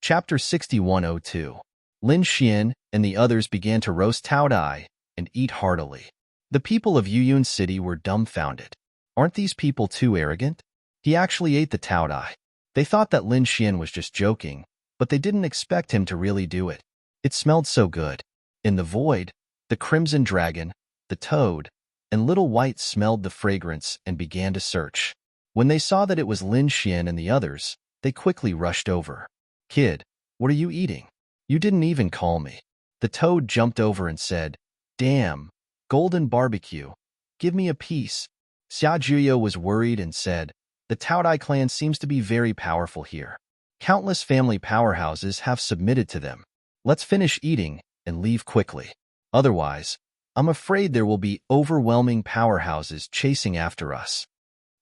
Chapter 6102. Lin Xian and the others began to roast Taodai and eat heartily. The people of Yuyun City were dumbfounded. Aren't these people too arrogant? He actually ate the Taodai. They thought that Lin Xian was just joking, but they didn't expect him to really do it. It smelled so good. In the void, the crimson dragon, the toad, and Little White smelled the fragrance and began to search. When they saw that it was Lin Xian and the others, they quickly rushed over. "Kid, what are you eating? You didn't even call me." The toad jumped over and said, "Damn, golden barbecue. Give me a piece." Xia Juyo was worried and said, "The Taodai clan seems to be very powerful here. Countless family powerhouses have submitted to them. Let's finish eating and leave quickly. Otherwise, I'm afraid there will be overwhelming powerhouses chasing after us."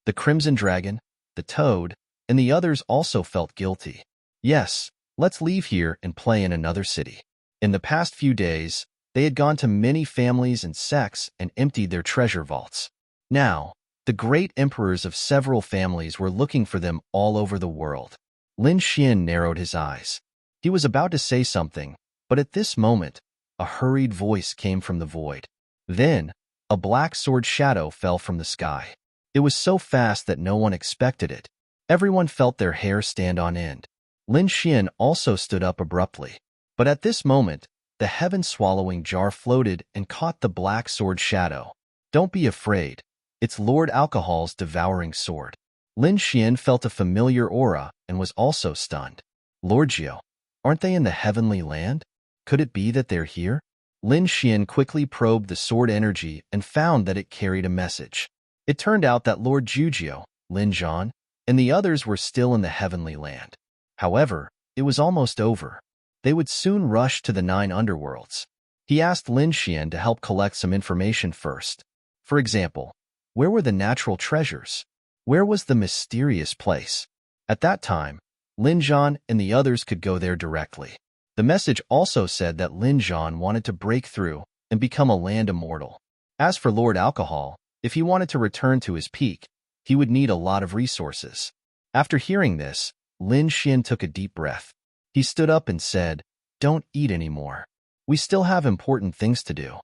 The Crimson Dragon, the Toad, and the others also felt guilty. "Yes, let's leave here and play in another city." In the past few days, they had gone to many families and sects and emptied their treasure vaults. Now, the great emperors of several families were looking for them all over the world. Lin Xian narrowed his eyes. He was about to say something, but at this moment, a hurried voice came from the void. Then, a black sword shadow fell from the sky. It was so fast that no one expected it. Everyone felt their hair stand on end. Lin Xian also stood up abruptly. But at this moment, the heaven-swallowing jar floated and caught the black sword shadow. "Don't be afraid. It's Lord Alcohol's devouring sword." Lin Xian felt a familiar aura and was also stunned. "Lord Jiao, aren't they in the heavenly land? Could it be that they're here?" Lin Xian quickly probed the sword energy and found that it carried a message. It turned out that Lord Jujio, Lin Zhan, and the others were still in the heavenly land. However, it was almost over. They would soon rush to the 9 underworlds. He asked Lin Xian to help collect some information first. For example, where were the natural treasures? Where was the mysterious place? At that time, Lin Zhan and the others could go there directly. The message also said that Lin Zhan wanted to break through and become a land immortal. As for Lord Alcohol, if he wanted to return to his peak, he would need a lot of resources. After hearing this, Lin Xian took a deep breath. He stood up and said, "Don't eat anymore. We still have important things to do."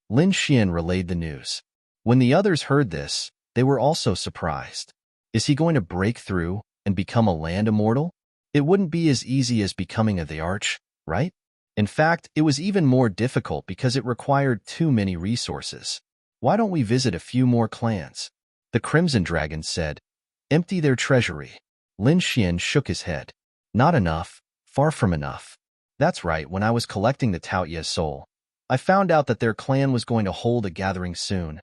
Lin Xian relayed the news. When the others heard this, they were also surprised. Is he going to break through and become a land immortal? It wouldn't be as easy as becoming the Arch, right? In fact, it was even more difficult because it required too many resources. "Why don't we visit a few more clans?" The Crimson Dragon said, "Empty their treasury." Lin Xian shook his head. "Not enough, far from enough. That's right, when I was collecting the Taoye soul, I found out that their clan was going to hold a gathering soon.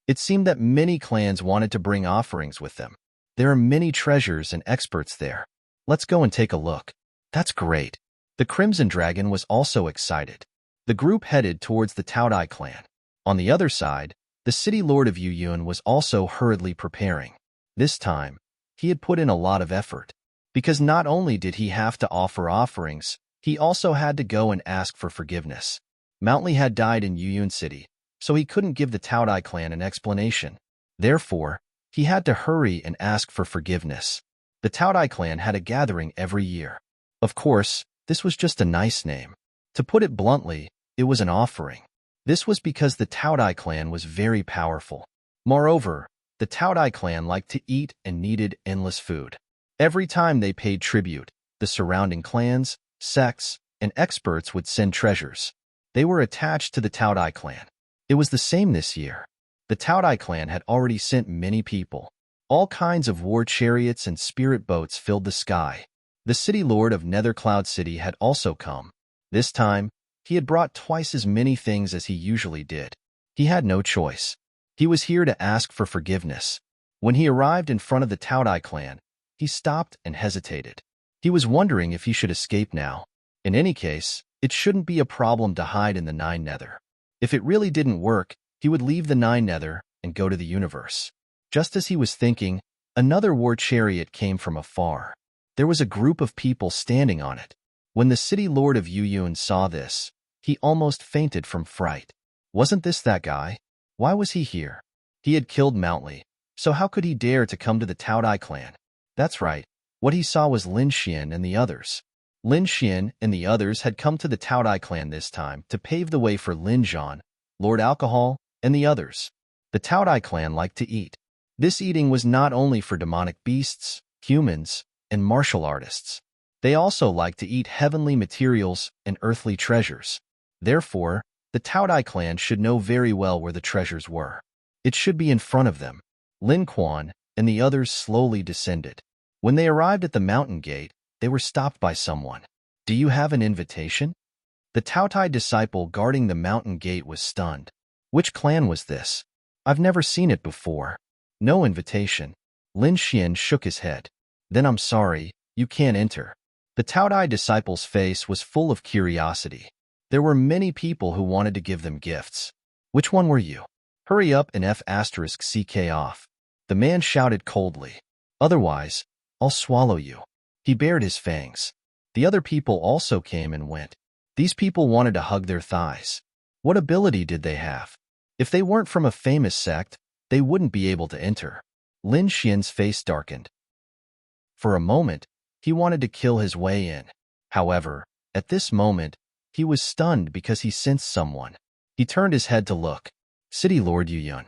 It seemed that many clans wanted to bring offerings with them. There are many treasures and experts there. Let's go and take a look." "That's great." The Crimson Dragon was also excited. The group headed towards the Taodai clan. On the other side, the city lord of Yuyun was also hurriedly preparing. This time, he had put in a lot of effort, because not only did he have to offer offerings, he also had to go and ask for forgiveness. Mountly had died in Yuyun City, so he couldn't give the Taodai clan an explanation. Therefore, he had to hurry and ask for forgiveness. The Taodai clan had a gathering every year. Of course, this was just a nice name. To put it bluntly, it was an offering. This was because the Taodai clan was very powerful. Moreover, the Taodai clan liked to eat and needed endless food. Every time they paid tribute, the surrounding clans, sects, and experts would send treasures. They were attached to the Taodai clan. It was the same this year. The Taodai clan had already sent many people. All kinds of war chariots and spirit boats filled the sky. The city lord of Nethercloud City had also come. This time, he had brought twice as many things as he usually did. He had no choice. He was here to ask for forgiveness. When he arrived in front of the Taodai clan, he stopped and hesitated. He was wondering if he should escape now. In any case, it shouldn't be a problem to hide in the 9 Nether. If it really didn't work, he would leave the 9 Nether and go to the universe. Just as he was thinking, another war chariot came from afar. There was a group of people standing on it. When the city lord of Yuyun saw this, he almost fainted from fright. Wasn't this that guy? Why was he here? He had killed Mountly, so how could he dare to come to the Taodai clan? That's right, what he saw was Lin Xian and the others. Lin Xian and the others had come to the Taodai clan this time to pave the way for Lin Zhan, Lord Alcohol, and the others. The Taodai clan liked to eat. This eating was not only for demonic beasts, humans, and martial artists. They also liked to eat heavenly materials and earthly treasures. Therefore, the Taodai clan should know very well where the treasures were. It should be in front of them. Lin Quan and the others slowly descended. When they arrived at the mountain gate, they were stopped by someone. "Do you have an invitation?" The Taotai disciple guarding the mountain gate was stunned. Which clan was this? I've never seen it before. No invitation. Lin Xian shook his head. Then I'm sorry, you can't enter. The Taodai disciple's face was full of curiosity. There were many people who wanted to give them gifts. Which one were you? Hurry up and F***ck off. The man shouted coldly. Otherwise, I'll swallow you. He bared his fangs. The other people also came and went. These people wanted to hug their thighs. What ability did they have? If they weren't from a famous sect, they wouldn't be able to enter. Lin Xian's face darkened. For a moment, he wanted to kill his way in. However, at this moment, he was stunned because he sensed someone. He turned his head to look. City Lord Yuyun,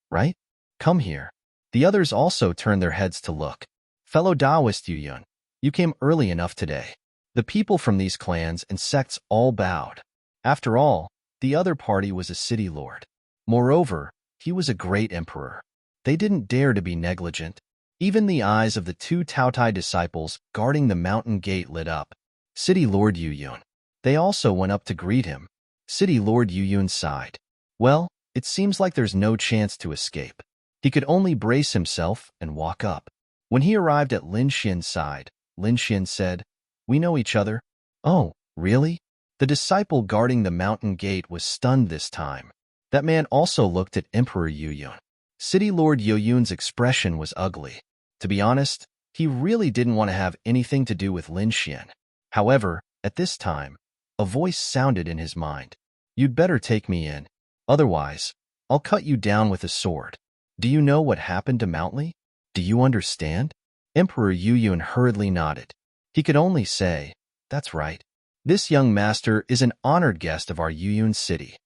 right? Come here. The others also turned their heads to look. Fellow Taoist Yuyun, you came early enough today. The people from these clans and sects all bowed. After all, the other party was a city lord. Moreover, he was a great emperor. They didn't dare to be negligent. Even the eyes of the two Taotai disciples guarding the mountain gate lit up. City Lord Yuyun. They also went up to greet him. City Lord Yuyun sighed. Well, it seems like there's no chance to escape. He could only brace himself and walk up. When he arrived at Lin Xian's side, Lin Xian said, We know each other. Oh, really? The disciple guarding the mountain gate was stunned this time. That man also looked at Emperor Yuyun. City Lord Yuyun's expression was ugly. To be honest, he really didn't want to have anything to do with Lin Xian. However, at this time, a voice sounded in his mind. You'd better take me in. Otherwise, I'll cut you down with a sword. Do you know what happened to Mountly? Do you understand? Emperor Yuyun hurriedly nodded. He could only say, That's right. This young master is an honored guest of our Yuyun city.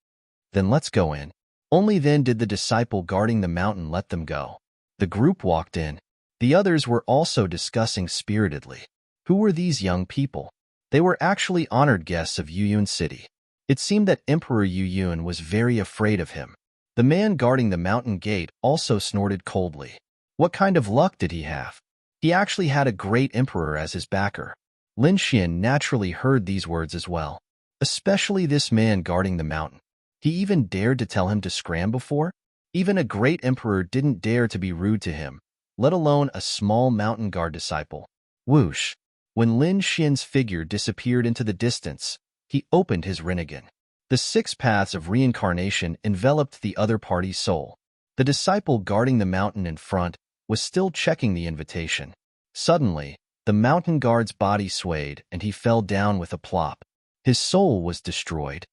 Then let's go in. Only then did the disciple guarding the mountain let them go. The group walked in. The others were also discussing spiritedly. Who were these young people? They were actually honored guests of Yuyun city. It seemed that Emperor Yuyun was very afraid of him. The man guarding the mountain gate also snorted coldly. What kind of luck did he have? He actually had a great emperor as his backer. Lin Xian naturally heard these words as well. Especially this man guarding the mountain. He even dared to tell him to scram before? Even a great emperor didn't dare to be rude to him, let alone a small mountain guard disciple. Whoosh! When Lin Xian's figure disappeared into the distance, he opened his Rinnegan. The 6 paths of reincarnation enveloped the other party's soul. The disciple guarding the mountain in front was still checking the invitation. Suddenly, the mountain guard's body swayed and he fell down with a plop. His soul was destroyed.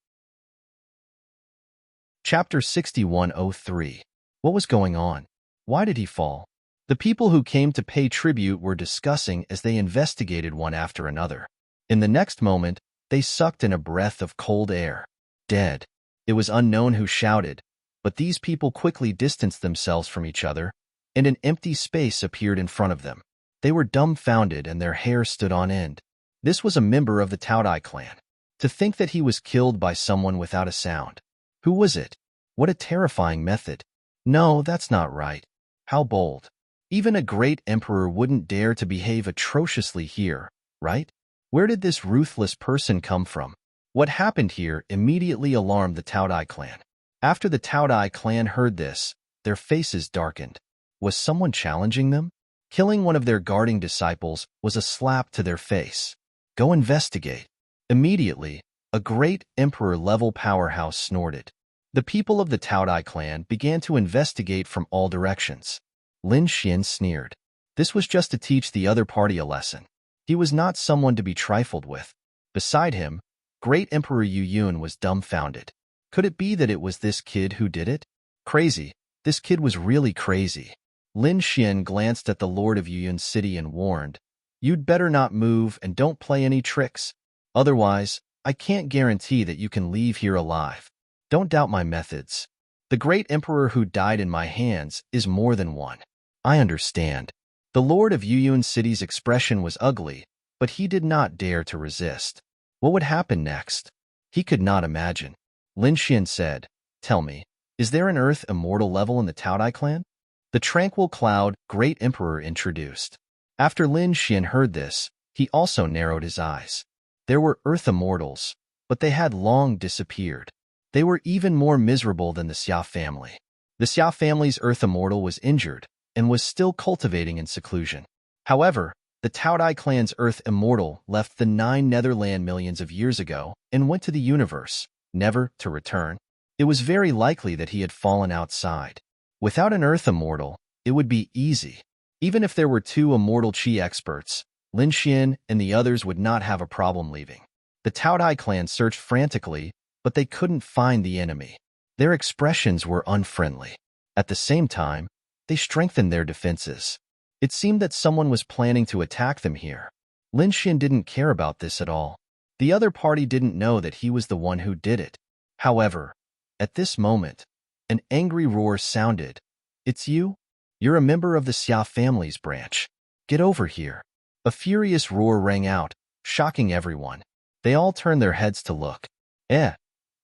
Chapter 6103. What was going on? Why did he fall? The people who came to pay tribute were discussing as they investigated one after another. In the next moment, they sucked in a breath of cold air. Dead. It was unknown who shouted, but these people quickly distanced themselves from each other, and an empty space appeared in front of them. They were dumbfounded and their hair stood on end. This was a member of the Taodai clan. To think that he was killed by someone without a sound. Who was it? What a terrifying method. No, that's not right. How bold. Even a great emperor wouldn't dare to behave atrociously here, right? Where did this ruthless person come from? What happened here immediately alarmed the Taodai clan. After the Taodai clan heard this, their faces darkened. Was someone challenging them? Killing one of their guarding disciples was a slap to their face. Go investigate. Immediately, a great emperor-level powerhouse snorted. The people of the Taodai clan began to investigate from all directions. Lin Xian sneered. This was just to teach the other party a lesson. He was not someone to be trifled with. Beside him, Great Emperor Yuyun was dumbfounded. Could it be that it was this kid who did it? Crazy. This kid was really crazy. Lin Xian glanced at the Lord of Yuyun City and warned, You'd better not move and don't play any tricks. Otherwise, I can't guarantee that you can leave here alive. Don't doubt my methods. The great emperor who died in my hands is more than one. I understand. The Lord of Yuyun City's expression was ugly, but he did not dare to resist. What would happen next? He could not imagine. Lin Xian said, "Tell me, is there an Earth Immortal level in the Taodai clan?" The tranquil cloud great emperor introduced. After Lin Xian heard this, he also narrowed his eyes. There were Earth Immortals, but they had long disappeared. They were even more miserable than the Xia family. The Xia family's Earth Immortal was injured and was still cultivating in seclusion. However, the Taodai clan's Earth Immortal left the Nine Netherland millions of years ago and went to the universe, never to return. It was very likely that he had fallen outside. Without an Earth Immortal, it would be easy. Even if there were two Immortal Qi experts, Lin Xian and the others would not have a problem leaving. The Taodai clan searched frantically, but they couldn't find the enemy. Their expressions were unfriendly. At the same time, they strengthened their defenses. It seemed that someone was planning to attack them here. Lin Xian didn't care about this at all. The other party didn't know that he was the one who did it. However, at this moment, an angry roar sounded. "It's you? You're a member of the Xia family's branch. Get over here." A furious roar rang out, shocking everyone. They all turned their heads to look.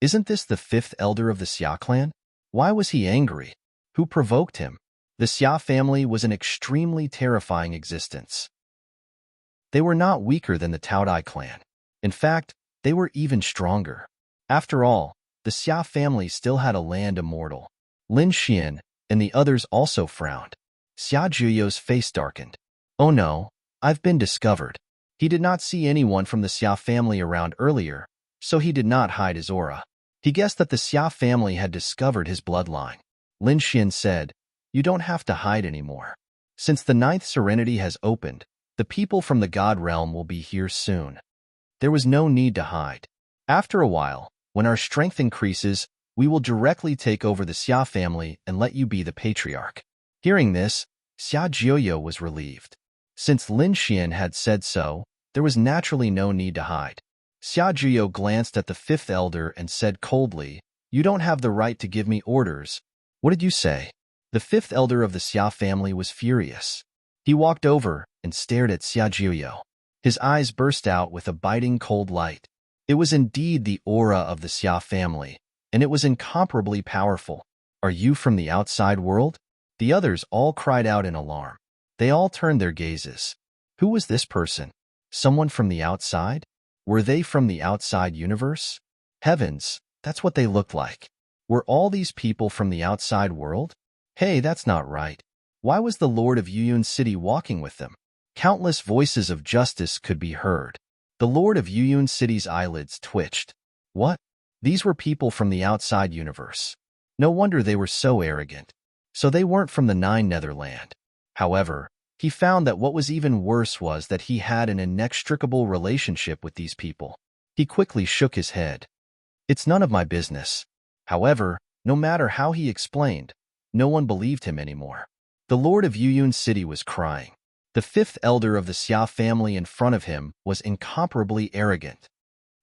Isn't this the fifth elder of the Xia clan? Why was he angry? Who provoked him? The Xia family was an extremely terrifying existence. They were not weaker than the Taodai clan. In fact, they were even stronger. After all, the Xia family still had a land immortal. Lin Xian and the others also frowned. Xia Juyo's face darkened. "Oh no, I've been discovered." He did not see anyone from the Xia family around earlier, so he did not hide his aura. He guessed that the Xia family had discovered his bloodline. Lin Xian said, "You don't have to hide anymore. Since the ninth serenity has opened, the people from the God realm will be here soon." There was no need to hide. After a while, when our strength increases, we will directly take over the Xia family and let you be the patriarch. Hearing this, Xia Jiuyo was relieved. Since Lin Xian had said so, there was naturally no need to hide. Xia Jiuyo glanced at the fifth elder and said coldly, "You don't have the right to give me orders." "What did you say?" The fifth elder of the Xia family was furious. He walked over and stared at Xia Jiuyo. His eyes burst out with a biting cold light. It was indeed the aura of the Xia family, and it was incomparably powerful. "Are you from the outside world?" The others all cried out in alarm. They all turned their gazes. Who was this person? Someone from the outside? Were they from the outside universe? Heavens, that's what they looked like. Were all these people from the outside world? Hey, that's not right. Why was the Lord of Yuyun City walking with them? Countless voices of justice could be heard. The Lord of Yuyun City's eyelids twitched. What? These were people from the outside universe. No wonder they were so arrogant. So they weren't from the Nine Netherland. However, he found that what was even worse was that he had an inextricable relationship with these people. He quickly shook his head. "It's none of my business." However, no matter how he explained, no one believed him anymore. The Lord of Yuyun City was crying. The fifth elder of the Xia family in front of him was incomparably arrogant.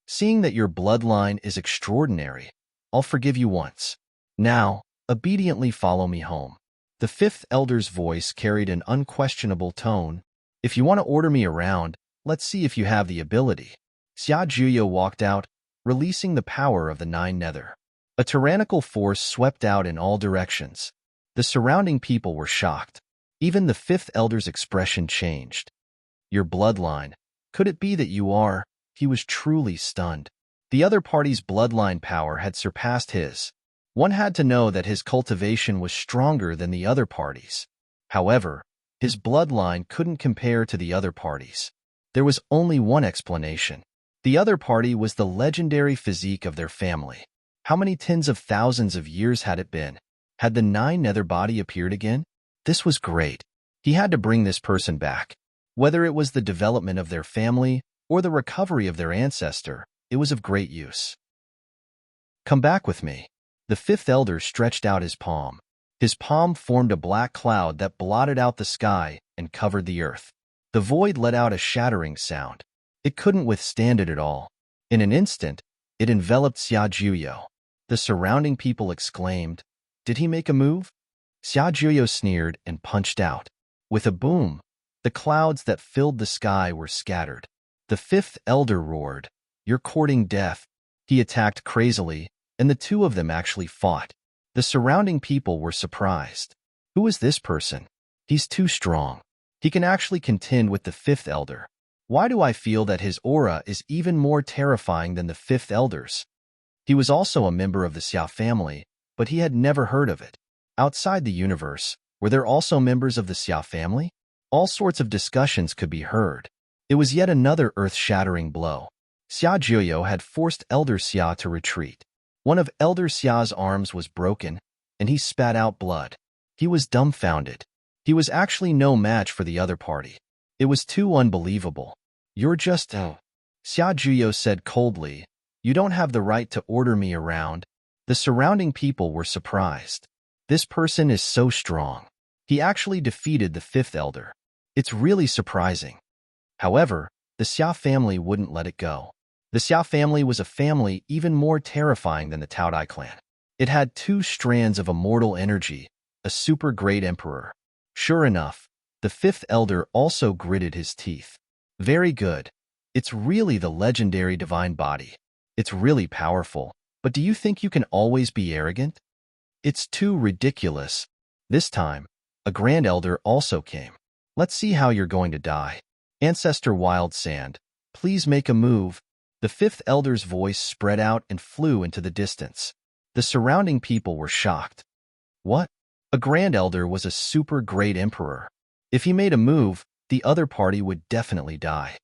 "Seeing that your bloodline is extraordinary, I'll forgive you once. Now, obediently follow me home." The fifth elder's voice carried an unquestionable tone. "If you want to order me around, let's see if you have the ability." Xia Juyo walked out, releasing the power of the Nine Nether. A tyrannical force swept out in all directions. The surrounding people were shocked. Even the fifth elder's expression changed. "Your bloodline. Could it be that you are?" He was truly stunned. The other party's bloodline power had surpassed his. One had to know that his cultivation was stronger than the other party's. However, his bloodline couldn't compare to the other party's. There was only one explanation. The other party was the legendary physique of their family. How many tens of thousands of years had it been? Had the Nine Nether body appeared again? This was great. He had to bring this person back. Whether it was the development of their family or the recovery of their ancestor, it was of great use. "Come back with me." The fifth elder stretched out his palm. His palm formed a black cloud that blotted out the sky and covered the earth. The void let out a shattering sound. It couldn't withstand it at all. In an instant, it enveloped Xia Juyo. The surrounding people exclaimed, "Did he make a move?" Xia Juyo sneered and punched out. With a boom, the clouds that filled the sky were scattered. The fifth elder roared, "You're courting death." He attacked crazily, and the two of them actually fought. The surrounding people were surprised. Who is this person? He's too strong. He can actually contend with the fifth elder. Why do I feel that his aura is even more terrifying than the fifth elder's? He was also a member of the Xia family, but he had never heard of it. Outside the universe, were there also members of the Xia family? All sorts of discussions could be heard. It was yet another earth-shattering blow. Xia Juyo had forced Elder Xia to retreat. One of Elder Xia's arms was broken, and he spat out blood. He was dumbfounded. He was actually no match for the other party. It was too unbelievable. "You're just Xia Juyo said coldly, "You don't have the right to order me around." The surrounding people were surprised. This person is so strong. He actually defeated the fifth elder. It's really surprising. However, the Xia family wouldn't let it go. The Xia family was a family even more terrifying than the Taodai clan. It had two strands of immortal energy, a super great emperor. Sure enough, the fifth elder also gritted his teeth. "Very good. It's really the legendary divine body. It's really powerful, but do you think you can always be arrogant? It's too ridiculous." This time, a grand elder also came. "Let's see how you're going to die. Ancestor Wild Sand, please make a move." The fifth elder's voice spread out and flew into the distance. The surrounding people were shocked. What? A grand elder was a super great emperor. If he made a move, the other party would definitely die.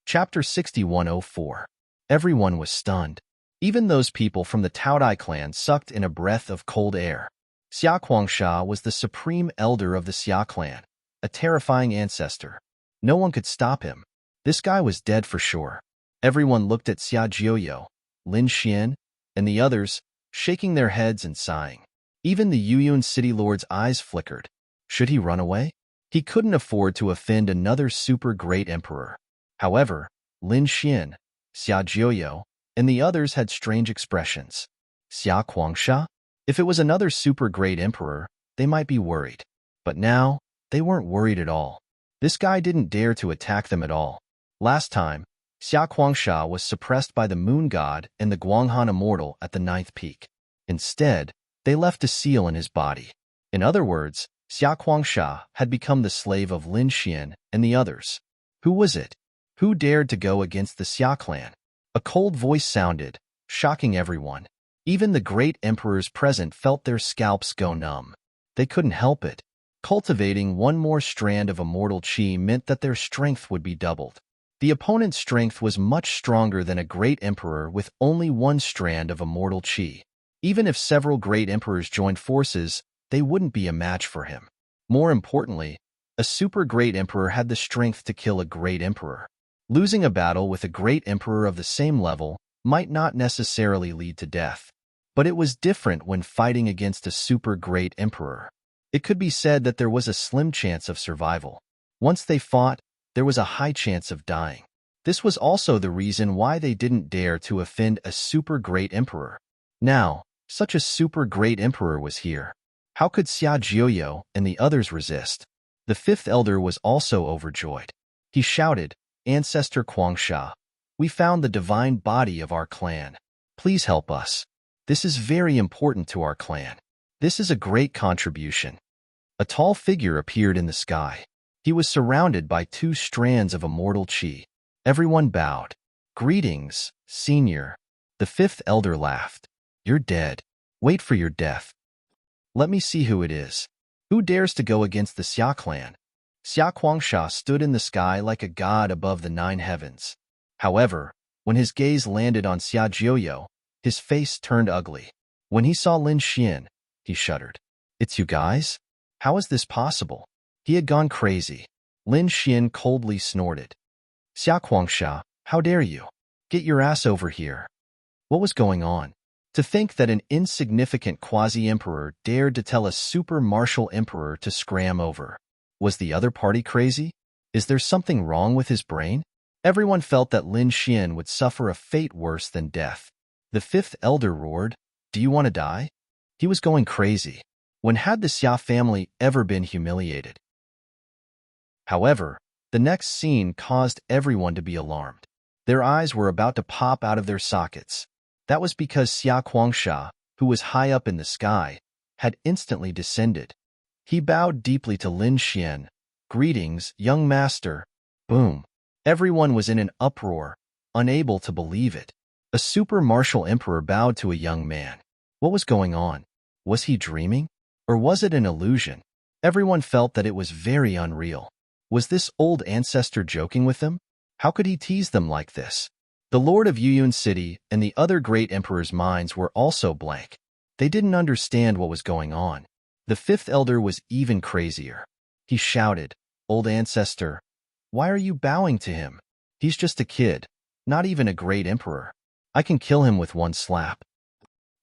Chapter 6104. Everyone was stunned. Even those people from the Taodai clan sucked in a breath of cold air. Xia Kuangsha was the supreme elder of the Xia clan, a terrifying ancestor. No one could stop him. This guy was dead for sure. Everyone looked at Xia Juyo, Lin Xian, and the others, shaking their heads and sighing. Even the Yuyun city lord's eyes flickered. Should he run away? He couldn't afford to offend another super great emperor. However, Lin Xian, Xia Juyo, and the others had strange expressions. Xia Kuangsha? If it was another super great emperor, they might be worried. But now, they weren't worried at all. This guy didn't dare to attack them at all. Last time, Xia Kuangsha was suppressed by the moon god and the Guanghan immortal at the ninth peak. Instead, they left a seal in his body. In other words, Xia Kuangsha had become the slave of Lin Xian and the others. Who was it? Who dared to go against the Xia clan? A cold voice sounded, shocking everyone. Even the great emperors present felt their scalps go numb. They couldn't help it. Cultivating one more strand of immortal chi meant that their strength would be doubled. The opponent's strength was much stronger than a great emperor with only one strand of immortal chi. Even if several great emperors joined forces, they wouldn't be a match for him. More importantly, a super great emperor had the strength to kill a great emperor. Losing a battle with a great emperor of the same level might not necessarily lead to death. But it was different when fighting against a super great emperor. It could be said that there was a slim chance of survival. Once they fought, there was a high chance of dying. This was also the reason why they didn't dare to offend a super great emperor. Now, such a super great emperor was here. How could Xia Juyo and the others resist? The fifth elder was also overjoyed. He shouted, "Ancestor Kuangsha, we found the divine body of our clan. Please help us. This is very important to our clan. This is a great contribution." A tall figure appeared in the sky. He was surrounded by two strands of immortal chi. Everyone bowed. "Greetings, senior." The fifth elder laughed. "You're dead. Wait for your death. Let me see who it is. Who dares to go against the Xia clan?" Xia Kuangsha stood in the sky like a god above the 9 heavens. However, when his gaze landed on Xia Juyo, his face turned ugly. When he saw Lin Xian, he shuddered. "It's you guys? How is this possible?" He had gone crazy. Lin Xian coldly snorted. "Xia Kuangsha, how dare you? Get your ass over here." What was going on? To think that an insignificant quasi-emperor dared to tell a super martial emperor to scram over. Was the other party crazy? Is there something wrong with his brain? Everyone felt that Lin Xian would suffer a fate worse than death. The fifth elder roared, "Do you want to die?" He was going crazy. When had the Xia family ever been humiliated? However, the next scene caused everyone to be alarmed. Their eyes were about to pop out of their sockets. That was because Xia Guangsha, who was high up in the sky, had instantly descended. He bowed deeply to Lin Xian. "Greetings, young master." Boom. Everyone was in an uproar, unable to believe it. A super martial emperor bowed to a young man. What was going on? Was he dreaming? Or was it an illusion? Everyone felt that it was very unreal. Was this old ancestor joking with them? How could he tease them like this? The Lord of Yuyun City and the other great emperor's minds were also blank. They didn't understand what was going on. The fifth elder was even crazier. He shouted, "Old ancestor, why are you bowing to him? He's just a kid, not even a great emperor. I can kill him with one slap."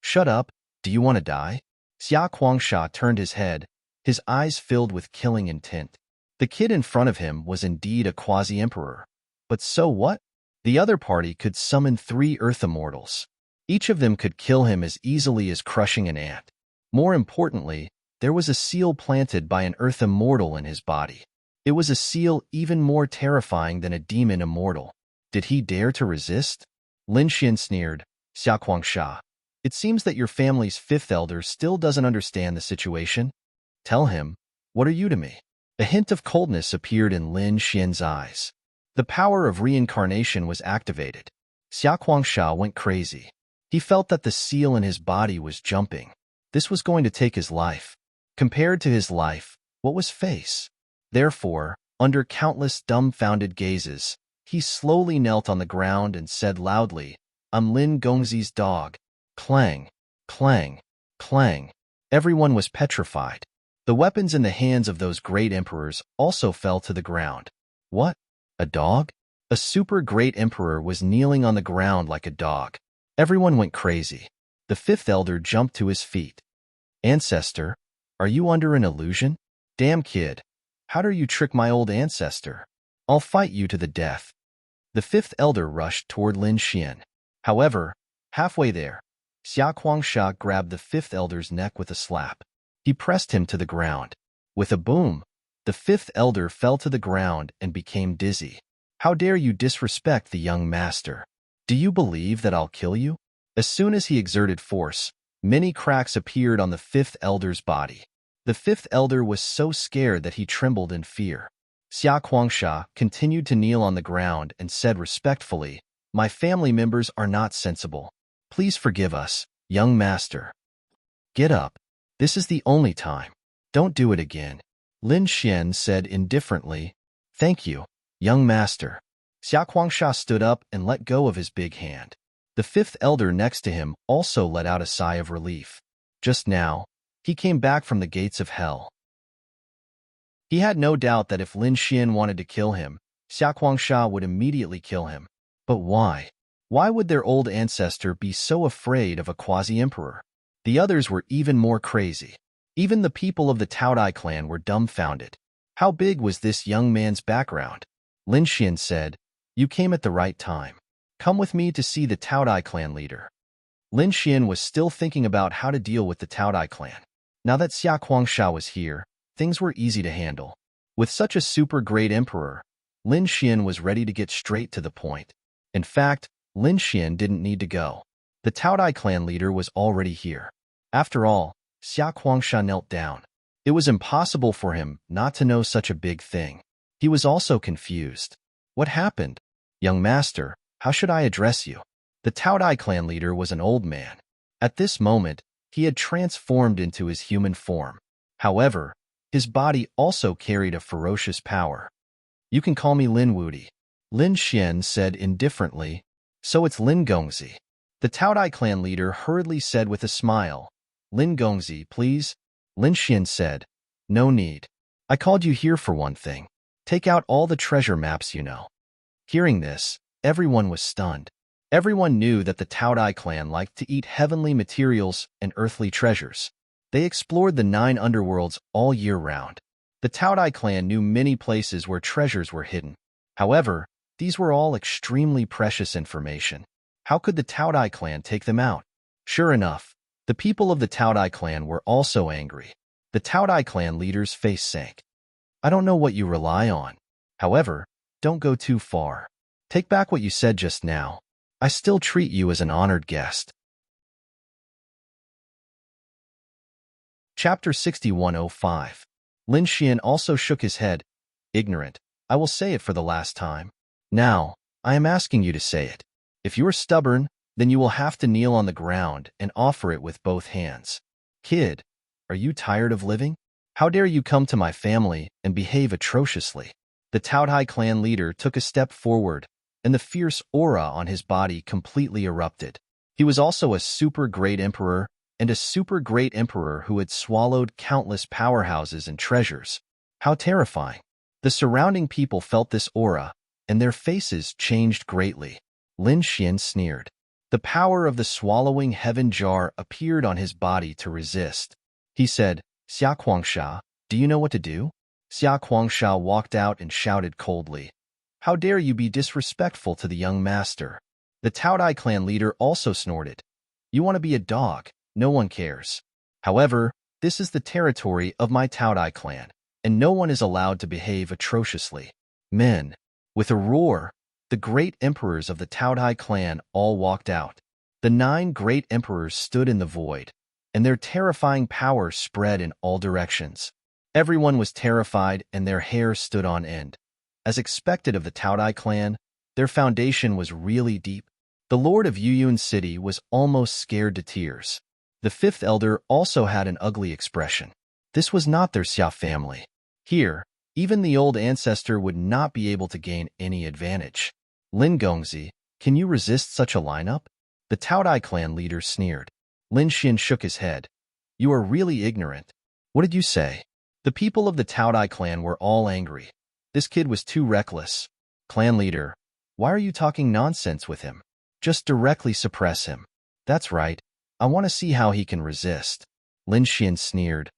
"Shut up, do you want to die?" Xia Guangsha turned his head, his eyes filled with killing intent. The kid in front of him was indeed a quasi-emperor. But so what? The other party could summon 3 Earth Immortals. Each of them could kill him as easily as crushing an ant. More importantly, there was a seal planted by an Earth Immortal in his body. It was a seal even more terrifying than a demon immortal. Did he dare to resist? Lin Xian sneered, "Xia Guangsha, it seems that your family's fifth elder still doesn't understand the situation. Tell him, what are you to me?" A hint of coldness appeared in Lin Xian's eyes. The power of reincarnation was activated. Xia Guangsha went crazy. He felt that the seal in his body was jumping. This was going to take his life. Compared to his life, what was face? Therefore, under countless dumbfounded gazes, he slowly knelt on the ground and said loudly, "I'm Lin Gongzi's dog." Clang, clang, clang. Everyone was petrified. The weapons in the hands of those great emperors also fell to the ground. What? A dog? A super great emperor was kneeling on the ground like a dog. Everyone went crazy. The fifth elder jumped to his feet. "Ancestor, are you under an illusion? Damn kid, how dare you trick my old ancestor? I'll fight you to the death." The fifth elder rushed toward Lin Xian. However, halfway there, Xia Guangsha grabbed the fifth elder's neck with a slap. He pressed him to the ground. With a boom, the fifth elder fell to the ground and became dizzy. "How dare you disrespect the young master? Do you believe that I'll kill you?" As soon as he exerted force, many cracks appeared on the fifth elder's body. The fifth elder was so scared that he trembled in fear. Xia Guangsha continued to kneel on the ground and said respectfully, "My family members are not sensible. Please forgive us, young master. Get up. This is the only time. Don't do it again." Lin Xian said indifferently, "Thank you, young master." Xia Guangsha stood up and let go of his big hand. The fifth elder next to him also let out a sigh of relief. Just now, he came back from the gates of hell. He had no doubt that if Lin Xian wanted to kill him, Xia Guangsha would immediately kill him. But why? Why would their old ancestor be so afraid of a quasi-emperor? The others were even more crazy. Even the people of the Taodai clan were dumbfounded. How big was this young man's background? Lin Xian said, "You came at the right time. Come with me to see the Taodai clan leader." Lin Xian was still thinking about how to deal with the Taodai clan. Now that Xia Guangsha was here, things were easy to handle. With such a super great emperor, Lin Xian was ready to get straight to the point. In fact, Lin Xian didn't need to go. The Taodai clan leader was already here. After all, Xia Guangsha knelt down. It was impossible for him not to know such a big thing. He was also confused. What happened? "Young master, how should I address you?" The Taodai clan leader was an old man. At this moment, he had transformed into his human form. However, his body also carried a ferocious power. "You can call me Lin Wudi," Lin Xian said indifferently. "So it's Lin Gongzi." The Taodai clan leader hurriedly said with a smile, "Lin Gongzi, please." Lin Xian said, "No need. I called you here for one thing. Take out all the treasure maps you know." Hearing this, everyone was stunned. Everyone knew that the Taodai clan liked to eat heavenly materials and earthly treasures. They explored the 9 underworlds all year round. The Taodai clan knew many places where treasures were hidden. However, these were all extremely precious information. How could the Taodai clan take them out? Sure enough, the people of the Taodai clan were also angry. The Taodai clan leader's face sank. I don't know what you rely on. However, don't go too far. Take back what you said just now. I still treat you as an honored guest. Chapter 6105. Lin Xian also shook his head. Ignorant. I will say it for the last time. Now, I am asking you to say it. If you are stubborn, then you will have to kneel on the ground and offer it with both hands. Kid, are you tired of living? How dare you come to my family and behave atrociously? The Taodai clan leader took a step forward, and the fierce aura on his body completely erupted. He was also a super great emperor, and a super great emperor who had swallowed countless powerhouses and treasures. How terrifying. The surrounding people felt this aura, and their faces changed greatly. Lin Xian sneered. The power of the swallowing heaven jar appeared on his body to resist. He said, Xia Kuangsha, do you know what to do? Xia Kuangsha walked out and shouted coldly, How dare you be disrespectful to the young master? The Taodai clan leader also snorted, You want to be a dog? No one cares. However, this is the territory of my Taodai clan, and no one is allowed to behave atrociously. Men. With a roar, the great emperors of the Taodai clan all walked out. The 9 great emperors stood in the void, and their terrifying power spread in all directions. Everyone was terrified and their hair stood on end. As expected of the Taodai clan, their foundation was really deep. The Lord of Yuyun City was almost scared to tears. The 5th elder also had an ugly expression. This was not their Xia family. Here, even the old ancestor would not be able to gain any advantage. Lin Gongzi, can you resist such a lineup? The Taodai clan leader sneered. Lin Xian shook his head. You are really ignorant. What did you say? The people of the Taodai clan were all angry. This kid was too reckless. Clan leader, why are you talking nonsense with him? Just directly suppress him. That's right. I want to see how he can resist. Lin Xian sneered.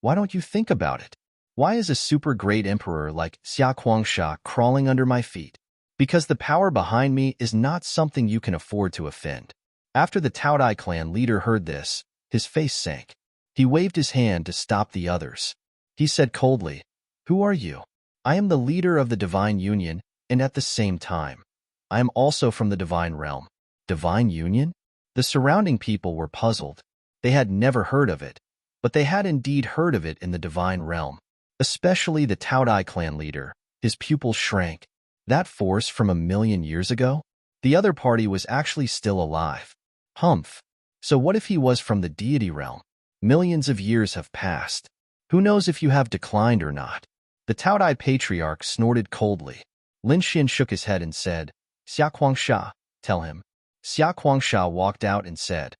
Why don't you think about it? Why is a super great emperor like Xia Kuangsha crawling under my feet? Because the power behind me is not something you can afford to offend. After the Taodai clan leader heard this, his face sank. He waved his hand to stop the others. He said coldly, Who are you? I am the leader of the Divine Union, and at the same time, I am also from the Divine Realm. Divine Union? The surrounding people were puzzled. They had never heard of it, but they had indeed heard of it in the Divine Realm. Especially the Taodai clan leader. His pupils shrank. That force from 1,000,000 years ago? The other party was actually still alive. Humph. So what if he was from the deity realm? Millions of years have passed. Who knows if you have declined or not? The Taodai patriarch snorted coldly. Lin Xian shook his head and said, Xia Kuangsha, tell him. Xia Kuangsha walked out and said,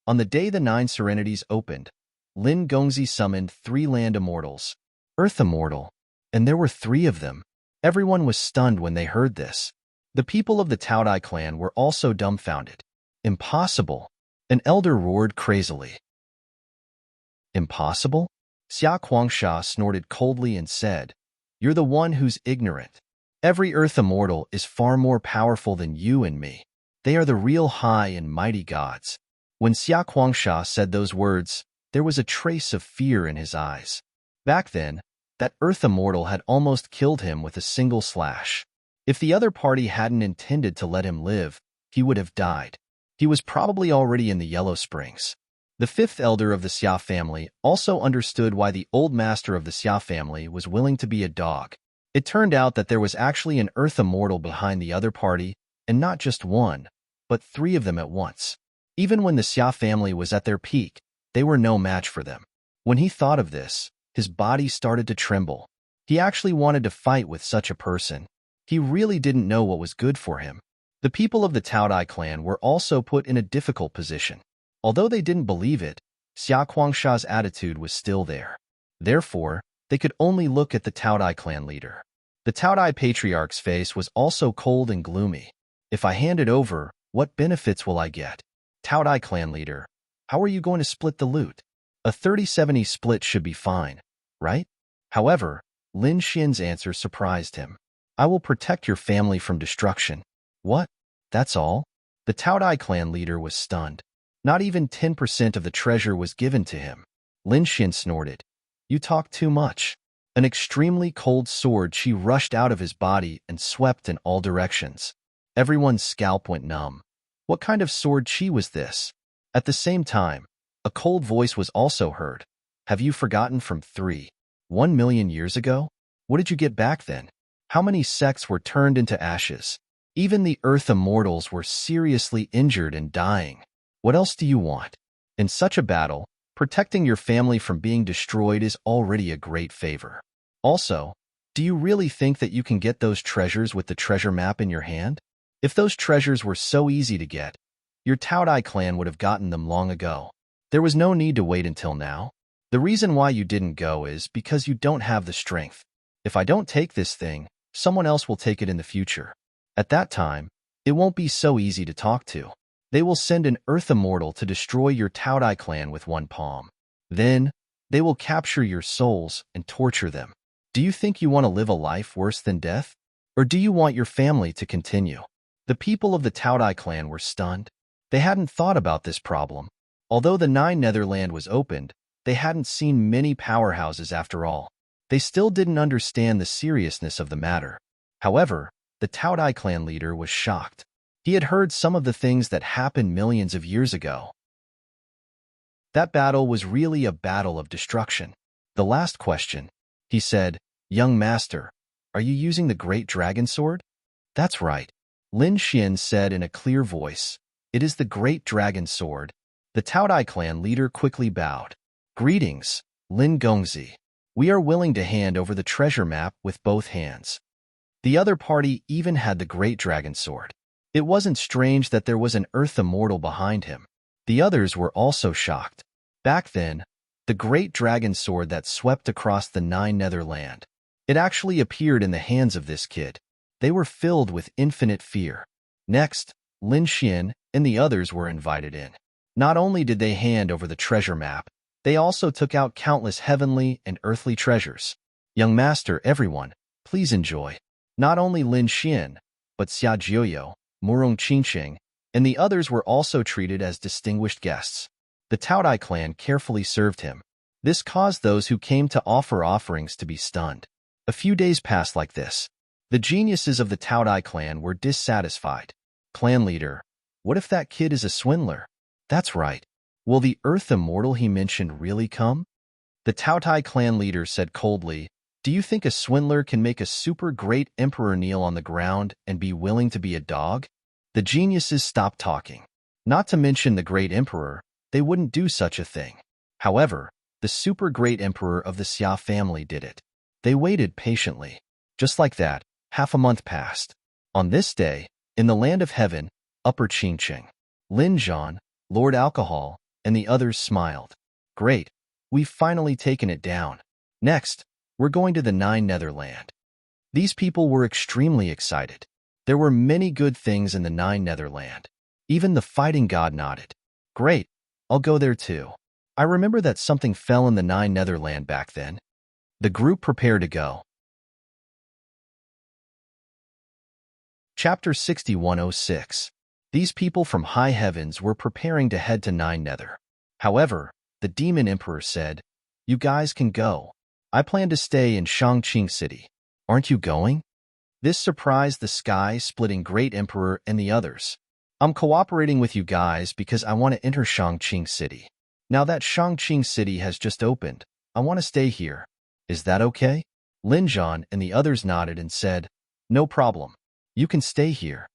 On the day the 9 serenities opened, Lin Gongzi summoned 3 land immortals. Earth immortal. And there were 3 of them. Everyone was stunned when they heard this. The people of the Taodai clan were also dumbfounded. Impossible. An elder roared crazily. Impossible? Xia Kuangsha snorted coldly and said, You're the one who's ignorant. Every earth immortal is far more powerful than you and me. They are the real high and mighty gods. When Xia Kuangsha said those words, there was a trace of fear in his eyes. Back then, that earth immortal had almost killed him with a single slash. If the other party hadn't intended to let him live, he would have died. He was probably already in the Yellow Springs. The 5th elder of the Xia family also understood why the old master of the Xia family was willing to be a dog. It turned out that there was actually an earth immortal behind the other party, and not just one, but 3 of them at once. Even when the Xia family was at their peak, they were no match for them. When he thought of this, his body started to tremble. He actually wanted to fight with such a person. He really didn't know what was good for him. The people of the Taodai clan were also put in a difficult position. Although they didn't believe it, Xia Kuangsha's attitude was still there. Therefore, they could only look at the Taodai clan leader. The Taodai patriarch's face was also cold and gloomy. If I hand it over, what benefits will I get? Taodai clan leader, how are you going to split the loot? A 30-70 split should be fine, right? However, Lin Xian's answer surprised him. I will protect your family from destruction. What? That's all? The Taodai clan leader was stunned. Not even 10% of the treasure was given to him. Lin Xian snorted. You talk too much. An extremely cold sword she rushed out of his body and swept in all directions. Everyone's scalp went numb. What kind of sword chi was this? At the same time, a cold voice was also heard. Have you forgotten from 1 million years ago? What did you get back then? How many sects were turned into ashes? Even the Earth Immortals were seriously injured and dying. What else do you want? In such a battle, protecting your family from being destroyed is already a great favor. Also, do you really think that you can get those treasures with the treasure map in your hand? If those treasures were so easy to get, your Taodai clan would have gotten them long ago. There was no need to wait until now. The reason why you didn't go is because you don't have the strength. If I don't take this thing, someone else will take it in the future. At that time, it won't be so easy to talk to. They will send an Earth Immortal to destroy your Taodai clan with one palm. Then, they will capture your souls and torture them. Do you think you want to live a life worse than death? Or do you want your family to continue? The people of the Taodai clan were stunned. They hadn't thought about this problem. Although the Nine Netherland was opened, they hadn't seen many powerhouses after all. They still didn't understand the seriousness of the matter. However, the Taodai clan leader was shocked. He had heard some of the things that happened millions of years ago. That battle was really a battle of destruction. The last question, he said, Young master, are you using the great dragon sword? That's right. Lin Xian said in a clear voice. It is the great dragon sword. The Taodai clan leader quickly bowed. Greetings, Lin Gongzi. We are willing to hand over the treasure map with both hands. The other party even had the great dragon sword. It wasn't strange that there was an Earth Immortal behind him. The others were also shocked. Back then, the great dragon sword that swept across the Nine Netherland. It actually appeared in the hands of this kid. They were filled with infinite fear. Next, Lin Xian and the others were invited in. Not only did they hand over the treasure map, they also took out countless heavenly and earthly treasures. Young master, everyone, please enjoy. Not only Lin Xian, but Xia Jiuyo, Murong Qingqing, and the others were also treated as distinguished guests. The Taodai clan carefully served him. This caused those who came to offer offerings to be stunned. A few days passed like this. The geniuses of the Taodai clan were dissatisfied. Clan leader, what if that kid is a swindler? That's right. Will the Earth Immortal he mentioned really come? The Taodai clan leader said coldly, Do you think a swindler can make a super great emperor kneel on the ground and be willing to be a dog? The geniuses stopped talking. Not to mention the great emperor, they wouldn't do such a thing. However, the super great emperor of the Xia family did it. They waited patiently. Just like that, half a month passed. On this day, in the land of heaven, Upper Qingqing, Lin Zhan, Lord Alcohol, and the others smiled. Great, we've finally taken it down. Next, we're going to the Nine Netherland. These people were extremely excited. There were many good things in the Nine Netherland. Even the fighting god nodded. Great, I'll go there too. I remember that something fell in the Nine Netherland back then. The group prepared to go. Chapter 6106. These people from high heavens were preparing to head to Nine Nether. However, the demon emperor said, You guys can go. I plan to stay in Shangqing City. Aren't you going? This surprised the sky-splitting great emperor and the others. I'm cooperating with you guys because I want to enter Shangqing City. Now that Shangqing City has just opened, I want to stay here. Is that okay? Lin Zhan and the others nodded and said, No problem. You can stay here.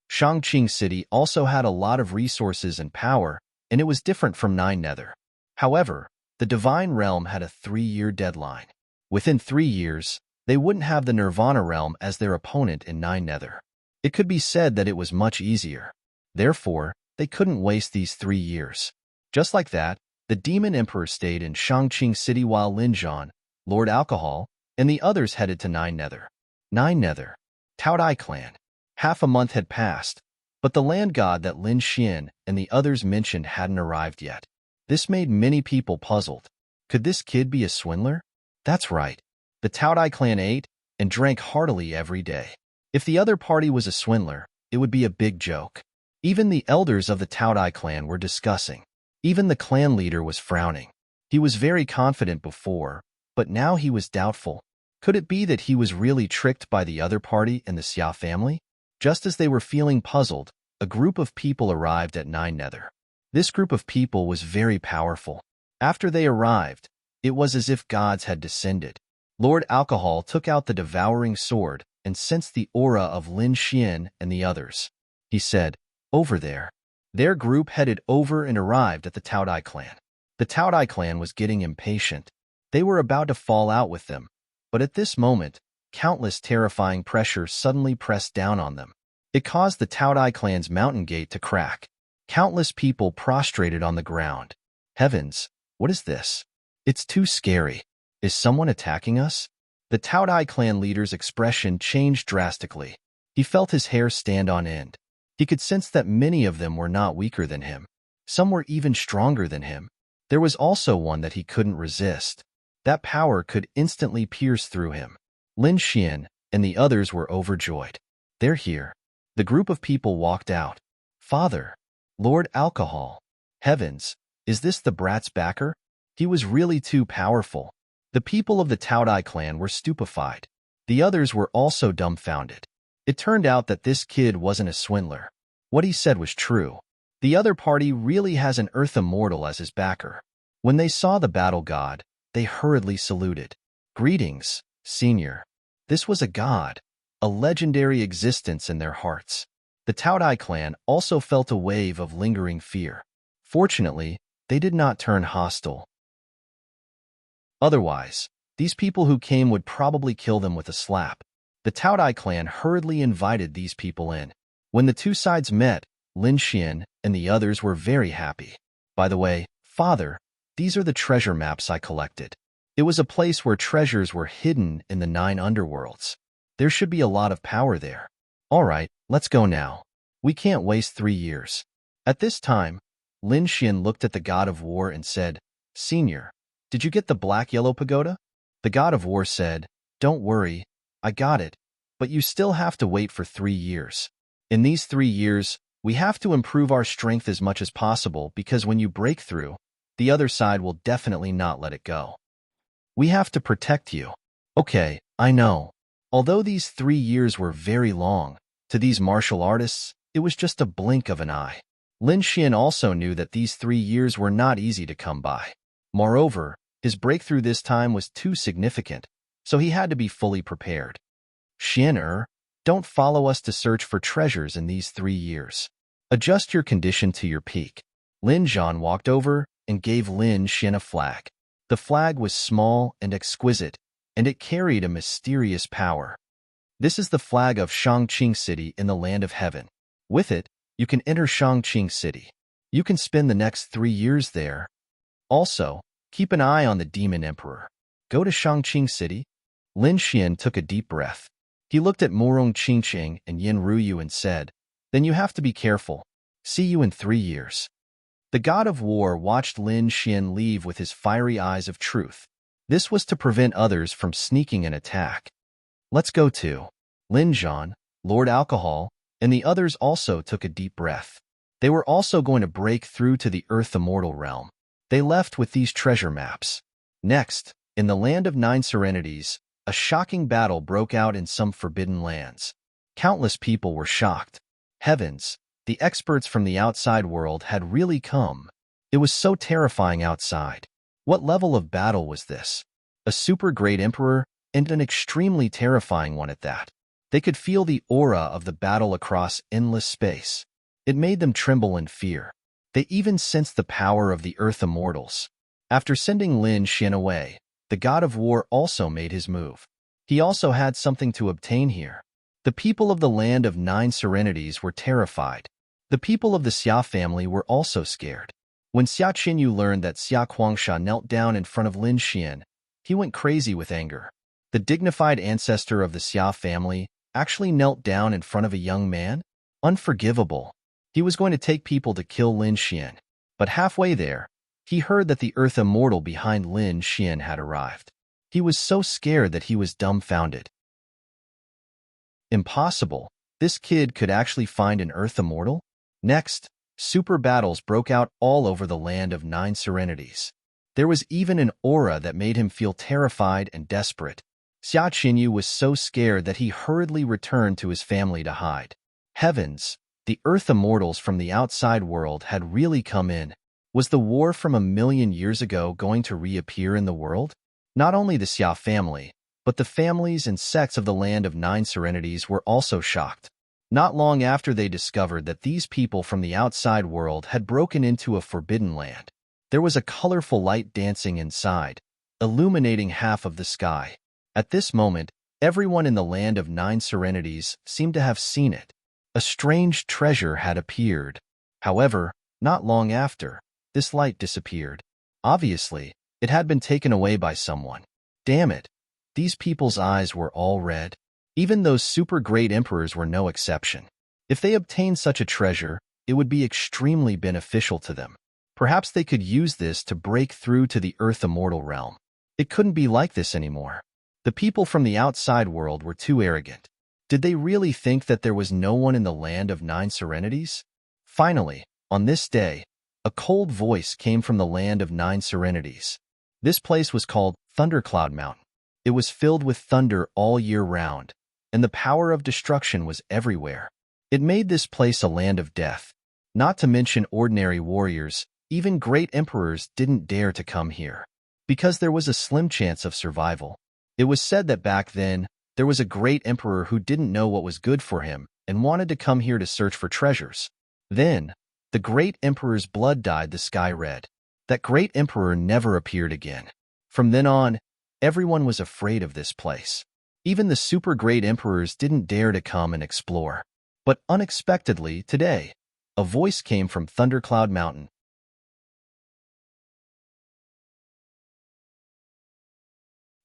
Shangqing City also had a lot of resources and power, and it was different from Nine Nether. However, the Divine Realm had a 3-year deadline. Within 3 years, they wouldn't have the Nirvana Realm as their opponent in Nine Nether. It could be said that it was much easier. Therefore, they couldn't waste these 3 years. Just like that, the Demon Emperor stayed in Shangqing City while Lin Zhan, Lord Alcohol, and the others headed to Nine Nether. Nine Nether. Taodai Clan. Half a month had passed, but the land god that Lin Xian and the others mentioned hadn't arrived yet. This made many people puzzled. Could this kid be a swindler? That's right. The Taodai clan ate and drank heartily every day. If the other party was a swindler, it would be a big joke. Even the elders of the Taodai clan were discussing. Even the clan leader was frowning. He was very confident before, but now he was doubtful. Could it be that he was really tricked by the other party and the Xia family? Just as they were feeling puzzled, a group of people arrived at Nine Nether. This group of people was very powerful. After they arrived, it was as if gods had descended. Lord Alcohol took out the devouring sword and sensed the aura of Lin Xian and the others. He said, "Over there." Their group headed over and arrived at the Taodai clan. The Taodai clan was getting impatient. They were about to fall out with them, but at this moment, countless terrifying pressures suddenly pressed down on them. It caused the Taodai clan's mountain gate to crack. Countless people prostrated on the ground. Heavens, what is this? It's too scary. Is someone attacking us? The Taodai clan leader's expression changed drastically. He felt his hair stand on end. He could sense that many of them were not weaker than him. Some were even stronger than him. There was also one that he couldn't resist. That power could instantly pierce through him. Lin Xian and the others were overjoyed. They're here. The group of people walked out. Father, Lord Alcohol. Heavens, is this the brat's backer? He was really too powerful. The people of the Taodai clan were stupefied. The others were also dumbfounded. It turned out that this kid wasn't a swindler. What he said was true. The other party really has an Earth Immortal as his backer. When they saw the battle god, they hurriedly saluted. Greetings, Senior. This was a god, a legendary existence in their hearts. The Taodai clan also felt a wave of lingering fear. Fortunately, they did not turn hostile. Otherwise, these people who came would probably kill them with a slap. The Taodai clan hurriedly invited these people in. When the two sides met, Lin Xian and the others were very happy. By the way, Father, these are the treasure maps I collected. It was a place where treasures were hidden in the 9 underworlds. There should be a lot of power there. All right, let's go now. We can't waste 3 years. At this time, Lin Xian looked at the god of war and said, Senior, did you get the black-yellow pagoda? The god of war said, Don't worry, I got it, but you still have to wait for 3 years. In these 3 years, we have to improve our strength as much as possible because when you break through, the other side will definitely not let it go. We have to protect you. Okay, I know. Although these 3 years were very long, to these martial artists, it was just a blink of an eye. Lin Xian also knew that these 3 years were not easy to come by. Moreover, his breakthrough this time was too significant, so he had to be fully prepared. Xian, don't follow us to search for treasures in these 3 years. Adjust your condition to your peak. Lin Zhan walked over and gave Lin Xian a flag. The flag was small and exquisite, and it carried a mysterious power. This is the flag of Shangqing City in the Land of Heaven. With it, you can enter Shangqing City. You can spend the next 3 years there. Also, keep an eye on the Demon Emperor. Go to Shangqing City. Lin Xian took a deep breath. He looked at Murong Qingqing and Yin Ruyu and said, Then you have to be careful. See you in 3 years. The god of war watched Lin Xian leave with his fiery eyes of truth. This was to prevent others from sneaking an attack. Let's go too. Lin Zhan, Lord Alcohol, and the others also took a deep breath. They were also going to break through to the Earth Immortal realm. They left with these treasure maps. Next, in the Land of 9 Serenities, a shocking battle broke out in some forbidden lands. Countless people were shocked. Heavens, the experts from the outside world had really come. It was so terrifying outside. What level of battle was this? A super great emperor, and an extremely terrifying one at that. They could feel the aura of the battle across endless space. It made them tremble in fear. They even sensed the power of the Earth Immortals. After sending Lin Xian away, the god of war also made his move. He also had something to obtain here. The people of the Land of 9 Serenities were terrified. The people of the Xia family were also scared. When Xia Qinyu learned that Xia Guangsha knelt down in front of Lin Xian, he went crazy with anger. The dignified ancestor of the Xia family actually knelt down in front of a young man? Unforgivable. He was going to take people to kill Lin Xian. But halfway there, he heard that the Earth Immortal behind Lin Xian had arrived. He was so scared that he was dumbfounded. Impossible. This kid could actually find an Earth immortal? Next, super battles broke out all over the land of 9 serenities. There was even an aura that made him feel terrified and desperate. Xia Qinyu was so scared that he hurriedly returned to his family to hide. Heavens! The Earth immortals from the outside world had really come in. Was the war from 1,000,000 years ago going to reappear in the world? Not only the Xia family, but the families and sects of the land of 9 serenities were also shocked. Not long after they discovered that these people from the outside world had broken into a forbidden land, there was a colorful light dancing inside, illuminating half of the sky. At this moment, everyone in the land of 9 serenities seemed to have seen it. A strange treasure had appeared. However, not long after, this light disappeared. Obviously, it had been taken away by someone. Damn it! These people's eyes were all red. Even those super great emperors were no exception. If they obtained such a treasure, it would be extremely beneficial to them. Perhaps they could use this to break through to the Earth immortal realm. It couldn't be like this anymore. The people from the outside world were too arrogant. Did they really think that there was no one in the land of 9 serenities? Finally, on this day, a cold voice came from the land of 9 serenities. This place was called Thundercloud Mountain. It was filled with thunder all year round, and the power of destruction was everywhere. It made this place a land of death. Not to mention ordinary warriors, even great emperors didn't dare to come here, because there was a slim chance of survival. It was said that back then, there was a great emperor who didn't know what was good for him and wanted to come here to search for treasures. Then, the great emperor's blood dyed the sky red. That great emperor never appeared again. From then on, everyone was afraid of this place. Even the super great emperors didn't dare to come and explore. But unexpectedly, today, a voice came from Thundercloud Mountain.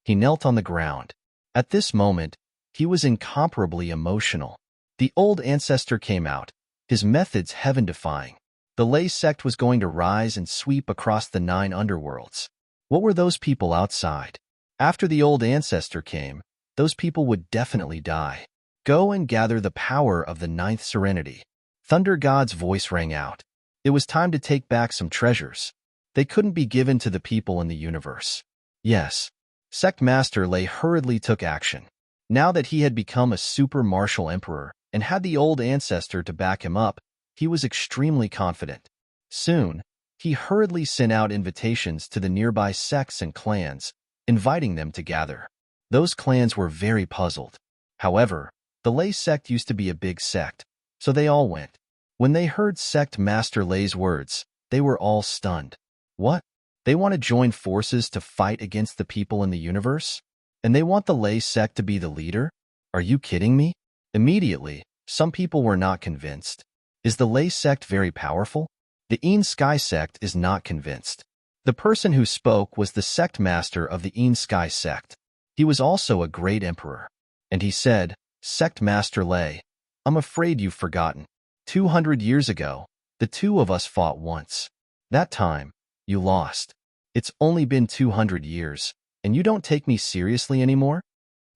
He knelt on the ground. At this moment, he was incomparably emotional. The old ancestor came out, his methods heaven-defying. The Lei sect was going to rise and sweep across the 9 underworlds. What were those people outside? After the old ancestor came, those people would definitely die. Go and gather the power of the 9th serenity. Thunder God's voice rang out. It was time to take back some treasures. They couldn't be given to the people in the universe. Yes. Sect Master Lei hurriedly took action. Now that he had become a super martial emperor and had the old ancestor to back him up, he was extremely confident. Soon, he hurriedly sent out invitations to the nearby sects and clans, inviting them to gather. Those clans were very puzzled. However, the Lei sect used to be a big sect, so they all went. When they heard Sect Master Lei's words, they were all stunned. What? They want to join forces to fight against the people in the universe? And they want the Lei sect to be the leader? Are you kidding me? Immediately, some people were not convinced. Is the Lei sect very powerful? The Een Sky sect is not convinced. The person who spoke was the sect master of the Een Sky sect. He was also a great emperor. And he said, Sect Master Lei, I'm afraid you've forgotten. 200 years ago, the two of us fought once. That time, you lost. It's only been 200 years, and you don't take me seriously anymore?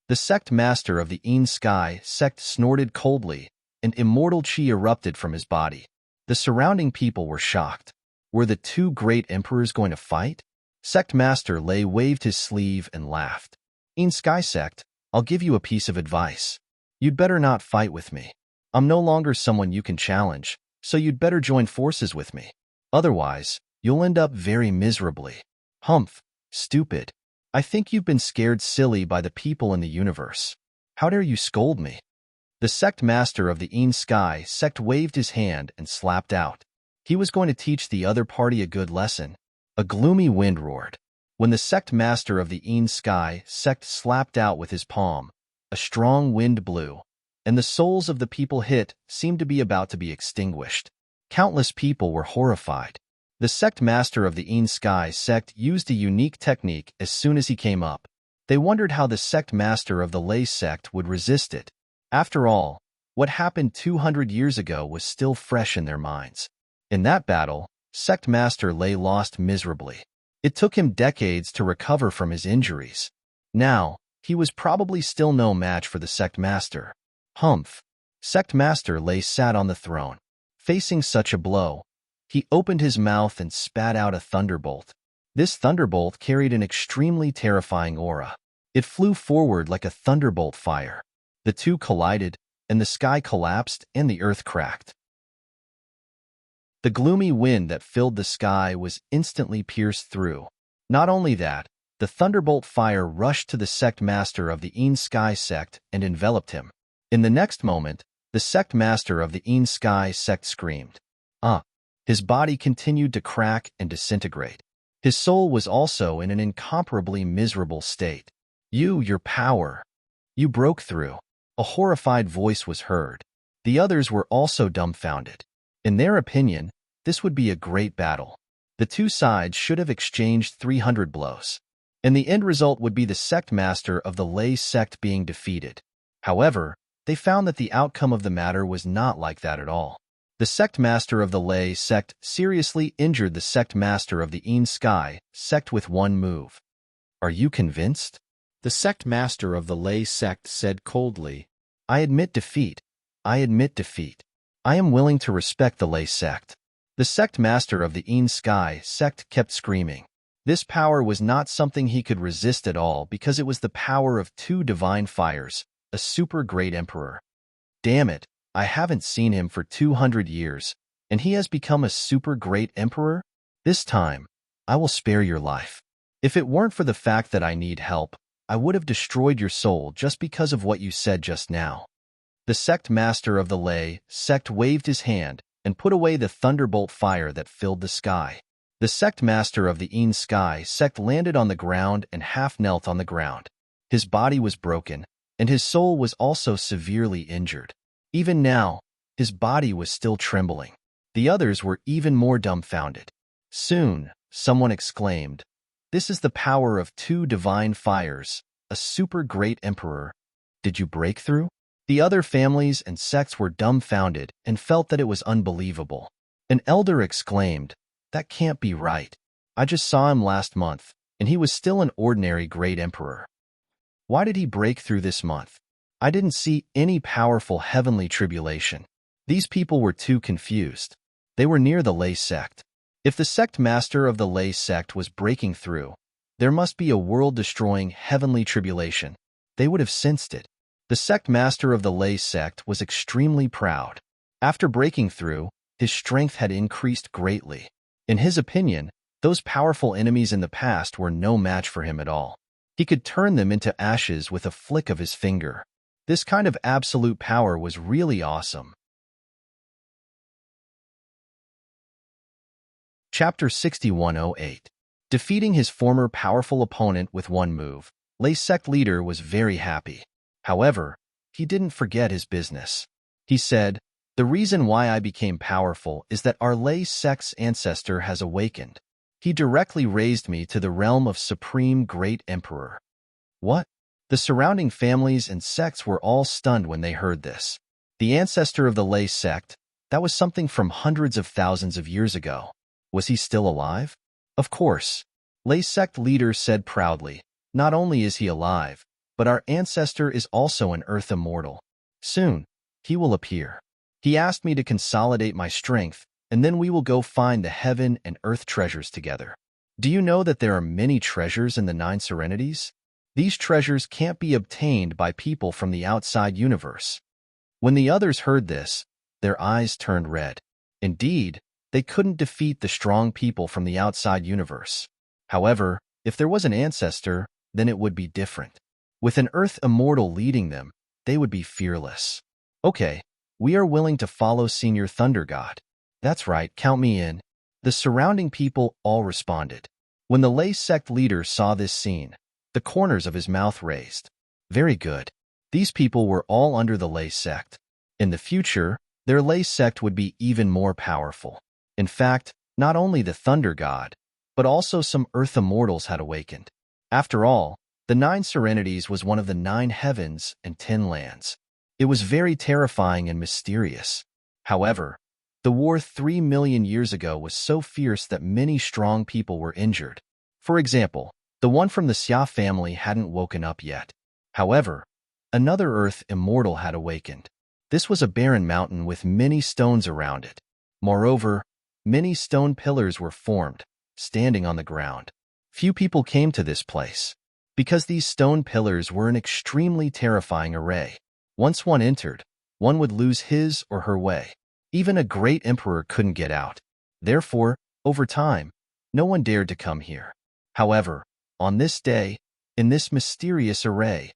The sect master of the Een Sky sect snorted coldly, and immortal chi erupted from his body. The surrounding people were shocked. Were the two great emperors going to fight? Sect Master Lei waved his sleeve and laughed. Een Sky sect, I'll give you a piece of advice. You'd better not fight with me. I'm no longer someone you can challenge, so you'd better join forces with me. Otherwise, you'll end up very miserably. Humph, stupid. I think you've been scared silly by the people in the universe. How dare you scold me? The sect master of the Een Sky sect waved his hand and slapped out. He was going to teach the other party a good lesson. A gloomy wind roared. When the sect master of the Een Sky sect slapped out with his palm, a strong wind blew, and the souls of the people hit seemed to be about to be extinguished. Countless people were horrified. The sect master of the Een Sky sect used a unique technique as soon as he came up. They wondered how the sect master of the Lei sect would resist it. After all, what happened 200 years ago was still fresh in their minds. In that battle, sect master Lei lost miserably. It took him decades to recover from his injuries. Now, he was probably still no match for the sect master. Humph. Sect master Lei sat on the throne. Facing such a blow, he opened his mouth and spat out a thunderbolt. This thunderbolt carried an extremely terrifying aura. It flew forward like a thunderbolt fire. The two collided, and the sky collapsed and the earth cracked. The gloomy wind that filled the sky was instantly pierced through. Not only that, the thunderbolt fire rushed to the sect master of the Een Sky sect and enveloped him. In the next moment, the sect master of the Een Sky sect screamed. His body continued to crack and disintegrate. His soul was also in an incomparably miserable state. Your power. You broke through. A horrified voice was heard. The others were also dumbfounded. In their opinion, this would be a great battle. The two sides should have exchanged 300 blows. And the end result would be the sect master of the Lei sect being defeated. However, they found that the outcome of the matter was not like that at all. The sect master of the Lei sect seriously injured the sect master of the Een Sky sect with one move. Are you convinced? The sect master of the Lei sect said coldly, I admit defeat. I admit defeat. I am willing to respect the Lei sect. The sect master of the Een Sky sect kept screaming. This power was not something he could resist at all because it was the power of two divine fires, a super great emperor. Damn it, I haven't seen him for 200 years, and he has become a super great emperor? This time, I will spare your life. If it weren't for the fact that I need help, I would have destroyed your soul just because of what you said just now. The sect master of the Lei sect waved his hand and put away the thunderbolt fire that filled the sky. The sect master of the Een Sky sect landed on the ground and half knelt on the ground. His body was broken, and his soul was also severely injured. Even now, his body was still trembling. The others were even more dumbfounded. Soon, someone exclaimed, This is the power of two divine fires, a super great emperor. Did you break through? The other families and sects were dumbfounded and felt that it was unbelievable. An elder exclaimed, That can't be right. I just saw him last month, and he was still an ordinary great emperor. Why did he break through this month? I didn't see any powerful heavenly tribulation. These people were too confused. They were near the Lei sect. If the sect master of the Lei sect was breaking through, there must be a world-destroying heavenly tribulation. They would have sensed it. The sect master of the Lei sect was extremely proud. After breaking through, his strength had increased greatly. In his opinion, those powerful enemies in the past were no match for him at all. He could turn them into ashes with a flick of his finger. This kind of absolute power was really awesome. Chapter 6108. Defeating his former powerful opponent with one move, Lei sect leader was very happy. However, he didn't forget his business. He said, The reason why I became powerful is that our Lei sect's ancestor has awakened. He directly raised me to the realm of Supreme Great Emperor. What? The surrounding families and sects were all stunned when they heard this. The ancestor of the Lei sect, that was something from hundreds of thousands of years ago. Was he still alive? Of course. Lei sect leader said proudly, Not only is he alive, but our ancestor is also an earth immortal. Soon, he will appear. He asked me to consolidate my strength, and then we will go find the heaven and earth treasures together. Do you know that there are many treasures in the 9 serenities? These treasures can't be obtained by people from the outside universe. When the others heard this, their eyes turned red. Indeed, they couldn't defeat the strong people from the outside universe. However, if there was an ancestor, then it would be different. With an earth immortal leading them, they would be fearless. Okay, we are willing to follow Senior Thunder God. That's right, count me in. The surrounding people all responded. When the Lei sect leader saw this scene, the corners of his mouth raised. Very good. These people were all under the Lei sect. In the future, their Lei sect would be even more powerful. In fact, not only the Thunder God, but also some Earth Immortals had awakened. After all, the 9 Serenities was one of the 9 heavens and 10 lands. It was very terrifying and mysterious. However, the war 3 million years ago was so fierce that many strong people were injured. For example, The one from the Xia family hadn't woken up yet. However, another Earth immortal had awakened. This was a barren mountain with many stones around it. Moreover, many stone pillars were formed, standing on the ground. Few people came to this place, because these stone pillars were an extremely terrifying array. Once one entered, one would lose his or her way. Even a great emperor couldn't get out. Therefore, over time, no one dared to come here. However, on this day, in this mysterious array,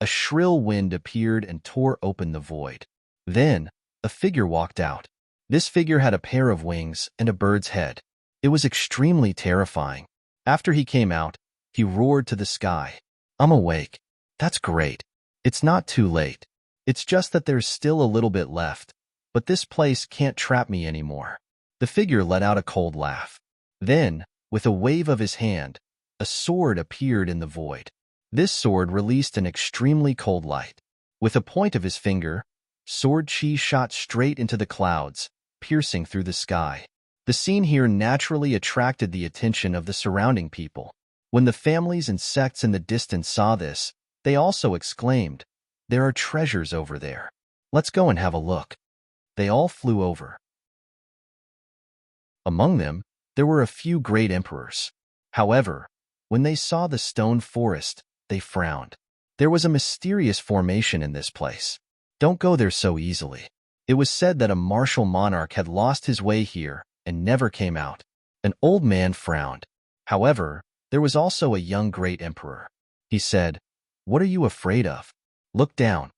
a shrill wind appeared and tore open the void. Then, a figure walked out. This figure had a pair of wings and a bird's head. It was extremely terrifying. After he came out, he roared to the sky. "I'm awake. That's great. It's not too late. It's just that there's still a little bit left, but this place can't trap me anymore." The figure let out a cold laugh. Then, with a wave of his hand, a sword appeared in the void. This sword released an extremely cold light. With a point of his finger, Sword Chi shot straight into the clouds, piercing through the sky. The scene here naturally attracted the attention of the surrounding people. When the families and sects in the distance saw this, they also exclaimed, "There are treasures over there. Let's go and have a look." They all flew over. Among them, there were a few great emperors. However, when they saw the stone forest, they frowned. There was a mysterious formation in this place. Don't go there so easily. It was said that a martial monarch had lost his way here and never came out. An old man frowned. However, there was also a young great emperor. He said, "What are you afraid of? Look down."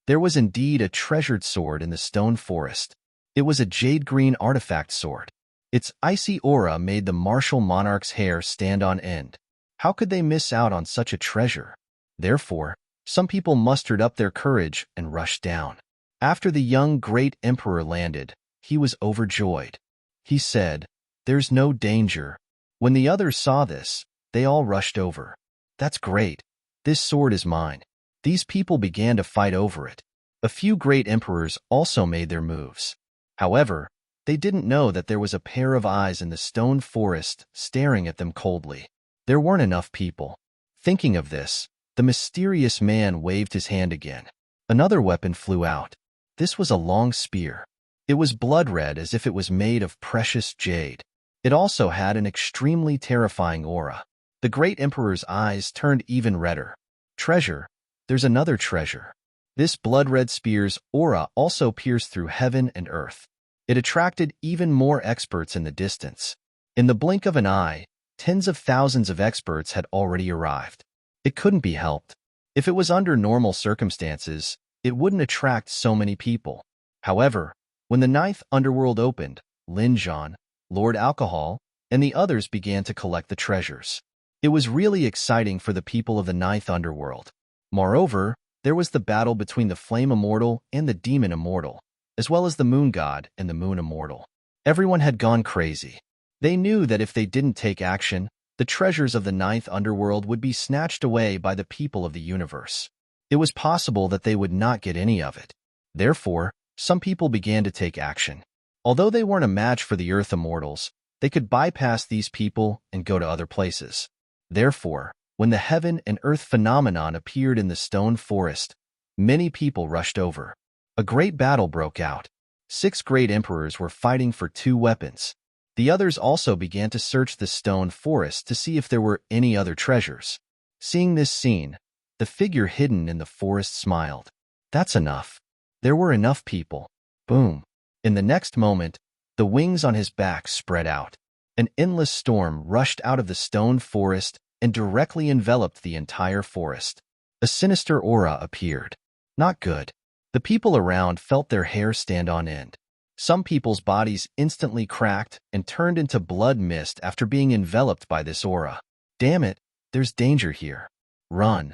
There was indeed a treasured sword in the stone forest. It was a jade-green artifact sword. Its icy aura made the martial monarch's hair stand on end. How could they miss out on such a treasure? Therefore, some people mustered up their courage and rushed down. After the young great emperor landed, he was overjoyed. He said, "There's no danger." When the others saw this, they all rushed over. "That's great. This sword is mine." These people began to fight over it. A few great emperors also made their moves. However, they didn't know that there was a pair of eyes in the stone forest staring at them coldly. There weren't enough people. Thinking of this, the mysterious man waved his hand again. Another weapon flew out. This was a long spear. It was blood-red as if it was made of precious jade. It also had an extremely terrifying aura. The great emperor's eyes turned even redder. "Treasure. There's another treasure." This blood-red spear's aura also pierced through heaven and earth. It attracted even more experts in the distance. In the blink of an eye, tens of thousands of experts had already arrived. It couldn't be helped. If it was under normal circumstances, it wouldn't attract so many people. However, when the ninth underworld opened, Lin Zhan, Lord Alcohol, and the others began to collect the treasures. It was really exciting for the people of the ninth underworld. Moreover, there was the battle between the Flame Immortal and the Demon Immortal, as well as the Moon God and the Moon Immortal. Everyone had gone crazy. They knew that if they didn't take action, the treasures of the ninth underworld would be snatched away by the people of the universe. It was possible that they would not get any of it. Therefore, some people began to take action. Although they weren't a match for the Earth Immortals, they could bypass these people and go to other places. Therefore, when the heaven and earth phenomenon appeared in the stone forest, many people rushed over. A great battle broke out. 6 great emperors were fighting for 2 weapons. The others also began to search the stone forest to see if there were any other treasures. Seeing this scene, the figure hidden in the forest smiled. "That's enough. There were enough people." Boom. In the next moment, the wings on his back spread out. An endless storm rushed out of the stone forest and directly enveloped the entire forest. A sinister aura appeared. Not good. The people around felt their hair stand on end. Some people's bodies instantly cracked and turned into blood mist after being enveloped by this aura. Damn it, there's danger here. Run.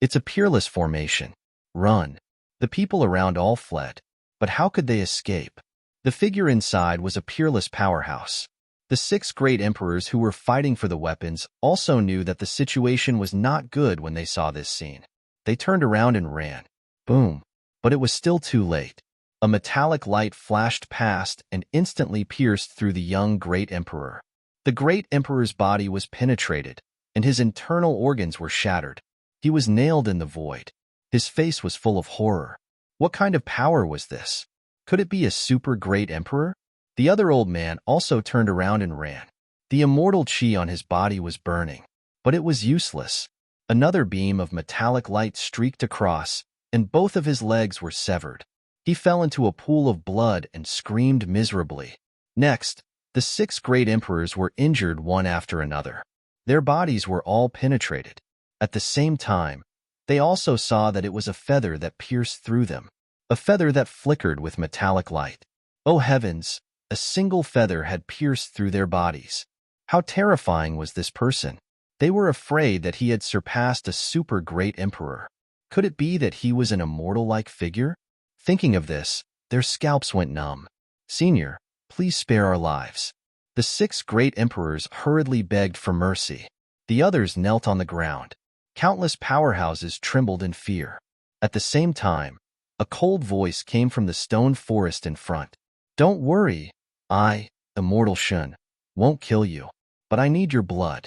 It's a peerless formation. Run. The people around all fled. But how could they escape? The figure inside was a peerless powerhouse. The 6 great emperors who were fighting for the weapons also knew that the situation was not good when they saw this scene. They turned around and ran. Boom. But it was still too late. A metallic light flashed past and instantly pierced through the young great emperor. The great emperor's body was penetrated, and his internal organs were shattered. He was nailed in the void. His face was full of horror. What kind of power was this? Could it be a super great emperor? The other old man also turned around and ran. The immortal chi on his body was burning, but it was useless. Another beam of metallic light streaked across, and both of his legs were severed. He fell into a pool of blood and screamed miserably. Next, the 6 great emperors were injured one after another. Their bodies were all penetrated. At the same time, they also saw that it was a feather that pierced through them, a feather that flickered with metallic light. Oh heavens, a single feather had pierced through their bodies. How terrifying was this person? They were afraid that he had surpassed a super great emperor. Could it be that he was an immortal-like figure? Thinking of this, their scalps went numb. "Senior, please spare our lives." The 6 great emperors hurriedly begged for mercy. The others knelt on the ground. Countless powerhouses trembled in fear. At the same time, a cold voice came from the stone forest in front. "Don't worry, I, Immortal Shun, won't kill you, but I need your blood."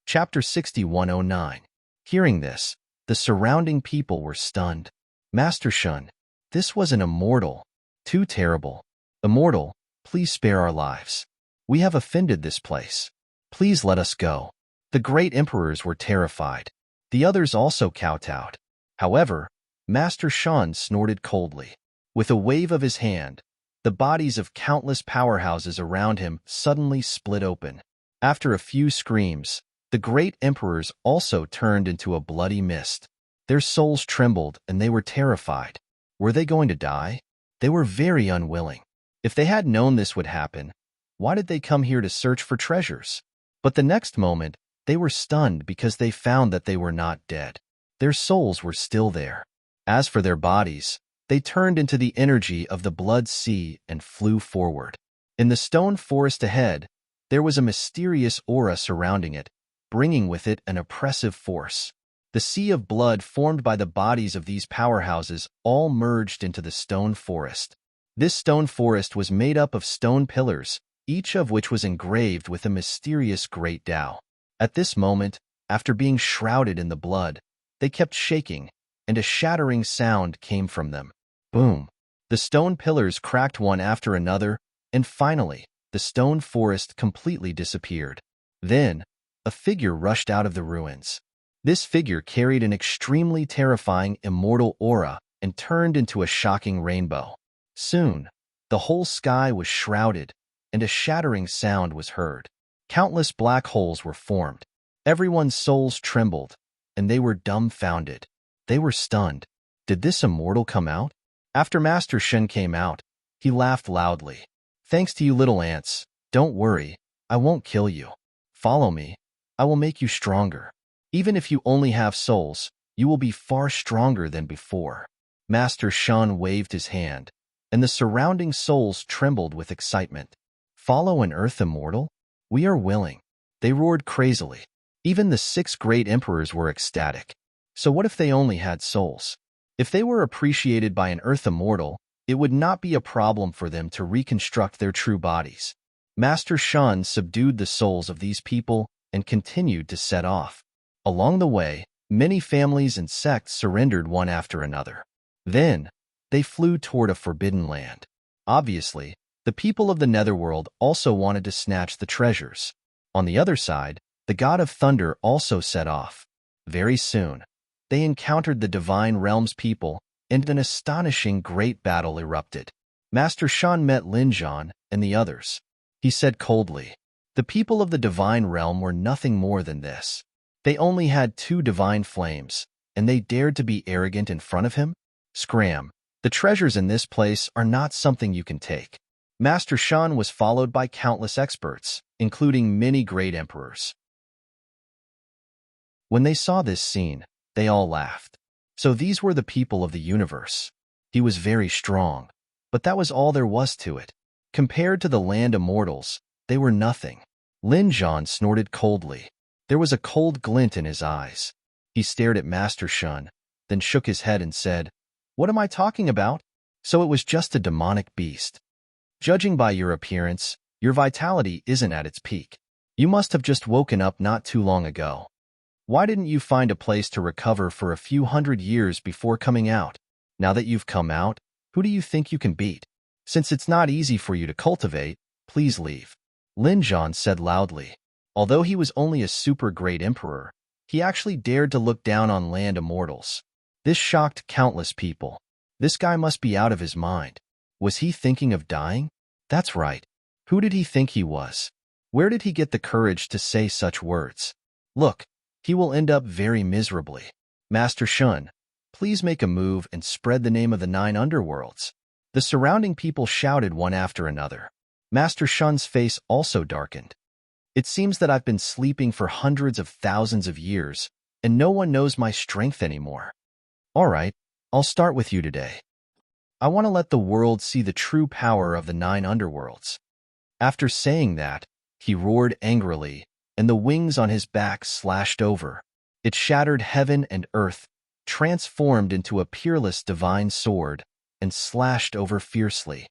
Chapter 6109. Hearing this, the surrounding people were stunned. "Master Shun, this was an immortal. Too terrible. Immortal, please spare our lives. We have offended this place. Please let us go." The great emperors were terrified. The others also kowtowed. However, Master Shun snorted coldly. With a wave of his hand, the bodies of countless powerhouses around him suddenly split open. After a few screams, the great emperors also turned into a bloody mist. Their souls trembled and they were terrified. Were they going to die? They were very unwilling. If they had known this would happen, why did they come here to search for treasures? But the next moment, they were stunned because they found that they were not dead. Their souls were still there. As for their bodies, they turned into the energy of the blood sea and flew forward. In the stone forest ahead, there was a mysterious aura surrounding it, bringing with it an oppressive force. The sea of blood formed by the bodies of these powerhouses all merged into the stone forest. This stone forest was made up of stone pillars, each of which was engraved with a mysterious great Tao. At this moment, after being shrouded in the blood, they kept shaking, and a shattering sound came from them. Boom! The stone pillars cracked one after another, and finally, the stone forest completely disappeared. Then, a figure rushed out of the ruins. This figure carried an extremely terrifying immortal aura and turned into a shocking rainbow. Soon, the whole sky was shrouded, and a shattering sound was heard. Countless black holes were formed. Everyone's souls trembled, and they were dumbfounded. They were stunned. Did this immortal come out? After Master Shen came out, he laughed loudly. "Thanks to you little ants. Don't worry, I won't kill you. Follow me. I will make you stronger. Even if you only have souls, you will be far stronger than before." Master Shen waved his hand, and the surrounding souls trembled with excitement. "Follow an earth immortal? We are willing." They roared crazily. Even the 6 great emperors were ecstatic. So what if they only had souls? If they were appreciated by an earth immortal, it would not be a problem for them to reconstruct their true bodies. Master Shen subdued the souls of these people and continued to set off. Along the way, many families and sects surrendered one after another. Then, they flew toward a forbidden land. Obviously, the people of the netherworld also wanted to snatch the treasures. On the other side, the god of thunder also set off. Very soon, they encountered the divine realm's people, and an astonishing great battle erupted. Master Shan met Lin Zhan and the others. He said coldly, "The people of the divine realm were nothing more than this. They only had 2 divine flames, and they dared to be arrogant in front of him? Scram! The treasures in this place are not something you can take." Master Shan was followed by countless experts, including many great emperors. When they saw this scene, they all laughed. So these were the people of the universe. He was very strong, but that was all there was to it. Compared to the land immortals, they were nothing. Lin Zhan snorted coldly. There was a cold glint in his eyes. He stared at Master Shun, then shook his head and said, "What am I talking about? So it was just a demonic beast. Judging by your appearance, your vitality isn't at its peak. You must have just woken up not too long ago. Why didn't you find a place to recover for a few hundred years before coming out? Now that you've come out, who do you think you can beat? Since it's not easy for you to cultivate, please leave. Lin Zhan said loudly. Although he was only a super great emperor, he actually dared to look down on land immortals. This shocked countless people. This guy must be out of his mind. Was he thinking of dying? That's right. Who did he think he was? Where did he get the courage to say such words? Look, he will end up very miserably. Master Shun, please make a move and spread the name of the 9 underworlds. The surrounding people shouted one after another. Master Shun's face also darkened. It seems that I've been sleeping for hundreds of thousands of years, and no one knows my strength anymore. All right, I'll start with you today. I want to let the world see the true power of the 9 underworlds. After saying that, he roared angrily, and the wings on his back slashed over. It shattered heaven and earth, transformed into a peerless divine sword, and slashed over fiercely.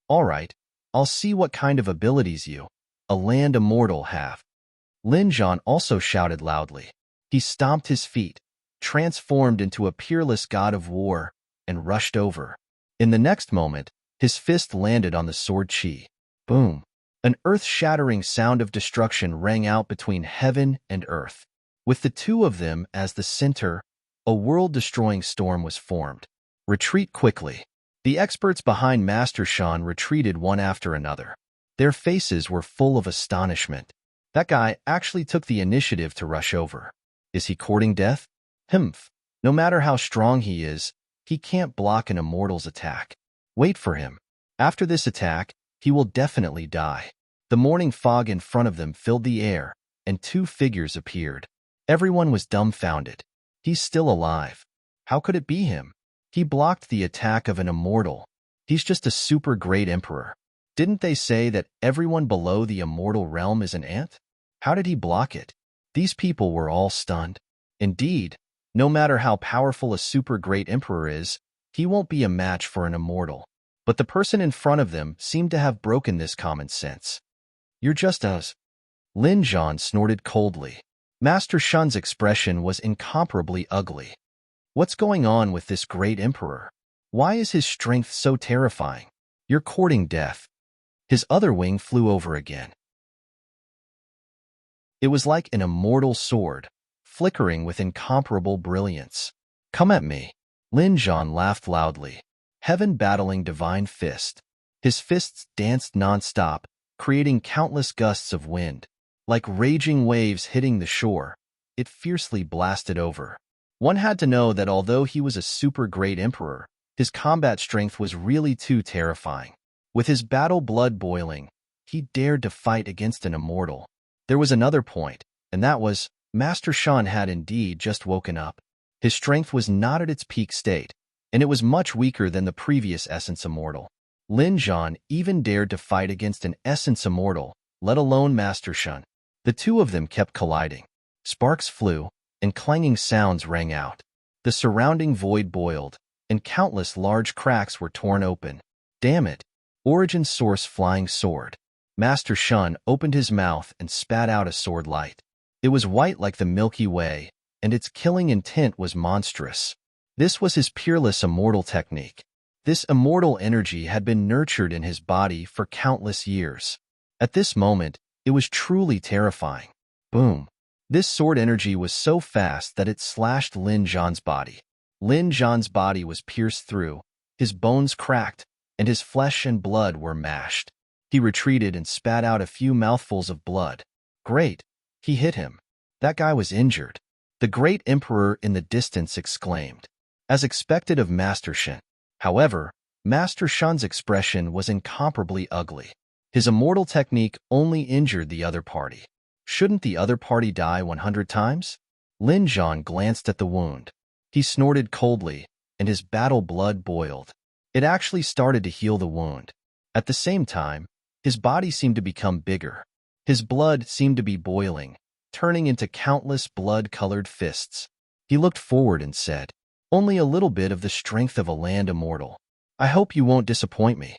All right, I'll see what kind of abilities you, a land immortal, have. Lin Zhan also shouted loudly. He stomped his feet, transformed into a peerless god of war, and rushed over. In the next moment, his fist landed on the sword chi. Boom! An earth-shattering sound of destruction rang out between heaven and earth. With the two of them as the center, a world-destroying storm was formed. Retreat quickly. The experts behind Master Shan retreated one after another. Their faces were full of astonishment. That guy actually took the initiative to rush over. Is he courting death? Humph. No matter how strong he is, he can't block an immortal's attack. Wait for him. After this attack, he will definitely die. The morning fog in front of them filled the air, and 2 figures appeared. Everyone was dumbfounded. He's still alive. How could it be him? He blocked the attack of an immortal. He's just a super great emperor. Didn't they say that everyone below the immortal realm is an ant? How did he block it? These people were all stunned. Indeed, no matter how powerful a super great emperor is, he won't be a match for an immortal. But the person in front of them seemed to have broken this common sense. You're just us. Lin Zhan snorted coldly. Master Shun's expression was incomparably ugly. What's going on with this great emperor? Why is his strength so terrifying? You're courting death. His other wing flew over again. It was like an immortal sword, flickering with incomparable brilliance. Come at me. Lin Zhan laughed loudly. Heaven battling divine fist. His fists danced non-stop, creating countless gusts of wind. Like raging waves hitting the shore, it fiercely blasted over. One had to know that although he was a super great emperor, his combat strength was really too terrifying. With his battle blood boiling, he dared to fight against an immortal. There was another point, and that was, Master Shan had indeed just woken up. His strength was not at its peak state, and it was much weaker than the previous Essence Immortal. Lin Zhan even dared to fight against an Essence Immortal, let alone Master Shan. The two of them kept colliding. Sparks flew, and clanging sounds rang out. The surrounding void boiled, and countless large cracks were torn open. Damn it! Origin Source Flying Sword. Master Shun opened his mouth and spat out a sword light. It was white like the Milky Way, and its killing intent was monstrous. This was his peerless immortal technique. This immortal energy had been nurtured in his body for countless years. At this moment, it was truly terrifying. Boom! This sword energy was so fast that it slashed Lin Zhan's body. Lin Zhan's body was pierced through, his bones cracked, and his flesh and blood were mashed. He retreated and spat out a few mouthfuls of blood. Great! He hit him. That guy was injured. The great emperor in the distance exclaimed. As expected of Master Shan. However, Master Shan's expression was incomparably ugly. His immortal technique only injured the other party. Shouldn't the other party die 100 times? Lin Zhan glanced at the wound. He snorted coldly, and his battle blood boiled. It actually started to heal the wound. At the same time, his body seemed to become bigger. His blood seemed to be boiling, turning into countless blood-colored fists. He looked forward and said, "Only a little bit of the strength of a land immortal. I hope you won't disappoint me."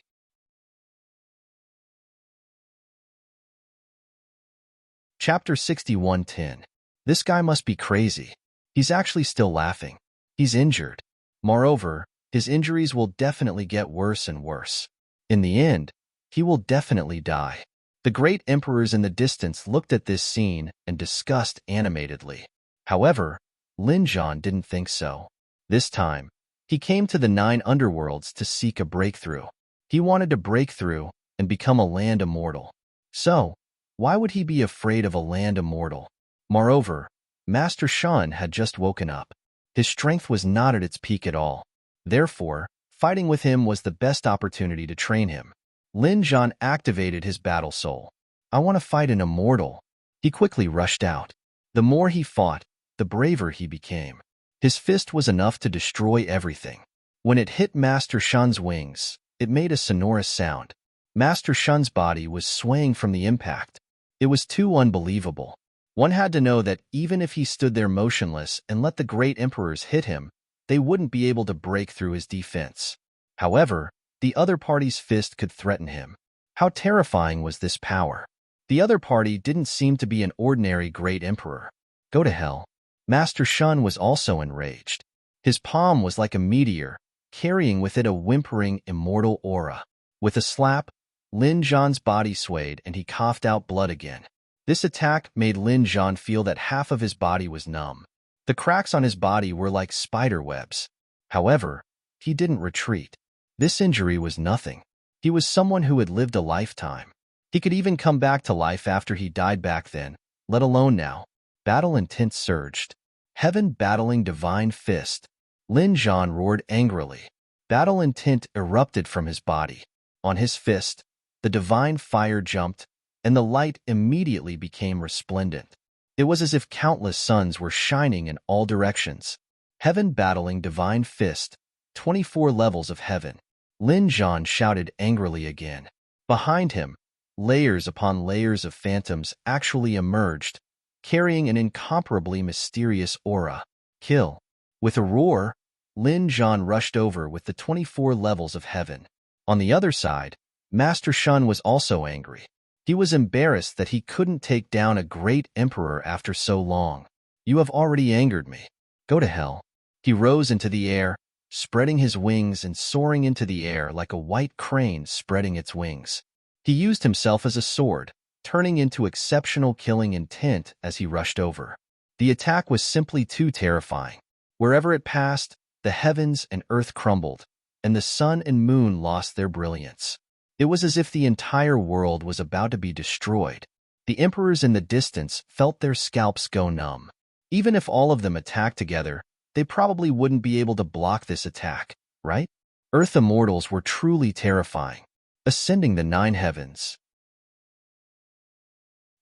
Chapter 61:10. This guy must be crazy. He's actually still laughing. He's injured. Moreover, his injuries will definitely get worse and worse. In the end, he will definitely die. The great emperors in the distance looked at this scene and discussed animatedly. However, Lin Zhan didn't think so. This time, he came to the 9 underworlds to seek a breakthrough. He wanted to break through and become a land immortal. So, why would he be afraid of a land immortal? Moreover, Master Shan had just woken up. His strength was not at its peak at all. Therefore, fighting with him was the best opportunity to train him. Lin Zhan activated his battle soul. I want to fight an immortal. He quickly rushed out. The more he fought, the braver he became. His fist was enough to destroy everything. When it hit Master Shan's wings, it made a sonorous sound. Master Shan's body was swaying from the impact. It was too unbelievable. One had to know that even if he stood there motionless and let the great emperors hit him, they wouldn't be able to break through his defense. However, the other party's fist could threaten him. How terrifying was this power? The other party didn't seem to be an ordinary great emperor. Go to hell. Master Shan was also enraged. His palm was like a meteor, carrying with it a whimpering, immortal aura. With a slap, Lin Zhan's body swayed and he coughed out blood again. This attack made Lin Zhan feel that half of his body was numb. The cracks on his body were like spider webs. However, he didn't retreat. This injury was nothing. He was someone who had lived a lifetime. He could even come back to life after he died back then, let alone now. Battle intent surged. Heaven battling divine fist. Lin Zhan roared angrily. Battle intent erupted from his body. On his fist, the divine fire jumped, and the light immediately became resplendent. It was as if countless suns were shining in all directions. Heaven battling divine fist. 24 levels of heaven. Lin Zhan shouted angrily again. Behind him, layers upon layers of phantoms actually emerged, carrying an incomparably mysterious aura. Kill. With a roar, Lin Zhan rushed over with the 24 levels of heaven. On the other side, Master Shan was also angry. He was embarrassed that he couldn't take down a great emperor after so long. You have already angered me. Go to hell. He rose into the air, spreading his wings and soaring into the air like a white crane spreading its wings. He used himself as a sword, turning into exceptional killing intent as he rushed over. The attack was simply too terrifying. Wherever it passed, the heavens and earth crumbled, and the sun and moon lost their brilliance. It was as if the entire world was about to be destroyed. The emperors in the distance felt their scalps go numb. Even if all of them attacked together, they probably wouldn't be able to block this attack, right? Earth immortals were truly terrifying. Ascending the 9 heavens.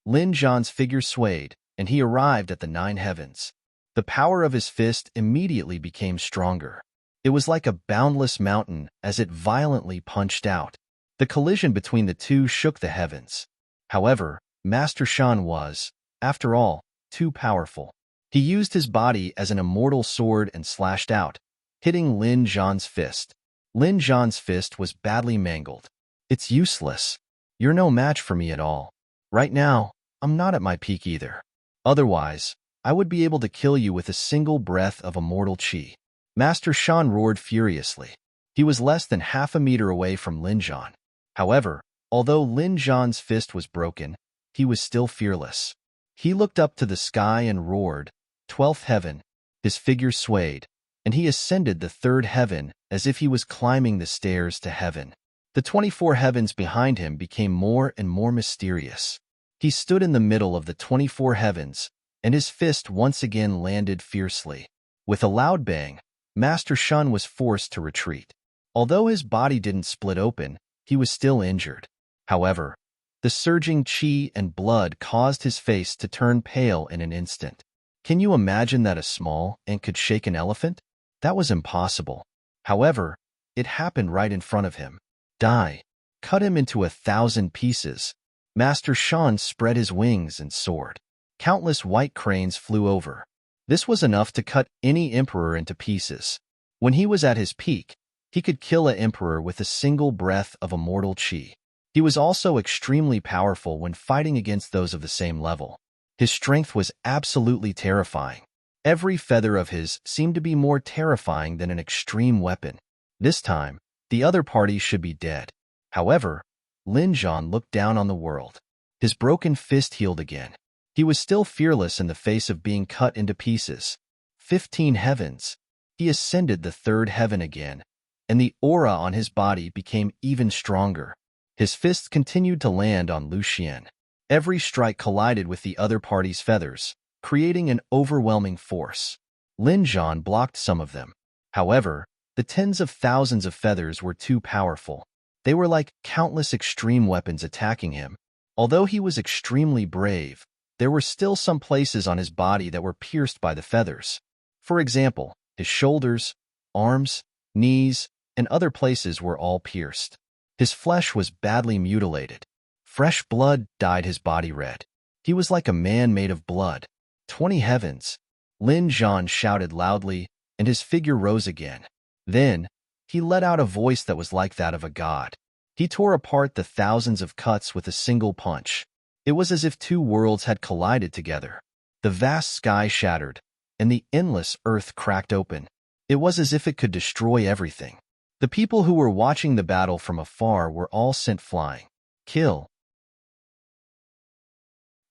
Lin Zhan's figure swayed, and he arrived at the 9 heavens. The power of his fist immediately became stronger. It was like a boundless mountain as it violently punched out. The collision between the two shook the heavens. However, Master Shan was, after all, too powerful. He used his body as an immortal sword and slashed out, hitting Lin Zhan's fist. Lin Zhan's fist was badly mangled. It's useless. You're no match for me at all. Right now, I'm not at my peak either. Otherwise, I would be able to kill you with a single breath of immortal chi. Master Shan roared furiously. He was less than half a meter away from Lin Zhan. However, although Lin Zhan's fist was broken, he was still fearless. He looked up to the sky and roared, 12th heaven. His figure swayed, and he ascended the 3rd heaven as if he was climbing the stairs to heaven. The 24 heavens behind him became more and more mysterious. He stood in the middle of the 24 heavens, and his fist once again landed fiercely. With a loud bang, Master Shan was forced to retreat. Although his body didn't split open, he was still injured. However, the surging chi and blood caused his face to turn pale in an instant. Can you imagine that a small ant could shake an elephant? That was impossible. However, it happened right in front of him. Die. Cut him into 1,000 pieces. Master Shan spread his wings and soared. Countless white cranes flew over. This was enough to cut any emperor into pieces. When he was at his peak, he could kill an emperor with a single breath of immortal chi. He was also extremely powerful when fighting against those of the same level. His strength was absolutely terrifying. Every feather of his seemed to be more terrifying than an extreme weapon. This time, the other party should be dead. However, Lin Zhan looked down on the world. His broken fist healed again. He was still fearless in the face of being cut into pieces. 15 heavens. He ascended the third heaven again, and the aura on his body became even stronger. His fists continued to land on Lu Xian. Every strike collided with the other party's feathers, creating an overwhelming force. Lin Zhan blocked some of them. However, the tens of thousands of feathers were too powerful. They were like countless extreme weapons attacking him. Although he was extremely brave, there were still some places on his body that were pierced by the feathers. For example, his shoulders, arms, knees, and other places were all pierced. His flesh was badly mutilated. Fresh blood dyed his body red. He was like a man made of blood. 20 heavens. Lin Zhan shouted loudly, and his figure rose again. Then, he let out a voice that was like that of a god. He tore apart the thousands of cuts with a single punch. It was as if two worlds had collided together. The vast sky shattered, and the endless earth cracked open. It was as if it could destroy everything. The people who were watching the battle from afar were all sent flying. Kill.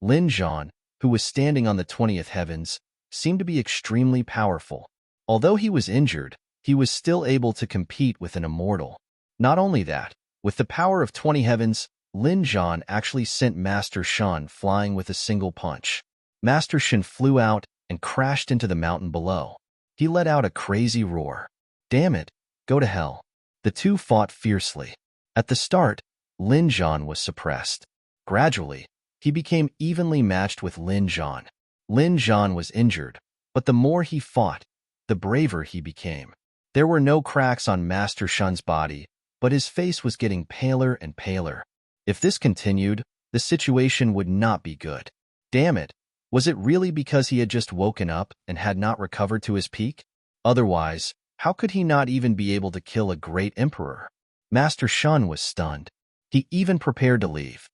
Lin Zhan, who was standing on the 20th heavens, seemed to be extremely powerful. Although he was injured, he was still able to compete with an immortal. Not only that, with the power of 20 heavens, Lin Zhan actually sent Master Shan flying with a single punch. Master Shan flew out and crashed into the mountain below. He let out a crazy roar. Damn it, go to hell. The two fought fiercely. At the start, Lin Zhan was suppressed. Gradually, he became evenly matched with Lin Zhan. Lin Zhan was injured, but the more he fought, the braver he became. There were no cracks on Master Shan's body, but his face was getting paler and paler. If this continued, the situation would not be good. Damn it, was it really because he had just woken up and had not recovered to his peak? Otherwise, how could he not even be able to kill a great emperor? Master Shan was stunned. He even prepared to leave.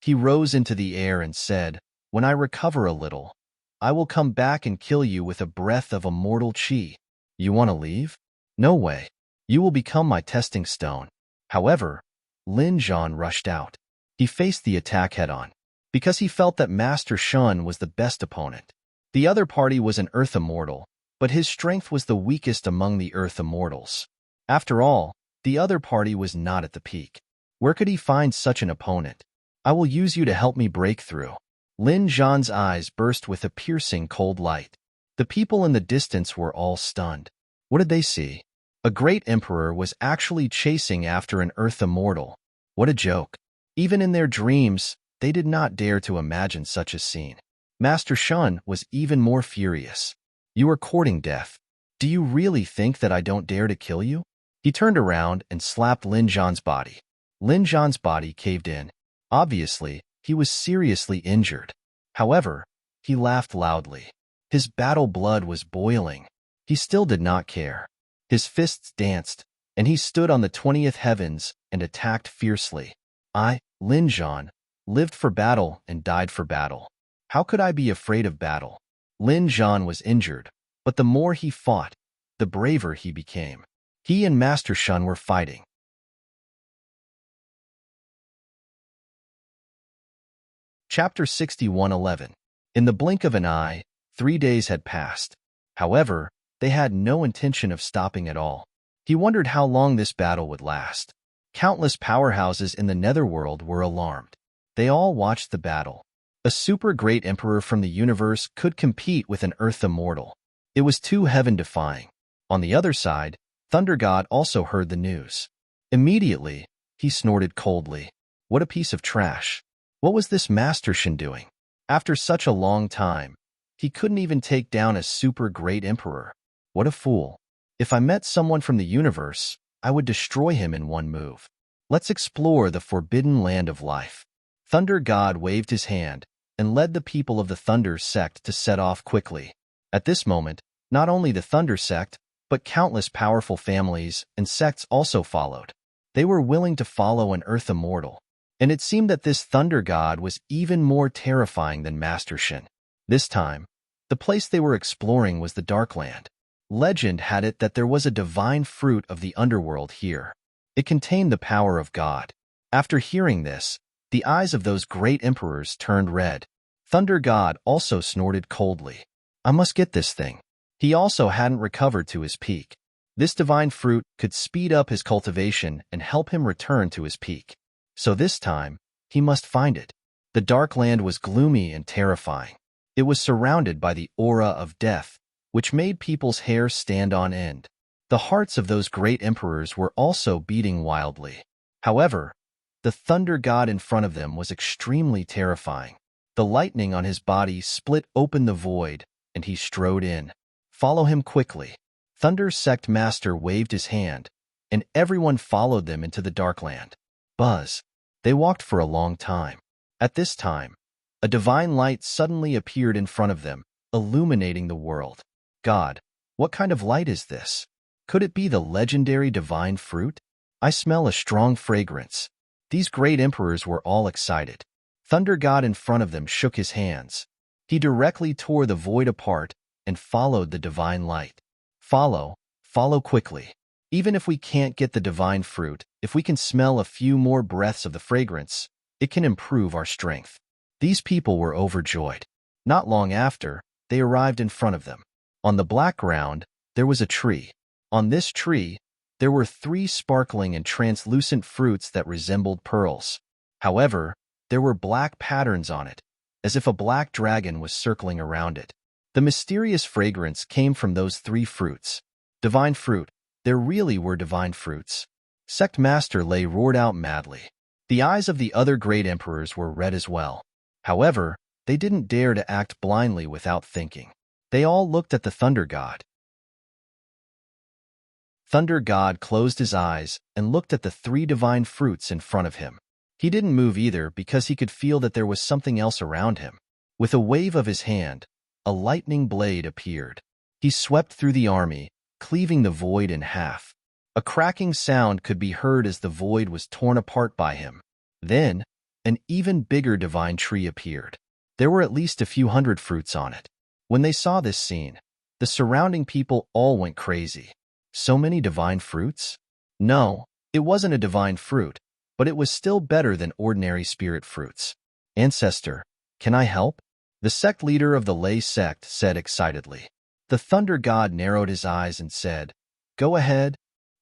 He rose into the air and said, "When I recover a little, I will come back and kill you with a breath of immortal qi. You want to leave? No way. You will become my testing stone." However, Lin Zhan rushed out. He faced the attack head-on, because he felt that Master Shan was the best opponent. The other party was an Earth Immortal, but his strength was the weakest among the Earth Immortals. After all, the other party was not at the peak. Where could he find such an opponent? "I will use you to help me break through." Lin Zhan's eyes burst with a piercing cold light. The people in the distance were all stunned. What did they see? A great emperor was actually chasing after an Earth Immortal. What a joke. Even in their dreams, they did not dare to imagine such a scene. Master Shan was even more furious. "You are courting death. Do you really think that I don't dare to kill you?" He turned around and slapped Lin Zhan's body. Lin Zhan's body caved in. Obviously, he was seriously injured. However, he laughed loudly. His battle blood was boiling. He still did not care. His fists danced, and he stood on the 20th heavens and attacked fiercely. I, Lin Zhan, lived for battle and died for battle. How could I be afraid of battle? Lin Zhan was injured, but the more he fought, the braver he became. He and Master Shan were fighting. Chapter 61:11. In the blink of an eye, 3 days had passed. However, they had no intention of stopping at all. He wondered how long this battle would last. Countless powerhouses in the netherworld were alarmed. They all watched the battle. A super great emperor from the universe could compete with an Earth Immortal. It was too heaven-defying. On the other side, Thunder God also heard the news. Immediately, he snorted coldly. What a piece of trash. What was this Master Shan doing? After such a long time, he couldn't even take down a super great emperor. What a fool. If I met someone from the universe, I would destroy him in one move. Let's explore the forbidden land of life. Thunder God waved his hand and led the people of the Thunder sect to set off quickly. At this moment, not only the Thunder sect, but countless powerful families and sects also followed. They were willing to follow an Earth Immortal. And it seemed that this thunder god was even more terrifying than Master Shin. This time, the place they were exploring was the Darkland. Legend had it that there was a divine fruit of the underworld here. It contained the power of God. After hearing this, the eyes of those great emperors turned red. Thunder God also snorted coldly. I must get this thing. He also hadn't recovered to his peak. This divine fruit could speed up his cultivation and help him return to his peak. So this time, he must find it. The Darkland was gloomy and terrifying. It was surrounded by the aura of death, which made people's hair stand on end. The hearts of those great emperors were also beating wildly. However, the thunder god in front of them was extremely terrifying. The lightning on his body split open the void, and he strode in. Follow him quickly. Thunder's sect master waved his hand, and everyone followed them into the Darkland. Buzz. They walked for a long time. At this time, a divine light suddenly appeared in front of them, illuminating the world. God, what kind of light is this? Could it be the legendary divine fruit? I smell a strong fragrance. These great emperors were all excited. Thunder God in front of them shook his hands. He directly tore the void apart and followed the divine light. Follow quickly. Even if we can't get the divine fruit, if we can smell a few more breaths of the fragrance, it can improve our strength. These people were overjoyed. Not long after, they arrived in front of them. On the black ground, there was a tree. On this tree, there were 3 sparkling and translucent fruits that resembled pearls. However, there were black patterns on it, as if a black dragon was circling around it. The mysterious fragrance came from those 3 fruits. Divine fruit. There really were divine fruits. Sect Master Lei roared out madly. The eyes of the other great emperors were red as well. However, they didn't dare to act blindly without thinking. They all looked at the Thunder God. Thunder God closed his eyes and looked at the 3 divine fruits in front of him. He didn't move either because he could feel that there was something else around him. With a wave of his hand, a lightning blade appeared. He swept through the army, cleaving the void in half. A cracking sound could be heard as the void was torn apart by him. Then, an even bigger divine tree appeared. There were at least a few hundred fruits on it. When they saw this scene, the surrounding people all went crazy. So many divine fruits? No, it wasn't a divine fruit, but it was still better than ordinary spirit fruits. Ancestor, can I help? The sect leader of the Lei sect said excitedly. The Thunder God narrowed his eyes and said, Go ahead.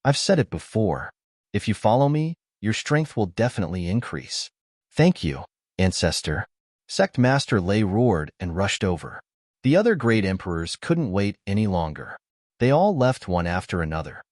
I've said it before. If you follow me, your strength will definitely increase. Thank you, Ancestor. Sect Master Lei roared and rushed over. The other great emperors couldn't wait any longer. They all left one after another.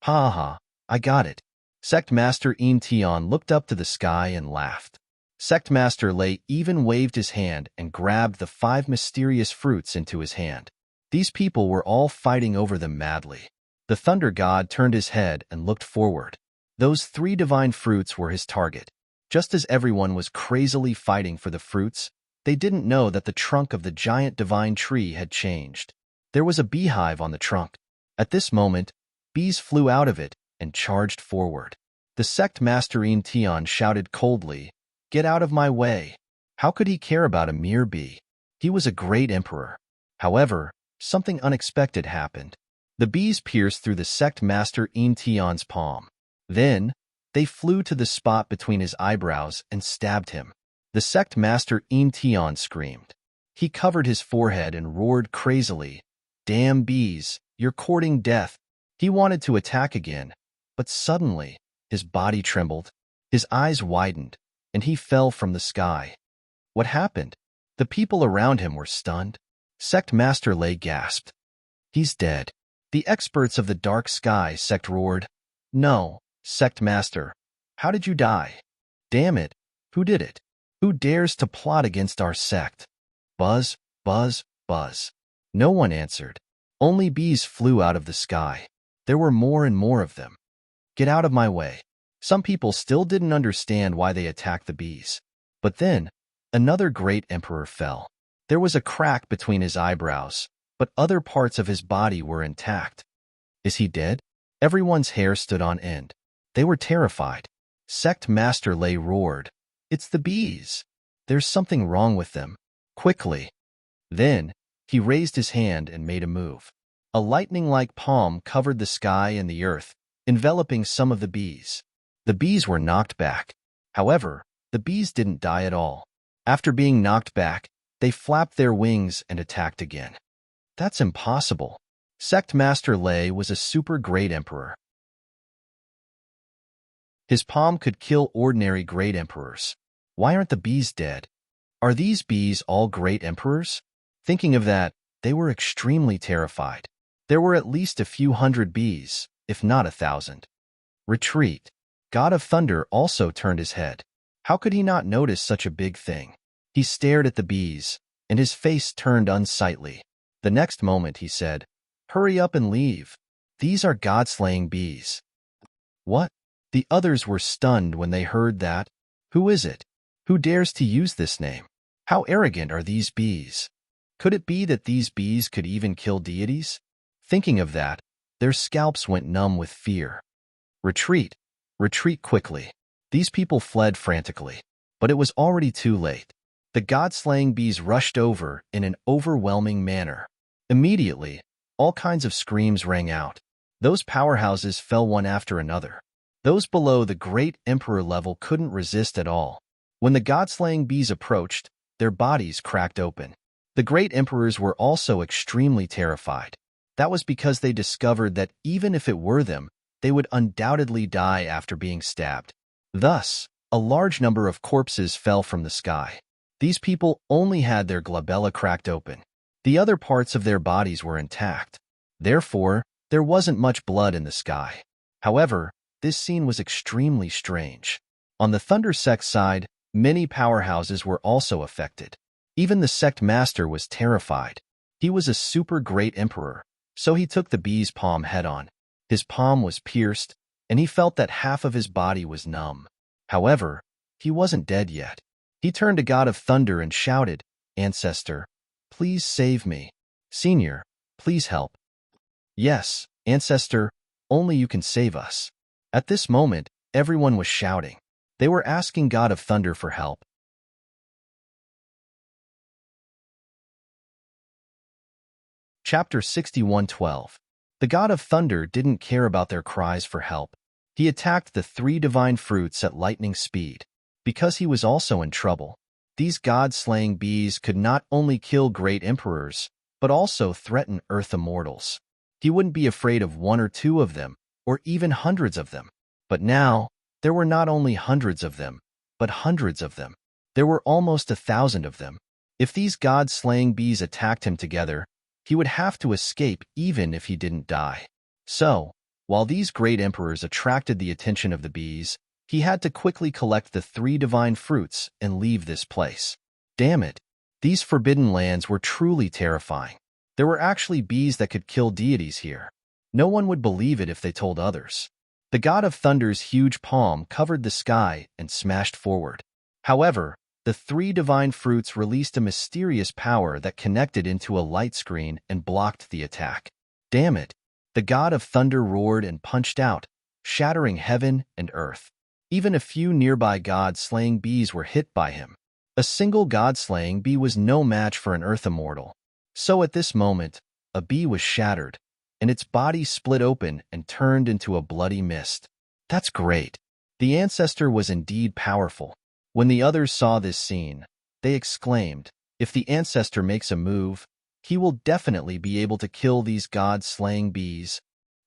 Ha ha, I got it. Sect Master Tian looked up to the sky and laughed. Sect Master Lei even waved his hand and grabbed the 5 mysterious fruits into his hand. These people were all fighting over them madly. The Thunder God turned his head and looked forward. Those 3 divine fruits were his target. Just as everyone was crazily fighting for the fruits, they didn't know that the trunk of the giant divine tree had changed. There was a beehive on the trunk. At this moment, bees flew out of it and charged forward. The sect master Tian shouted coldly, Get out of my way. How could he care about a mere bee? He was a great emperor. However, something unexpected happened. The bees pierced through the sect master Tian's palm. Then, they flew to the spot between his eyebrows and stabbed him. The sect master Tian screamed. He covered his forehead and roared crazily, Damn bees, you're courting death. He wanted to attack again, but suddenly, his body trembled, his eyes widened, and he fell from the sky. What happened? The people around him were stunned. Sect Master Lei gasped. He's dead. The experts of the dark sky sect roared. No, Sect Master. How did you die? Damn it. Who did it? Who dares to plot against our sect? Buzz, buzz, buzz. No one answered. Only bees flew out of the sky. There were more and more of them. Get out of my way. Some people still didn't understand why they attacked the bees. But then, another great emperor fell. There was a crack between his eyebrows, but other parts of his body were intact. Is he dead? Everyone's hair stood on end. They were terrified. Sect Master Lei roared, It's the bees. There's something wrong with them. Quickly. Then, he raised his hand and made a move. A lightning-like palm covered the sky and the earth, enveloping some of the bees. The bees were knocked back. However, the bees didn't die at all. After being knocked back, they flapped their wings and attacked again. That's impossible. Sect Master Lei was a super great emperor. His palm could kill ordinary great emperors. Why aren't the bees dead? Are these bees all great emperors? Thinking of that, they were extremely terrified. There were at least a few hundred bees, if not 1,000. Retreat. God of Thunder also turned his head. How could he not notice such a big thing? He stared at the bees, and his face turned unsightly. The next moment he said, "Hurry up and leave. These are God-slaying bees." What? The others were stunned when they heard that. Who is it? Who dares to use this name? How arrogant are these bees? Could it be that these bees could even kill deities? Thinking of that, their scalps went numb with fear. Retreat. Retreat quickly. These people fled frantically, but it was already too late. The god-slaying bees rushed over in an overwhelming manner. Immediately, all kinds of screams rang out. Those powerhouses fell one after another. Those below the great emperor level couldn't resist at all. When the god-slaying bees approached, their bodies cracked open. The great emperors were also extremely terrified. That was because they discovered that even if it were them, they would undoubtedly die after being stabbed. Thus, a large number of corpses fell from the sky. These people only had their glabella cracked open. The other parts of their bodies were intact. Therefore, there wasn't much blood in the sky. However, this scene was extremely strange. On the Thunder Sect side, many powerhouses were also affected. Even the sect master was terrified. He was a super great emperor, so he took the bee's palm head-on. His palm was pierced, and he felt that half of his body was numb. However, he wasn't dead yet. He turned to God of Thunder and shouted, "Ancestor, please save me. Senior, please help." "Yes, Ancestor, only you can save us." At this moment, everyone was shouting. They were asking God of Thunder for help. Chapter 61:12. The God of Thunder didn't care about their cries for help. He attacked the 3 divine fruits at lightning speed. Because he was also in trouble, these god-slaying bees could not only kill great emperors, but also threaten Earth immortals. He wouldn't be afraid of 1 or 2 of them, or even hundreds of them. But now, there were not only hundreds of them, but hundreds of them. There were almost 1,000 of them. If these god-slaying bees attacked him together, he would have to escape even if he didn't die. So, while these great emperors attracted the attention of the bees, he had to quickly collect the 3 divine fruits and leave this place. Damn it! These forbidden lands were truly terrifying. There were actually bees that could kill deities here. No one would believe it if they told others. The God of Thunder's huge palm covered the sky and smashed forward. However, the 3 divine fruits released a mysterious power that connected into a light screen and blocked the attack. Damn it! The God of Thunder roared and punched out, shattering heaven and earth. Even a few nearby god-slaying bees were hit by him. A single god-slaying bee was no match for an earth immortal. So at this moment, a bee was shattered, and its body split open and turned into a bloody mist. That's great. The ancestor was indeed powerful. When the others saw this scene, they exclaimed, "If the ancestor makes a move, he will definitely be able to kill these god-slaying bees.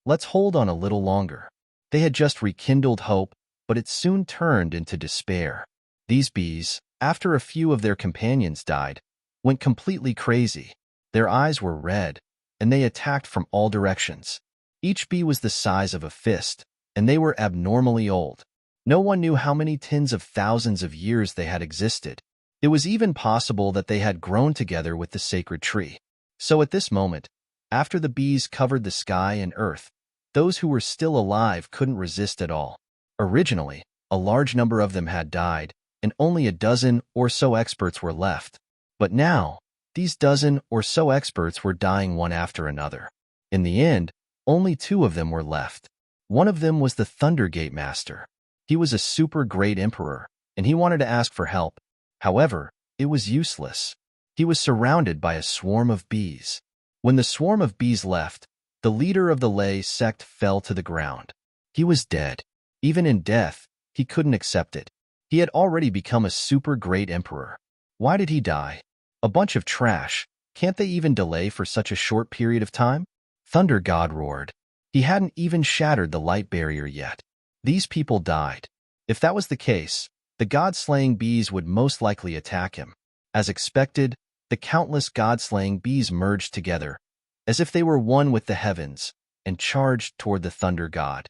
Let's hold on a little longer." They had just rekindled hope, but it soon turned into despair. These bees, after a few of their companions died, went completely crazy. Their eyes were red, and they attacked from all directions. Each bee was the size of a fist, and they were abnormally old. No one knew how many tens of thousands of years they had existed. It was even possible that they had grown together with the sacred tree. So at this moment, after the bees covered the sky and earth, those who were still alive couldn't resist at all. Originally, a large number of them had died, and only a dozen or so experts were left. But now, these dozen or so experts were dying one after another. In the end, only 2 of them were left. One of them was the Thundergate Master. He was a super great emperor, and he wanted to ask for help. However, it was useless. He was surrounded by a swarm of bees. When the swarm of bees left, the leader of the lay sect fell to the ground. He was dead. Even in death, he couldn't accept it. He had already become a super great emperor. Why did he die? A bunch of trash. Can't they even delay for such a short period of time? Thunder God roared. He hadn't even shattered the light barrier yet. These people died. If that was the case, the god-slaying bees would most likely attack him. As expected, the countless god-slaying bees merged together, as if they were one with the heavens, and charged toward the thunder god.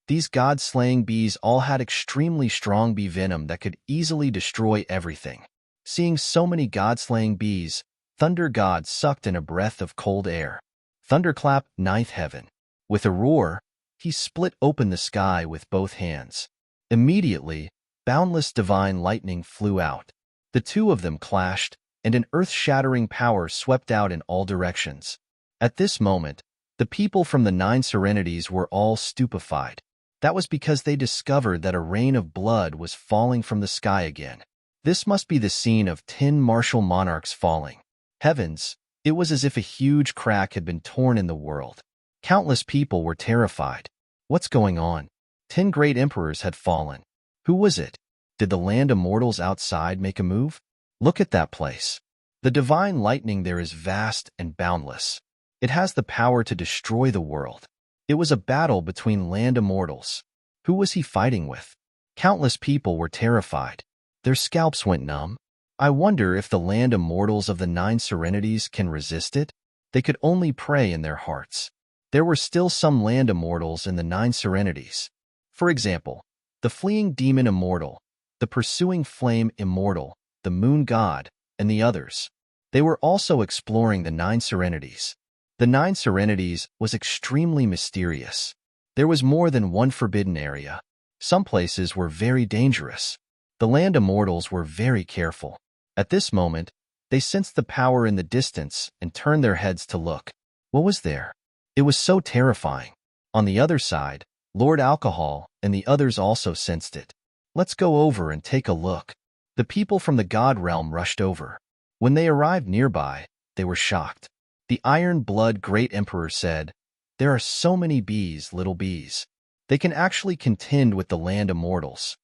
These god-slaying bees all had extremely strong bee venom that could easily destroy everything. Seeing so many god-slaying bees, Thunder God sucked in a breath of cold air. Thunderclap, ninth heaven. With a roar, he split open the sky with both hands. Immediately, boundless divine lightning flew out. The two of them clashed, and an earth-shattering power swept out in all directions. At this moment, the people from the 9 serenities were all stupefied. That was because they discovered that a rain of blood was falling from the sky again. This must be the scene of 10 martial monarchs falling. Heavens, it was as if a huge crack had been torn in the world. Countless people were terrified. What's going on? 10 great emperors had fallen. Who was it? Did the land immortals outside make a move? Look at that place. The divine lightning there is vast and boundless. It has the power to destroy the world. It was a battle between land immortals. Who was he fighting with? Countless people were terrified. Their scalps went numb. I wonder if the land immortals of the 9 serenities can resist it? They could only pray in their hearts. There were still some land immortals in the 9 serenities. For example, the fleeing demon immortal, the pursuing flame immortal, the moon god, and the others. They were also exploring the 9 serenities. The 9 serenities was extremely mysterious. There was more than one forbidden area. Some places were very dangerous. The land immortals were very careful. At this moment, they sensed the power in the distance and turned their heads to look. What was there? It was so terrifying. On the other side, Lord Alcohol and the others also sensed it. Let's go over and take a look. The people from the god realm rushed over. When they arrived nearby, they were shocked. The Iron Blood Great Emperor said, "There are so many bees, little bees. They can actually contend with the land immortals."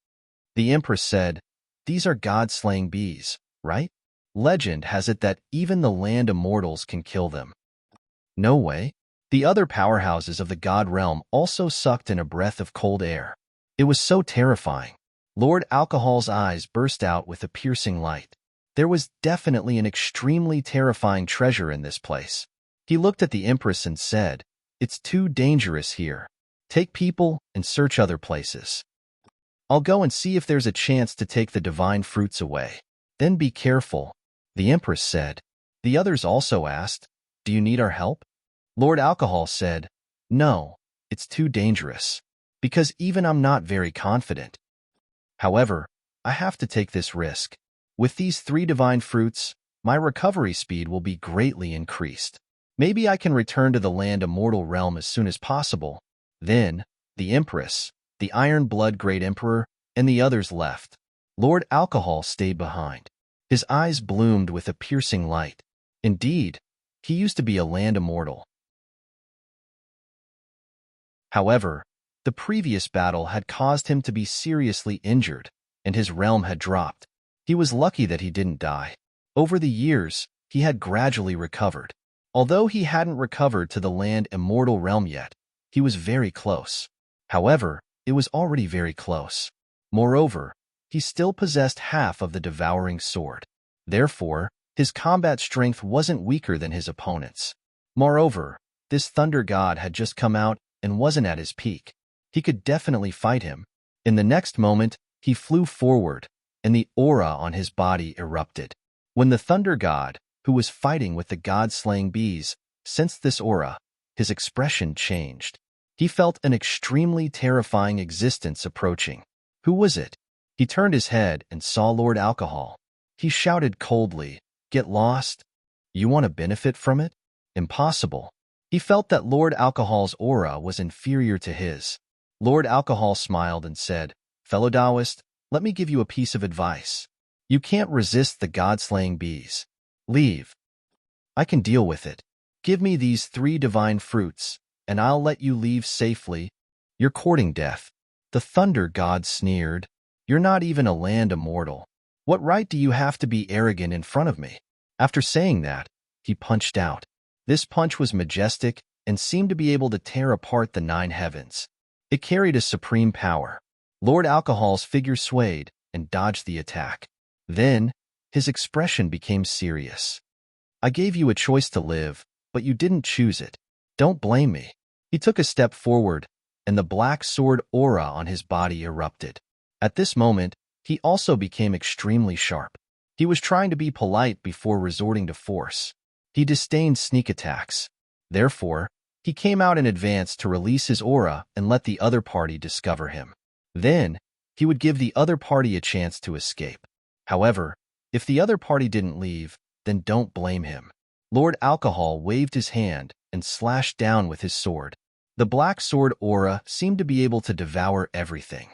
The Empress said, "These are god-slaying bees, right? Legend has it that even the land immortals can kill them." No way. The other powerhouses of the god realm also sucked in a breath of cold air. It was so terrifying. Lord Alcohol's eyes burst out with a piercing light. There was definitely an extremely terrifying treasure in this place. He looked at the Empress and said, "It's too dangerous here. Take people and search other places. I'll go and see if there's a chance to take the divine fruits away. Then be careful," the Empress said. The others also asked, "Do you need our help?" Lord Alcohol said, "No, it's too dangerous, because even I'm not very confident. However, I have to take this risk. With these 3 divine fruits, my recovery speed will be greatly increased. Maybe I can return to the land immortal realm as soon as possible." Then, the Empress, the Iron Blood Great Emperor, and the others left. Lord Alcohol stayed behind. His eyes bloomed with a piercing light. Indeed, he used to be a land immortal. However, the previous battle had caused him to be seriously injured, and his realm had dropped. He was lucky that he didn't die. Over the years, he had gradually recovered. Although he hadn't recovered to the land immortal realm yet, he was very close. However, it was already very close. Moreover, he still possessed half of the devouring sword. Therefore, his combat strength wasn't weaker than his opponent's. Moreover, this thunder god had just come out and wasn't at his peak. He could definitely fight him. In the next moment, he flew forward, and the aura on his body erupted. When the thunder god, who was fighting with the god-slaying bees, sensed this aura, his expression changed. He felt an extremely terrifying existence approaching. Who was it? He turned his head and saw Lord Alcohol. He shouted coldly, "Get lost? You want to benefit from it? Impossible." He felt that Lord Alcohol's aura was inferior to his. Lord Alcohol smiled and said, Fellow Taoist, let me give you a piece of advice. You can't resist the god-slaying bees. Leave. I can deal with it. Give me these 3 divine fruits, and I'll let you leave safely. You're courting death. The thunder god sneered. You're not even a land immortal. What right do you have to be arrogant in front of me? After saying that, he punched out. This punch was majestic and seemed to be able to tear apart the 9 heavens. It carried a supreme power. Lord Alcohol's figure swayed and dodged the attack. Then, his expression became serious. I gave you a choice to live, but you didn't choose it. Don't blame me. He took a step forward, and the black sword aura on his body erupted. At this moment, he also became extremely sharp. He was trying to be polite before resorting to force. He disdained sneak attacks. Therefore, he came out in advance to release his aura and let the other party discover him. Then, he would give the other party a chance to escape. However, if the other party didn't leave, then don't blame him. Lord Alcohol waved his hand and slashed down with his sword. The black sword aura seemed to be able to devour everything.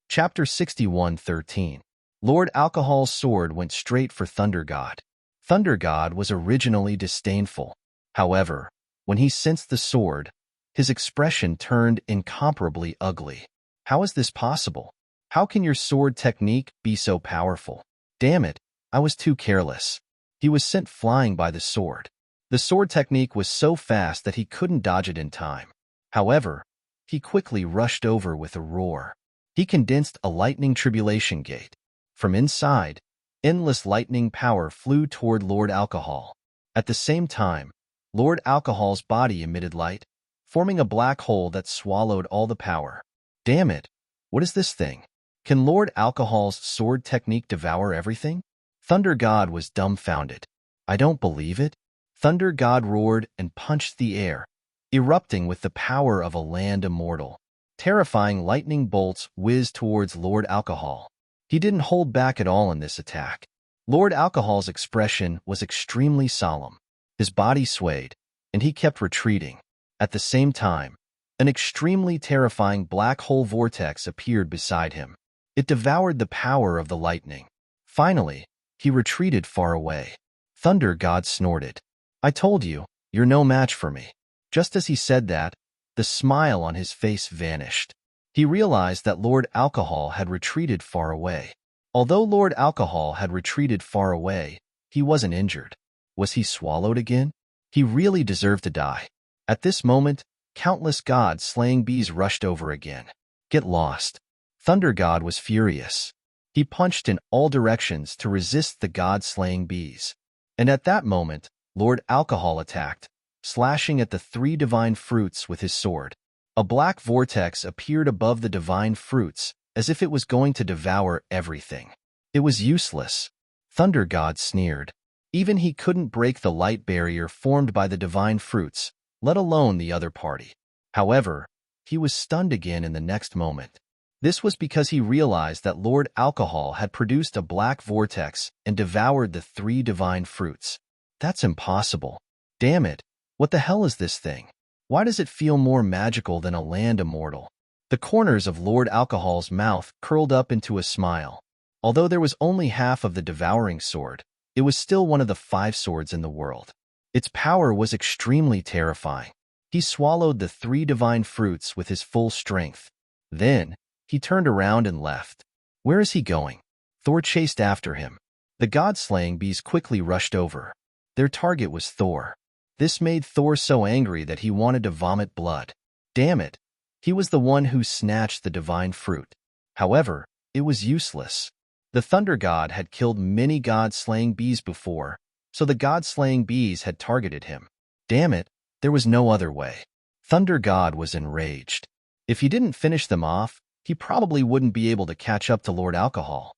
Chapter 61:13. Lord Alcohol's sword went straight for Thunder God. Thunder God was originally disdainful. However, when he sensed the sword, his expression turned incomparably ugly. How is this possible? How can your sword technique be so powerful? Damn it, I was too careless. He was sent flying by the sword. The sword technique was so fast that he couldn't dodge it in time. However, he quickly rushed over with a roar. He condensed a lightning tribulation gate. From inside, endless lightning power flew toward Lord Alcohol. At the same time, Lord Alcohol's body emitted light, forming a black hole that swallowed all the power. Damn it, what is this thing? Can Lord Alcohol's sword technique devour everything? Thunder God was dumbfounded. I don't believe it. Thunder God roared and punched the air, erupting with the power of a land immortal. Terrifying lightning bolts whizzed towards Lord Alcohol. He didn't hold back at all in this attack. Lord Alcohol's expression was extremely solemn. His body swayed, and he kept retreating. At the same time, an extremely terrifying black hole vortex appeared beside him. It devoured the power of the lightning. Finally, he retreated far away. Thunder God snorted. I told you, you're no match for me. Just as he said that, the smile on his face vanished. He realized that Lord Alcohol had retreated far away. Although Lord Alcohol had retreated far away, he wasn't injured. Was he swallowed again? He really deserved to die. At this moment, countless god-slaying bees rushed over again. Get lost. Thunder God was furious. He punched in all directions to resist the god-slaying bees. And at that moment, Lord Alcohol attacked, slashing at the 3 divine fruits with his sword. A black vortex appeared above the divine fruits, as if it was going to devour everything. It was useless. Thunder God sneered. Even he couldn't break the light barrier formed by the divine fruits, let alone the other party. However, he was stunned again in the next moment. This was because he realized that Lord Alcohol had produced a black vortex and devoured the 3 divine fruits. That's impossible. Damn it, what the hell is this thing? Why does it feel more magical than a land immortal? The corners of Lord Alcohol's mouth curled up into a smile. Although there was only half of the devouring sword, it was still one of the 5 swords in the world. Its power was extremely terrifying. He swallowed the 3 divine fruits with his full strength. Then, he turned around and left. Where is he going? Thor chased after him. The god-slaying bees quickly rushed over. Their target was Thor. This made Thor so angry that he wanted to vomit blood. Damn it, he was the one who snatched the divine fruit. However, it was useless. The Thunder God had killed many god-slaying bees before, so the god-slaying bees had targeted him. Damn it, there was no other way. Thunder God was enraged. If he didn't finish them off, he probably wouldn't be able to catch up to Lord Alcohol.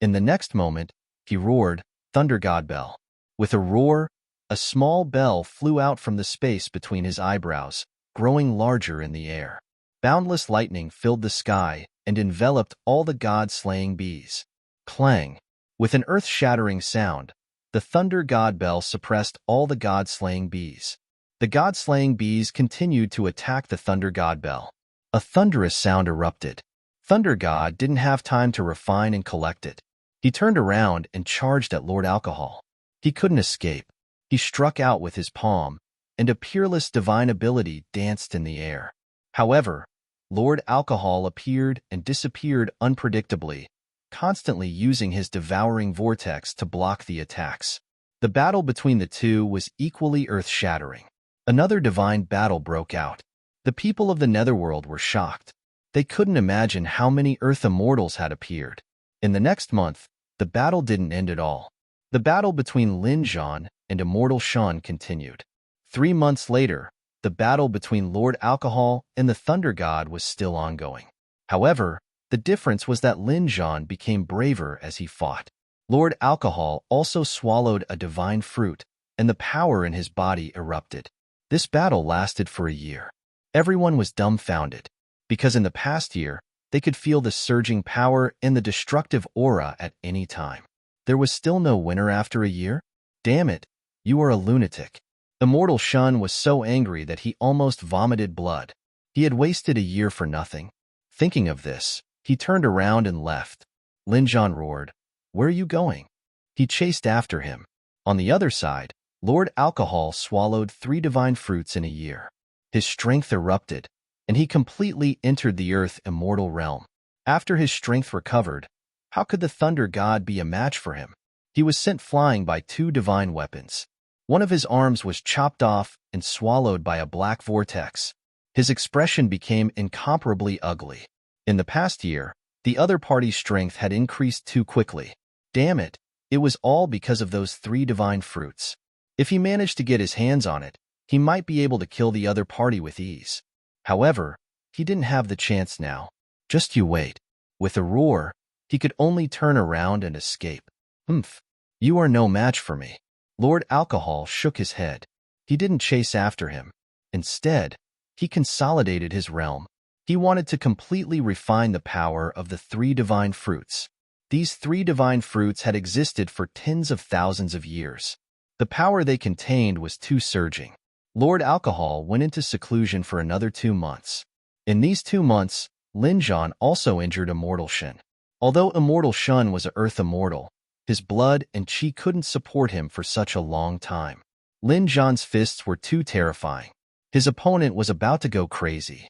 In the next moment, he roared, Thunder God Bell. With a roar, a small bell flew out from the space between his eyebrows, growing larger in the air. Boundless lightning filled the sky and enveloped all the god-slaying bees. Clang! With an earth-shattering sound, The thunder god bell suppressed all the god-slaying bees. The god-slaying bees continued to attack the thunder god bell. A thunderous sound erupted. Thunder God didn't have time to refine and collect it. He turned around and charged at Lord Alcohol. He couldn't escape. He struck out with his palm, and a peerless divine ability danced in the air. However, Lord Alcohol appeared and disappeared unpredictably, constantly using his devouring vortex to block the attacks. The battle between the two was equally earth-shattering. Another divine battle broke out. The people of the Netherworld were shocked. They couldn't imagine how many Earth Immortals had appeared. In the next month, the battle didn't end at all. The battle between Lin Zhan and Immortal Shan continued. 3 months later, the battle between Lord Alcohol and the Thunder God was still ongoing. However, the difference was that Lin Zhan became braver as he fought. Lord Alcohol also swallowed a divine fruit, and the power in his body erupted. This battle lasted for a year. Everyone was dumbfounded, because in the past year, they could feel the surging power and the destructive aura at any time. There was still no winner after a year? Damn it, you are a lunatic. Immortal Shun was so angry that he almost vomited blood. He had wasted a year for nothing. Thinking of this, he turned around and left. Lin Zhan roared, "Where are you going?" He chased after him. On the other side, Lord Alcohol swallowed 3 divine fruits in a year. His strength erupted, and he completely entered the Earth Immortal realm. After his strength recovered, how could the Thunder God be a match for him? He was sent flying by 2 divine weapons. One of his arms was chopped off and swallowed by a black vortex. His expression became incomparably ugly. In the past year, the other party's strength had increased too quickly. Damn it, it was all because of those 3 divine fruits. If he managed to get his hands on it, he might be able to kill the other party with ease. However, he didn't have the chance now. Just you wait. With a roar, he could only turn around and escape. Humph, you are no match for me. Lord Alcohol shook his head. He didn't chase after him. Instead, he consolidated his realm. He wanted to completely refine the power of the 3 divine fruits. These 3 divine fruits had existed for tens of thousands of years. The power they contained was too surging. Lord Alcohol went into seclusion for another 2 months. In these 2 months, Lin Zhan also injured Immortal Shen. Although Immortal Shun was an Earth Immortal, his blood and chi couldn't support him for such a long time. Lin Zhan's fists were too terrifying. His opponent was about to go crazy.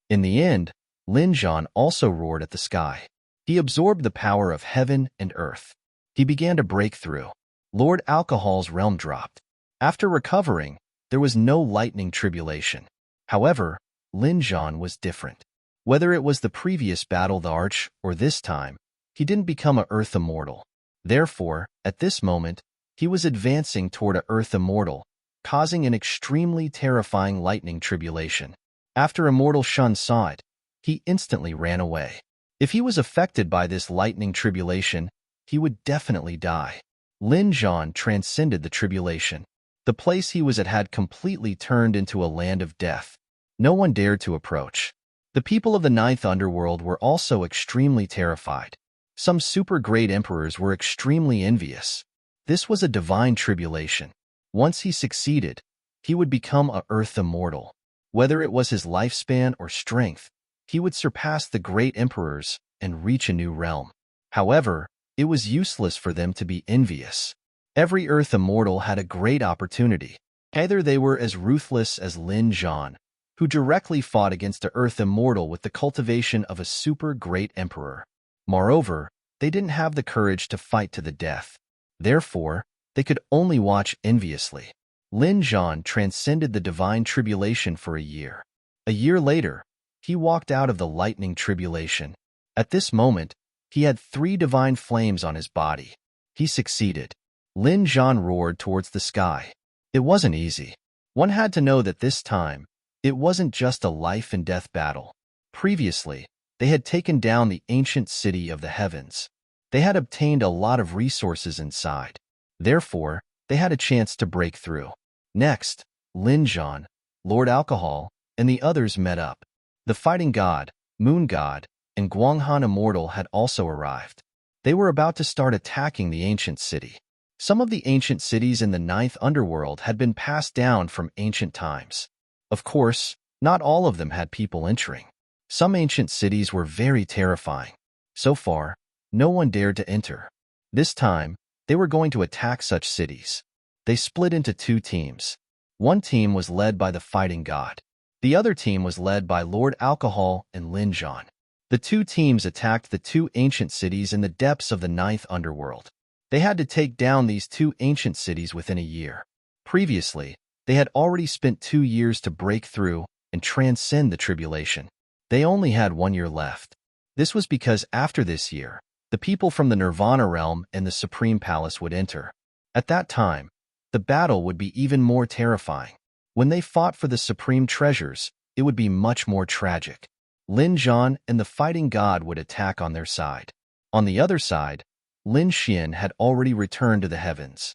In the end, Lin Zhan also roared at the sky. He absorbed the power of heaven and earth. He began to break through. Lord Alcohol's realm dropped. After recovering, there was no lightning tribulation. However, Lin Zhan was different. Whether it was the previous battle the Arch or this time, he didn't become a Earth Immortal. Therefore, at this moment, he was advancing toward a Earth Immortal, causing an extremely terrifying lightning tribulation. After Immortal Shun saw it, he instantly ran away. If he was affected by this lightning tribulation, he would definitely die. Lin Zhan transcended the tribulation. The place he was at had completely turned into a land of death. No one dared to approach. The people of the 9th Underworld were also extremely terrified. Some super great emperors were extremely envious. This was a divine tribulation. Once he succeeded, he would become a Earth Immortal. Whether it was his lifespan or strength, he would surpass the great emperors and reach a new realm. However, it was useless for them to be envious. Every Earth Immortal had a great opportunity. Either they were as ruthless as Lin Zhan, who directly fought against the Earth Immortal with the cultivation of a super great emperor. Moreover, they didn't have the courage to fight to the death. Therefore, they could only watch enviously. Lin Zhan transcended the divine tribulation for a year. A year later, he walked out of the lightning tribulation. At this moment, he had 3 divine flames on his body. He succeeded. Lin Zhan roared towards the sky. It wasn't easy. One had to know that this time, it wasn't just a life and death battle. Previously, they had taken down the ancient city of the heavens. They had obtained a lot of resources inside. Therefore, they had a chance to break through. Next, Lin Zhan, Lord Alcohol, and the others met up. The Fighting God, Moon God, and Guanghan Immortal had also arrived. They were about to start attacking the ancient city. Some of the ancient cities in the ninth underworld had been passed down from ancient times. Of course, not all of them had people entering. Some ancient cities were very terrifying. So far, no one dared to enter. This time, they were going to attack such cities. They split into two teams. One team was led by the fighting god. The other team was led by Lord Alcohol and Lin Zhan. The two teams attacked the two ancient cities in the depths of the ninth underworld. They had to take down these two ancient cities within a year. Previously, they had already spent 2 years to break through and transcend the tribulation. They only had 1 year left. This was because after this year, the people from the Nirvana realm and the Supreme Palace would enter. At that time, the battle would be even more terrifying. When they fought for the supreme treasures, it would be much more tragic. Lin Zhan and the fighting god would attack on their side. On the other side, Lin Xian had already returned to the heavens.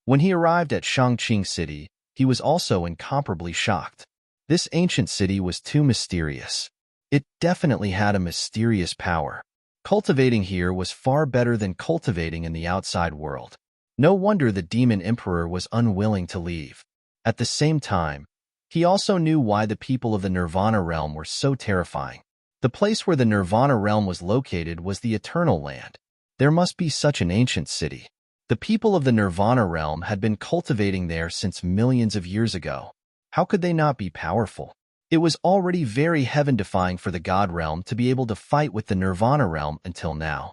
When he arrived at Shangqing City, he was also incomparably shocked. This ancient city was too mysterious. It definitely had a mysterious power. Cultivating here was far better than cultivating in the outside world. No wonder the demon emperor was unwilling to leave. At the same time, he also knew why the people of the Nirvana realm were so terrifying. The place where the Nirvana realm was located was the Eternal Land. There must be such an ancient city. The people of the Nirvana realm had been cultivating there since millions of years ago. How could they not be powerful? It was already very heaven-defying for the God realm to be able to fight with the Nirvana realm until now.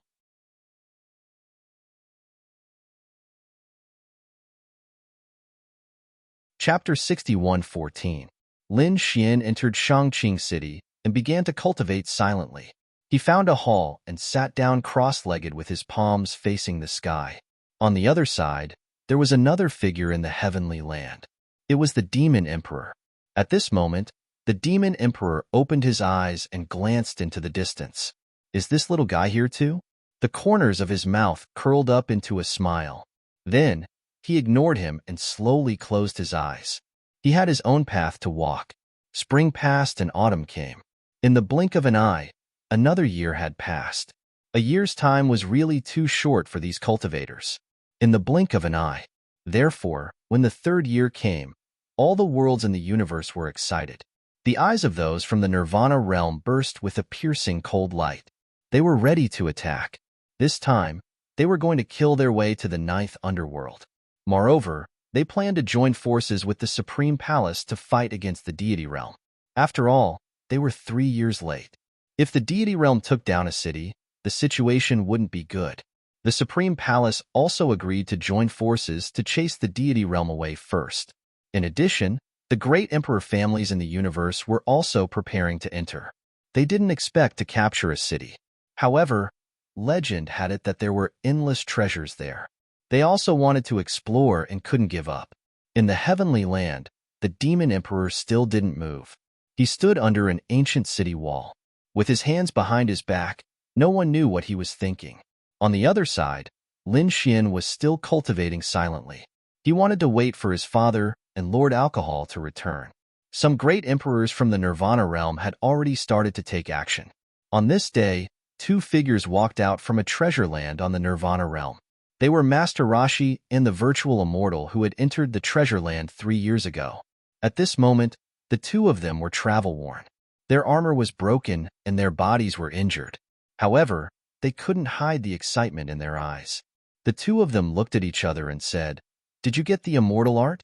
Chapter 61:14. Lin Xian entered Shangqing City and began to cultivate silently. He found a hall and sat down cross-legged with his palms facing the sky. On the other side, there was another figure in the heavenly land. It was the Demon Emperor. At this moment, the Demon Emperor opened his eyes and glanced into the distance. Is this little guy here too? The corners of his mouth curled up into a smile. Then, he ignored him and slowly closed his eyes. He had his own path to walk. Spring passed and autumn came. In the blink of an eye, another year had passed. A year's time was really too short for these cultivators. In the blink of an eye. Therefore, when the third year came, all the worlds in the universe were excited. The eyes of those from the Nirvana realm burst with a piercing cold light. They were ready to attack. This time, they were going to kill their way to the ninth underworld. Moreover, they planned to join forces with the Supreme Palace to fight against the deity realm. After all, they were 3 years late. If the deity realm took down a city, the situation wouldn't be good. The Supreme Palace also agreed to join forces to chase the deity realm away first. In addition, the great emperor families in the universe were also preparing to enter. They didn't expect to capture a city. However, legend had it that there were endless treasures there. They also wanted to explore and couldn't give up. In the heavenly land, the demon emperor still didn't move. He stood under an ancient city wall. With his hands behind his back, no one knew what he was thinking. On the other side, Lin Xian was still cultivating silently. He wanted to wait for his father and Lord Alcohol to return. Some great emperors from the Nirvana realm had already started to take action. On this day, 2 figures walked out from a treasure land on the Nirvana realm. They were Master Rashi and the virtual immortal who had entered the treasure land 3 years ago. At this moment, the 2 of them were travel-worn. Their armor was broken and their bodies were injured. However, they couldn't hide the excitement in their eyes. The 2 of them looked at each other and said, "Did you get the immortal art?"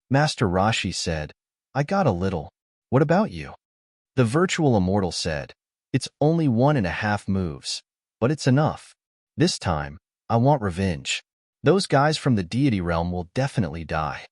Master Rashi said, "I got a little. What about you?" The virtual immortal said, "It's only 1.5 moves, but it's enough. This time, I want revenge. Those guys from the deity realm will definitely die."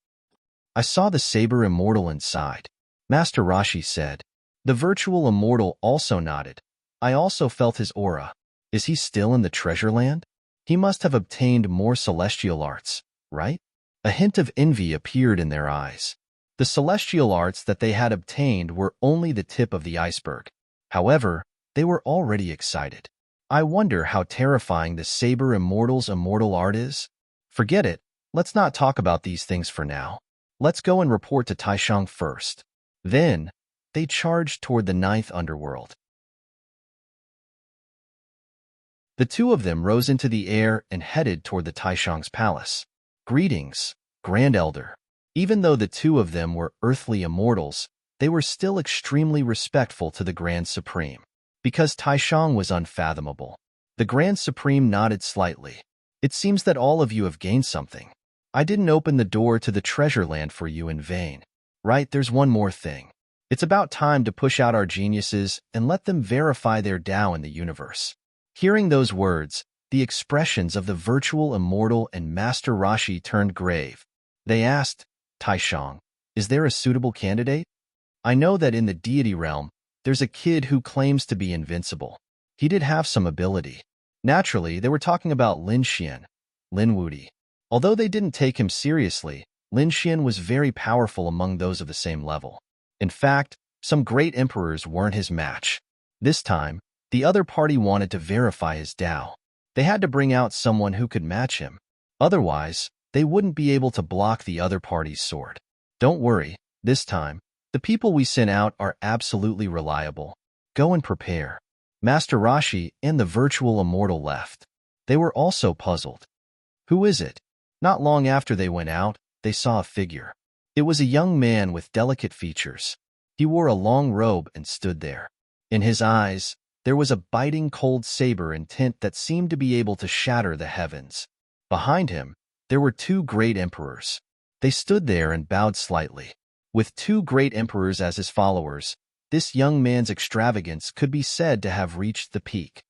"I saw the saber immortal inside," Master Rashi said. The virtual immortal also nodded. "I also felt his aura. Is he still in the treasure land? He must have obtained more celestial arts, right?" A hint of envy appeared in their eyes. The celestial arts that they had obtained were only the tip of the iceberg. However, they were already excited. "I wonder how terrifying the Saber Immortal's immortal art is?" "Forget it. Let's not talk about these things for now. Let's go and report to Taishang first." Then, they charged toward the ninth underworld. The two of them rose into the air and headed toward the Taishang's palace. Greetings, Grand Elder. Even though the two of them were earthly immortals, they were still extremely respectful to the Grand Supreme. Because Taishang was unfathomable, the Grand Supreme nodded slightly. It seems that all of you have gained something. I didn't open the door to the treasure land for you in vain. Right, there's one more thing. It's about time to push out our geniuses and let them verify their Tao in the universe. Hearing those words, the expressions of the virtual immortal and Master Rashi turned grave. They asked, Taishang, is there a suitable candidate? I know that in the deity realm, there's a kid who claims to be invincible. He did have some ability. Naturally, they were talking about Lin Xian, Lin Wudi. Although they didn't take him seriously, Lin Xian was very powerful among those of the same level. In fact, some great emperors weren't his match. This time, the other party wanted to verify his Tao. They had to bring out someone who could match him. Otherwise, they wouldn't be able to block the other party's sword. Don't worry, this time, the people we sent out are absolutely reliable. Go and prepare. Master Rashi and the virtual immortal left. They were also puzzled. Who is it? Not long after they went out, they saw a figure. It was a young man with delicate features. He wore a long robe and stood there. In his eyes, there was a biting cold saber intent that seemed to be able to shatter the heavens. Behind him, there were two great emperors. They stood there and bowed slightly. With two great emperors as his followers, this young man's extravagance could be said to have reached the peak.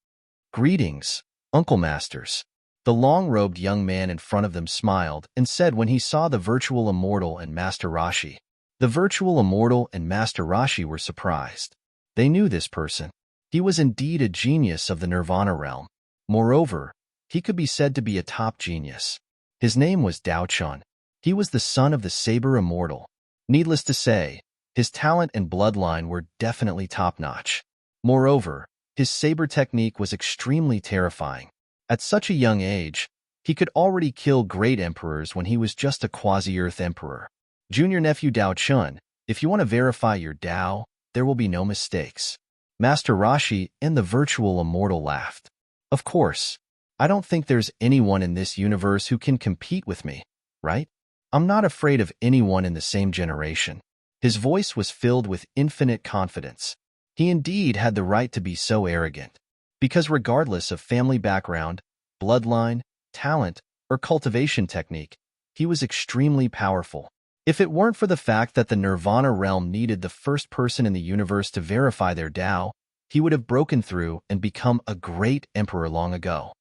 Greetings, Uncle Masters. The long-robed young man in front of them smiled and said when he saw the virtual immortal and Master Rashi. The virtual immortal and Master Rashi were surprised. They knew this person. He was indeed a genius of the Nirvana realm. Moreover, he could be said to be a top genius. His name was Dao Chun. He was the son of the Saber Immortal. Needless to say, his talent and bloodline were definitely top-notch. Moreover, his saber technique was extremely terrifying. At such a young age, he could already kill great emperors when he was just a quasi-Earth emperor. Junior nephew Dao Chun, if you want to verify your Tao, there will be no mistakes. Master Rashi and the virtual immortal laughed. Of course, I don't think there's anyone in this universe who can compete with me, right? I'm not afraid of anyone in the same generation. His voice was filled with infinite confidence. He indeed had the right to be so arrogant. Because regardless of family background, bloodline, talent, or cultivation technique, he was extremely powerful. If it weren't for the fact that the Nirvana realm needed the first person in the universe to verify their Tao, he would have broken through and become a great emperor long ago.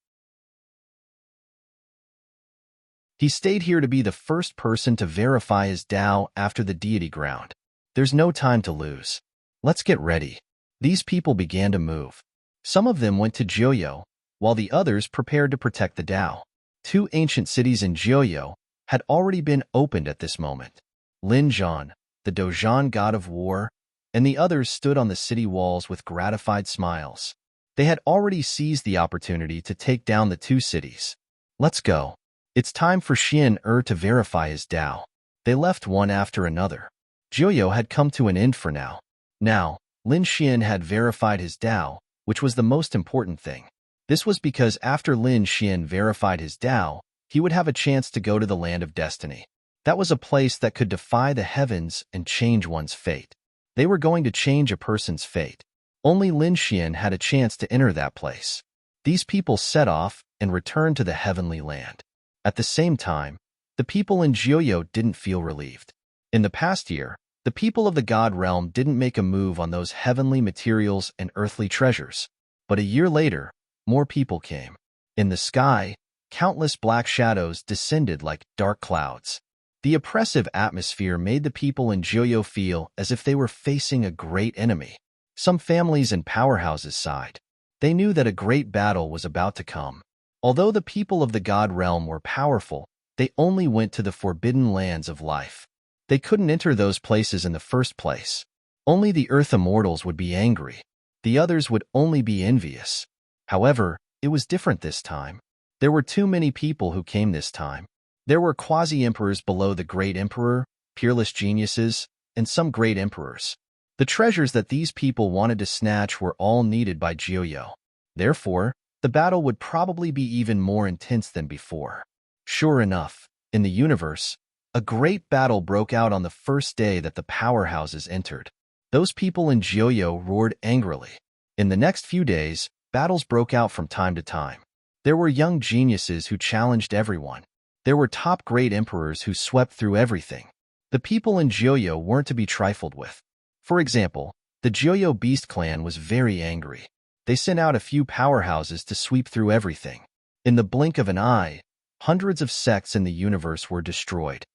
He stayed here to be the first person to verify his Tao after the deity ground. There's no time to lose. Let's get ready. These people began to move. Some of them went to Jiuyo, while the others prepared to protect the Tao. Two ancient cities in Jiuyo had already been opened at this moment. Lin Zhan, the Dozhan god of war, and the others stood on the city walls with gratified smiles. They had already seized the opportunity to take down the two cities. Let's go. It's time for Xian to verify his Tao. They left one after another. Jiuyo had come to an end for now. Now, Lin Xian had verified his Tao, which was the most important thing. This was because after Lin Xian verified his Tao, he would have a chance to go to the Land of Destiny. That was a place that could defy the heavens and change one's fate. They were going to change a person's fate. Only Lin Xian had a chance to enter that place. These people set off and returned to the heavenly land. At the same time, the people in Jiuyo didn't feel relieved. In the past year, the people of the God realm didn't make a move on those heavenly materials and earthly treasures. But a year later, more people came. In the sky, countless black shadows descended like dark clouds. The oppressive atmosphere made the people in Jiuyo feel as if they were facing a great enemy. Some families and powerhouses sighed. They knew that a great battle was about to come. Although the people of the God realm were powerful, they only went to the forbidden lands of life. They couldn't enter those places in the first place. Only the Earth Immortals would be angry. The others would only be envious. However, it was different this time. There were too many people who came this time. There were quasi-emperors below the great emperor, peerless geniuses, and some great emperors. The treasures that these people wanted to snatch were all needed by Jiuyo. Therefore, the battle would probably be even more intense than before. Sure enough, in the universe, a great battle broke out on the first day that the powerhouses entered. Those people in Joyo roared angrily. In the next few days, battles broke out from time to time. There were young geniuses who challenged everyone. There were top great emperors who swept through everything. The people in Joyo weren't to be trifled with. For example, the Joyo Beast clan was very angry. They sent out a few powerhouses to sweep through everything. In the blink of an eye, hundreds of sects in the universe were destroyed.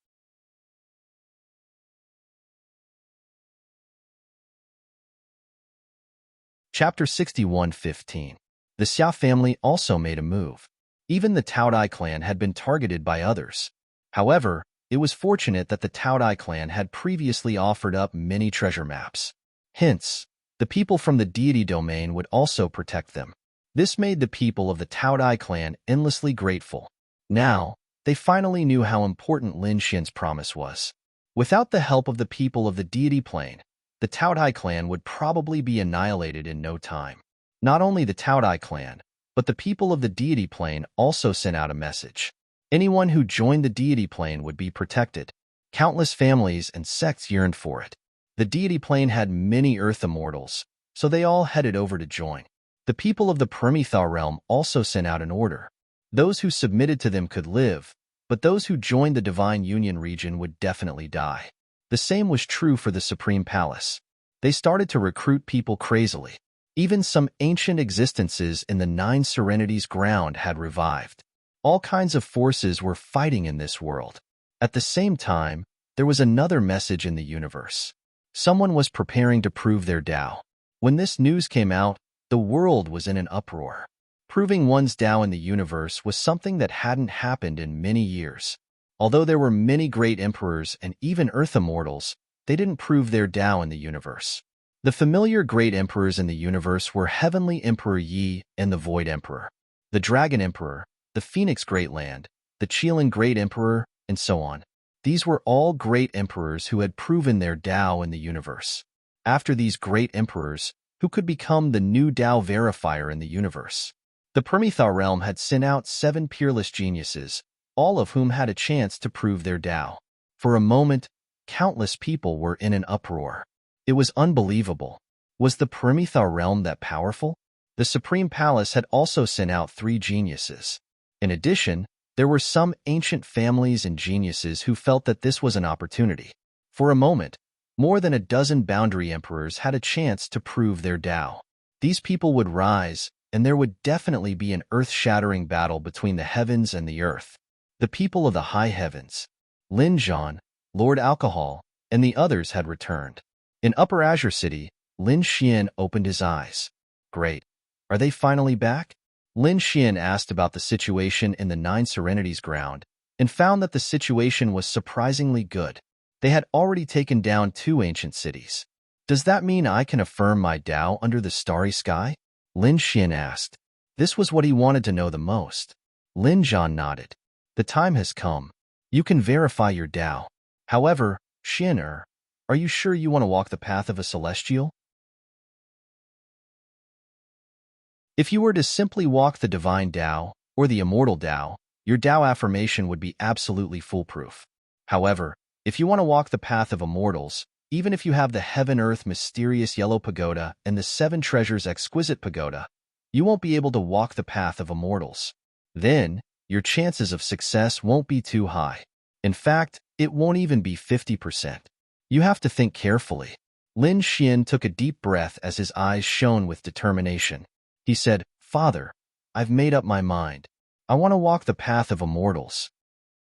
Chapter 61:15. The Xia family also made a move. Even the Taodai clan had been targeted by others. However, it was fortunate that the Taodai clan had previously offered up many treasure maps. Hence, the people from the deity domain would also protect them. This made the people of the Taodai clan endlessly grateful. Now, they finally knew how important Lin Xian's promise was. Without the help of the people of the deity plane, the Taodai clan would probably be annihilated in no time. Not only the Taodai clan, but the people of the deity plane also sent out a message. Anyone who joined the deity plane would be protected. Countless families and sects yearned for it. The deity plane had many earth immortals, so they all headed over to join. The people of the Prometha realm also sent out an order. Those who submitted to them could live, but those who joined the Divine Union region would definitely die. The same was true for the Supreme Palace. They started to recruit people crazily. Even some ancient existences in the Nine Serenities ground had revived. All kinds of forces were fighting in this world. At the same time, there was another message in the universe. Someone was preparing to prove their Tao. When this news came out, the world was in an uproar. Proving one's Tao in the universe was something that hadn't happened in many years. Although there were many great emperors and even earth immortals, they didn't prove their Tao in the universe. The familiar great emperors in the universe were Heavenly Emperor Yi and the Void Emperor, the Dragon Emperor, the Phoenix Great Land, the Qilin Great Emperor, and so on. These were all great emperors who had proven their Tao in the universe. After these great emperors, who could become the new Tao verifier in the universe? The Prometha realm had sent out 7 peerless geniuses, all of whom had a chance to prove their Tao. For a moment, countless people were in an uproar. It was unbelievable. Was the Prometha realm that powerful? The Supreme Palace had also sent out 3 geniuses. In addition, there were some ancient families and geniuses who felt that this was an opportunity. For a moment, more than a dozen boundary emperors had a chance to prove their Tao. These people would rise, and there would definitely be an earth-shattering battle between the heavens and the earth. The people of the high heavens, Lin Zhan, Lord Alcohol, and the others had returned. In Upper Azure City, Lin Xian opened his eyes. Great. Are they finally back? Lin Xian asked about the situation in the Nine Serenities ground and found that the situation was surprisingly good. They had already taken down 2 ancient cities. Does that mean I can affirm my Tao under the starry sky? Lin Xian asked. This was what he wanted to know the most. Lin Zhan nodded. The time has come. You can verify your Tao. However, Xian, are you sure you want to walk the path of a celestial? If you were to simply walk the divine Tao or the immortal Tao, your Tao affirmation would be absolutely foolproof. However, if you want to walk the path of immortals, even if you have the heaven-earth mysterious yellow pagoda and the 7 treasures exquisite pagoda, you won't be able to walk the path of immortals. Then, your chances of success won't be too high. In fact, it won't even be 50%. You have to think carefully. Lin Xian took a deep breath as his eyes shone with determination. He said, Father, I've made up my mind. I want to walk the path of immortals.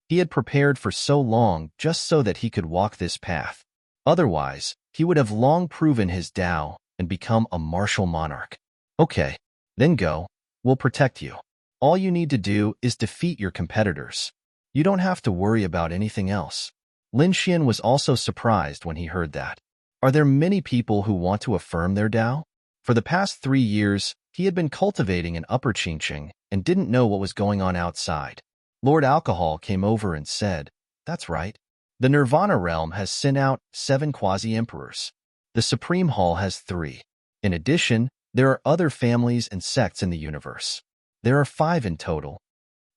He had prepared for so long just so that he could walk this path. Otherwise, he would have long proven his Tao and become a martial monarch. Okay, then go. We'll protect you. All you need to do is defeat your competitors. You don't have to worry about anything else. Lin Xian was also surprised when he heard that. Are there many people who want to affirm their Tao? For the past 3 years, he had been cultivating an upper Qingqing and didn't know what was going on outside. Lord Alcohol came over and said, That's right. The Nirvana realm has sent out 7 quasi-emperors. The Supreme Hall has 3. In addition, there are other families and sects in the universe. There are 5 in total.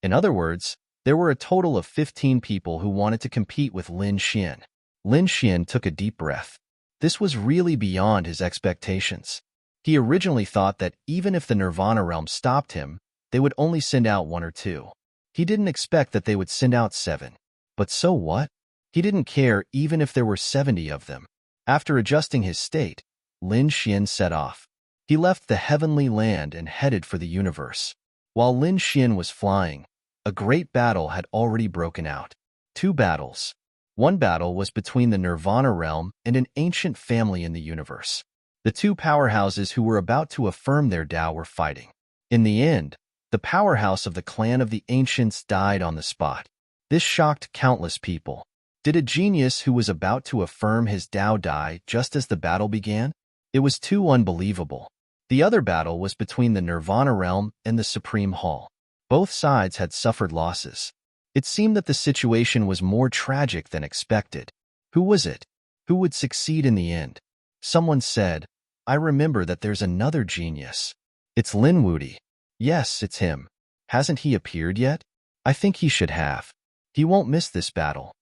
In other words, there were a total of 15 people who wanted to compete with Lin Xian. Lin Xian took a deep breath. This was really beyond his expectations. He originally thought that even if the Nirvana realm stopped him, they would only send out 1 or 2. He didn't expect that they would send out 7. But so what? He didn't care even if there were 70 of them. After adjusting his state, Lin Xian set off. He left the heavenly land and headed for the universe. While Lin Xian was flying, a great battle had already broken out. 2 battles. One battle was between the Nirvana realm and an ancient family in the universe. The 2 powerhouses who were about to affirm their Tao were fighting. In the end, the powerhouse of the clan of the ancients died on the spot. This shocked countless people. Did a genius who was about to affirm his Tao die just as the battle began? It was too unbelievable. The other battle was between the Nirvana realm and the Supreme Hall. Both sides had suffered losses. It seemed that the situation was more tragic than expected. Who was it? Who would succeed in the end? Someone said, "I remember that there's another genius. It's Lin Wudi." Yes, it's him. Hasn't he appeared yet? I think he should have. He won't miss this battle.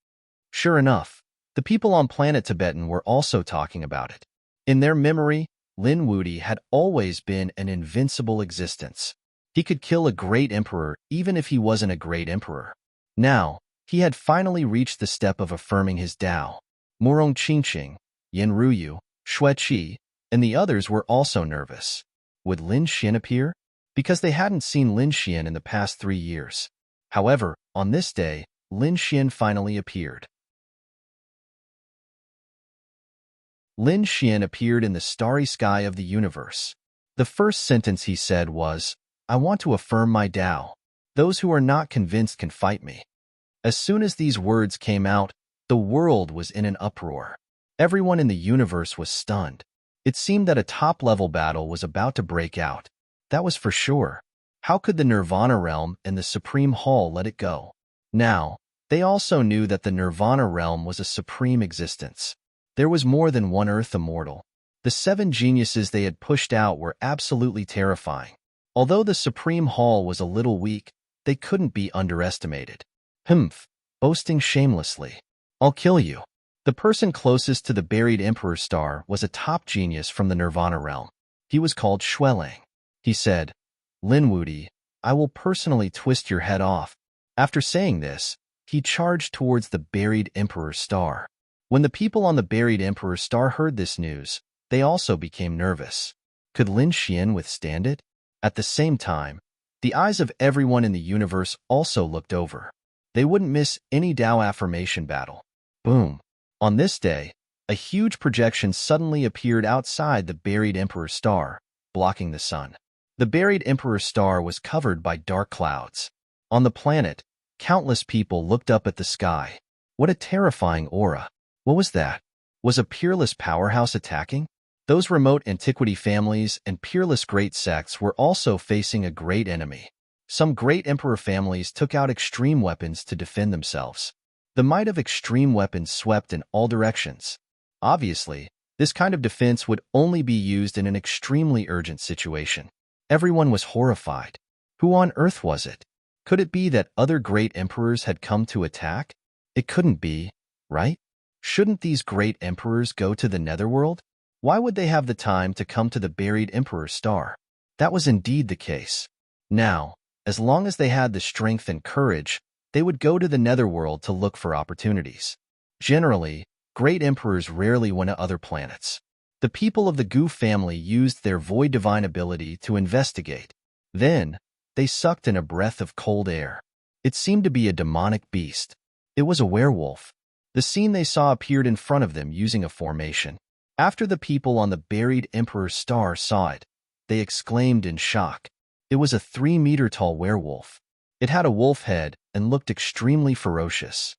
Sure enough, the people on planet Tibetan were also talking about it. In their memory, Lin Wudi had always been an invincible existence. He could kill a great emperor even if he wasn't a great emperor. Now, he had finally reached the step of affirming his Tao. Murong Qingqing, Yin Ruyu, Xue Qi, and the others were also nervous. Would Lin Xian appear? Because they hadn't seen Lin Xian in the past 3 years. However, on this day, Lin Xian finally appeared. Lin Xian appeared in the starry sky of the universe. The first sentence he said was, "I want to affirm my Tao. Those who are not convinced can fight me." As soon as these words came out, the world was in an uproar. Everyone in the universe was stunned. It seemed that a top-level battle was about to break out. That was for sure. How could the Nirvana realm and the Supreme Hall let it go? Now, they also knew that the Nirvana realm was a supreme existence. There was more than one Earth immortal. The 7 geniuses they had pushed out were absolutely terrifying. Although the Supreme Hall was a little weak, they couldn't be underestimated. Humph, boasting shamelessly. "I'll kill you." The person closest to the buried Emperor Star was a top genius from the Nirvana realm. He was called Xuelang. He said, "Lin Wudi, I will personally twist your head off." After saying this, he charged towards the buried Emperor Star. When the people on the buried Emperor Star heard this news, they also became nervous. Could Lin Xian withstand it? At the same time, the eyes of everyone in the universe also looked over. They wouldn't miss any Tao affirmation battle. Boom. On this day, a huge projection suddenly appeared outside the buried Emperor Star, blocking the sun. The buried Emperor Star was covered by dark clouds. On the planet, countless people looked up at the sky. What a terrifying aura. What was that? Was a peerless powerhouse attacking? Those remote antiquity families and peerless great sects were also facing a great enemy. Some great emperor families took out extreme weapons to defend themselves. The might of extreme weapons swept in all directions. Obviously, this kind of defense would only be used in an extremely urgent situation. Everyone was horrified. Who on earth was it? Could it be that other great emperors had come to attack? It couldn't be, right? Shouldn't these great emperors go to the netherworld? Why would they have the time to come to the buried Emperor Star? That was indeed the case. Now, as long as they had the strength and courage, they would go to the netherworld to look for opportunities. Generally, great emperors rarely went to other planets. The people of the Gu family used their void divine ability to investigate. Then, they sucked in a breath of cold air. It seemed to be a demonic beast. It was a werewolf. The scene they saw appeared in front of them using a formation. After the people on the buried Emperor Star saw it, they exclaimed in shock. It was a 3-meter-tall werewolf. It had a wolf head and looked extremely ferocious.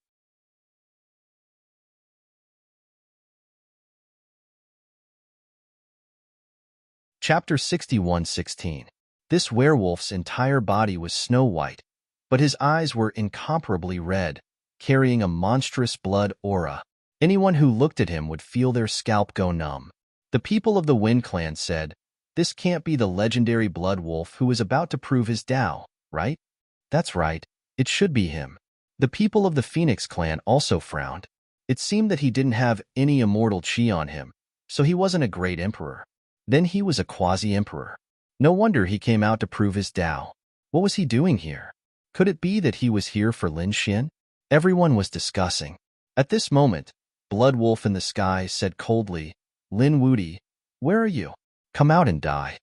Chapter 61:16. This werewolf's entire body was snow white, but his eyes were incomparably red, carrying a monstrous blood aura. Anyone who looked at him would feel their scalp go numb. The people of the Wind Clan said, This can't be the legendary blood wolf who is about to prove his Tao, right? That's right. It should be him. The people of the Phoenix clan also frowned. It seemed that he didn't have any immortal chi on him, so he wasn't a great emperor. Then he was a quasi-emperor. No wonder he came out to prove his Tao. What was he doing here? Could it be that he was here for Lin Xian? Everyone was discussing. At this moment, Blood Wolf in the sky said coldly, "Lin Wuti, where are you? Come out and die."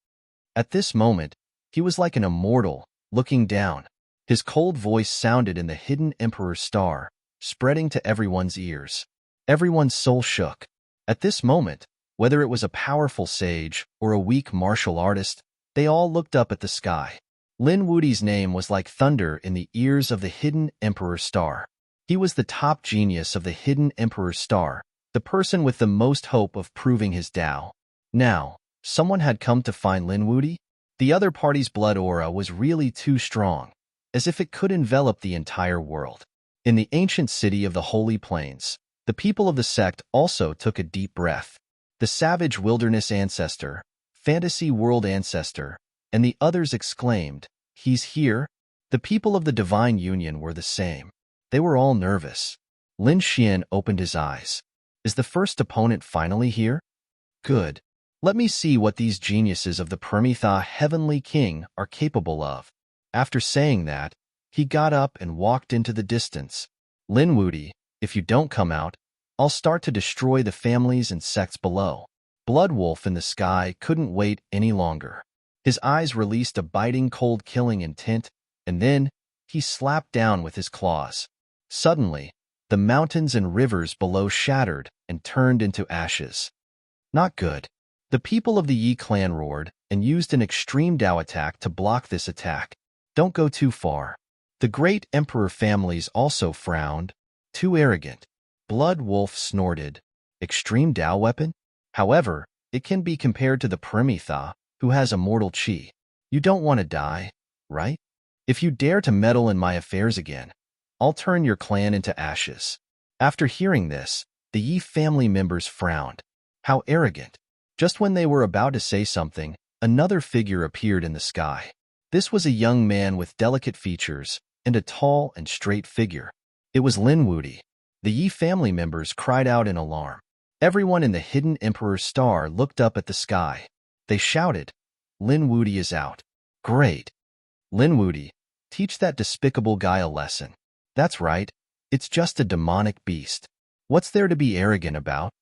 At this moment, he was like an immortal, looking down. His cold voice sounded in the hidden Emperor's star, spreading to everyone's ears. Everyone's soul shook. At this moment, whether it was a powerful sage or a weak martial artist, they all looked up at the sky. Lin Wuti's name was like thunder in the ears of the hidden Emperor's star. He was the top genius of the hidden Emperor's star, the person with the most hope of proving his Tao. Now, someone had come to find Lin Wuti? The other party's blood aura was really too strong, as if it could envelop the entire world. In the ancient city of the Holy Plains, the people of the sect also took a deep breath. The savage wilderness ancestor, fantasy world ancestor, and the others exclaimed, "He's here!" The people of the Divine Union were the same. They were all nervous. Lin Xian opened his eyes. Is the first opponent finally here? Good. Let me see what these geniuses of the Permitha Heavenly King are capable of. After saying that, he got up and walked into the distance. Lin Wuti, if you don't come out, I'll start to destroy the families and sects below. Blood Wolf in the sky couldn't wait any longer. His eyes released a biting cold killing intent, and then he slapped down with his claws. Suddenly, the mountains and rivers below shattered and turned into ashes. Not good. The people of the Yi clan roared and used an extreme Dao attack to block this attack. Don't go too far. The great emperor families also frowned. Too arrogant. Blood Wolf snorted. Extreme Dao weapon? However, it can be compared to the Perimitha, who has immortal chi. You don't want to die, right? If you dare to meddle in my affairs again, I'll turn your clan into ashes. After hearing this, the Yi family members frowned. How arrogant. Just when they were about to say something, another figure appeared in the sky. This was a young man with delicate features and a tall and straight figure. It was Lin Wuti. The Yi family members cried out in alarm. Everyone in the hidden Emperor's star looked up at the sky. They shouted, "Lin Wuti is out." Great. Lin Wuti, teach that despicable guy a lesson. That's right. It's just a demonic beast. What's there to be arrogant about?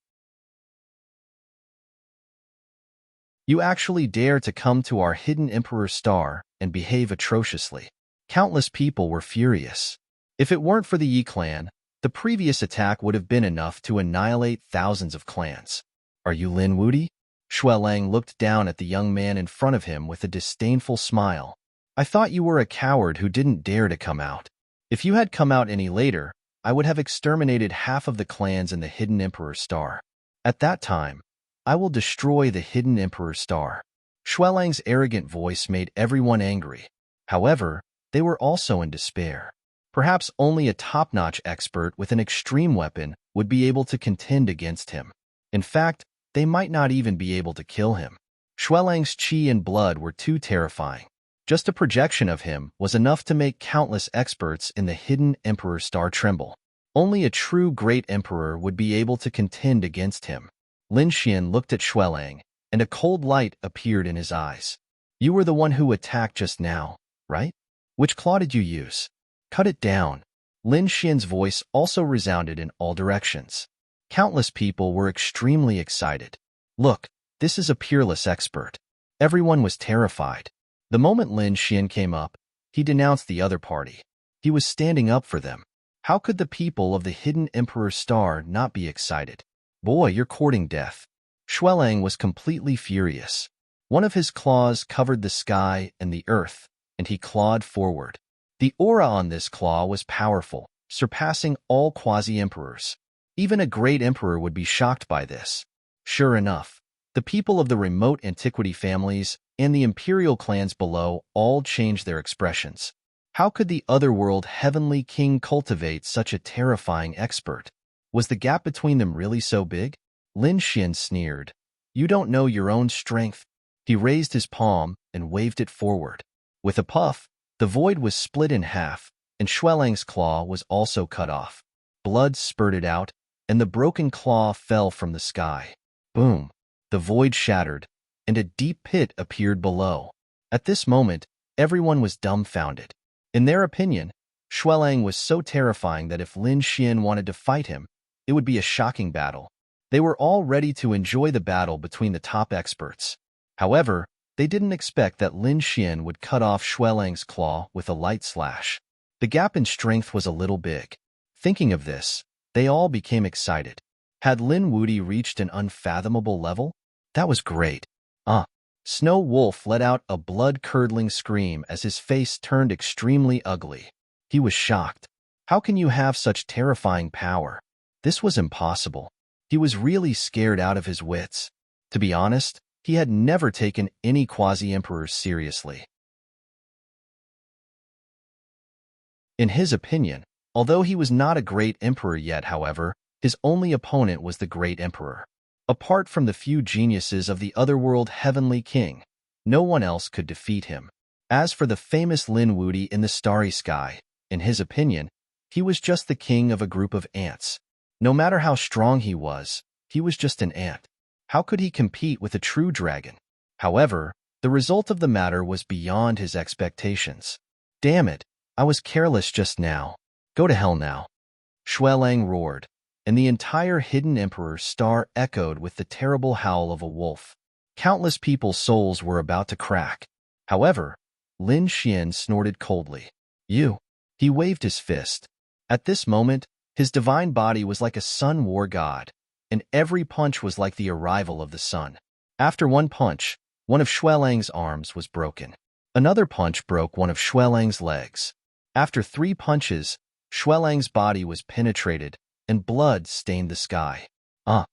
You actually dare to come to our hidden Emperor's star and behave atrociously. Countless people were furious. If it weren't for the Yi clan, the previous attack would have been enough to annihilate thousands of clans. Are you Lin Wuti? Xuelang looked down at the young man in front of him with a disdainful smile. I thought you were a coward who didn't dare to come out. If you had come out any later, I would have exterminated half of the clans in the hidden Emperor's star. At that time, I will destroy the hidden Emperor's star. Xuelang's arrogant voice made everyone angry. However, they were also in despair. Perhaps only a top-notch expert with an extreme weapon would be able to contend against him. In fact, they might not even be able to kill him. Xuelang's chi and blood were too terrifying. Just a projection of him was enough to make countless experts in the hidden Emperor's star tremble. Only a true great emperor would be able to contend against him. Lin Xian looked at Xuelang, and a cold light appeared in his eyes. You were the one who attacked just now, right? Which claw did you use? Cut it down. Lin Xian's voice also resounded in all directions. Countless people were extremely excited. Look, this is a peerless expert. Everyone was terrified. The moment Lin Xian came up, he denounced the other party. He was standing up for them. How could the people of the hidden Emperor's star not be excited? Boy, you're courting death. Xuelang was completely furious. One of his claws covered the sky and the earth, and he clawed forward. The aura on this claw was powerful, surpassing all quasi-emperors. Even a great emperor would be shocked by this. Sure enough, the people of the remote antiquity families and the imperial clans below all changed their expressions. How could the otherworld heavenly king cultivate such a terrifying expert? Was the gap between them really so big? Lin Xian sneered. You don't know your own strength. He raised his palm and waved it forward. With a puff, the void was split in half, and Xuelang's claw was also cut off. Blood spurted out, and the broken claw fell from the sky. Boom! The void shattered, and a deep pit appeared below. At this moment, everyone was dumbfounded. In their opinion, Xuelang was so terrifying that if Lin Xian wanted to fight him, it would be a shocking battle. They were all ready to enjoy the battle between the top experts. However, they didn't expect that Lin Xian would cut off Xuelang's claw with a light slash. The gap in strength was a little big. Thinking of this, they all became excited. Had Lin Wudy reached an unfathomable level? That was great. Snow Wolf let out a blood-curdling scream as his face turned extremely ugly. He was shocked. How can you have such terrifying power? This was impossible. He was really scared out of his wits. To be honest, he had never taken any quasi-emperors seriously. In his opinion, although he was not a great emperor yet, however, his only opponent was the great emperor. Apart from the few geniuses of the otherworld Heavenly King, no one else could defeat him. As for the famous Lin Wudy in the starry sky, in his opinion, he was just the king of a group of ants. No matter how strong he was just an ant. How could he compete with a true dragon? However, the result of the matter was beyond his expectations. Damn it, I was careless just now. Go to hell now. Xuelang roared, and the entire Hidden Emperor's star echoed with the terrible howl of a wolf. Countless people's souls were about to crack. However, Lin Xian snorted coldly. You. He waved his fist. At this moment, his divine body was like a sun war god, and every punch was like the arrival of the sun. After one punch, one of Xuelang's arms was broken. Another punch broke one of Xuelang's legs. After 3 punches, Xuelang's body was penetrated, and blood stained the sky. An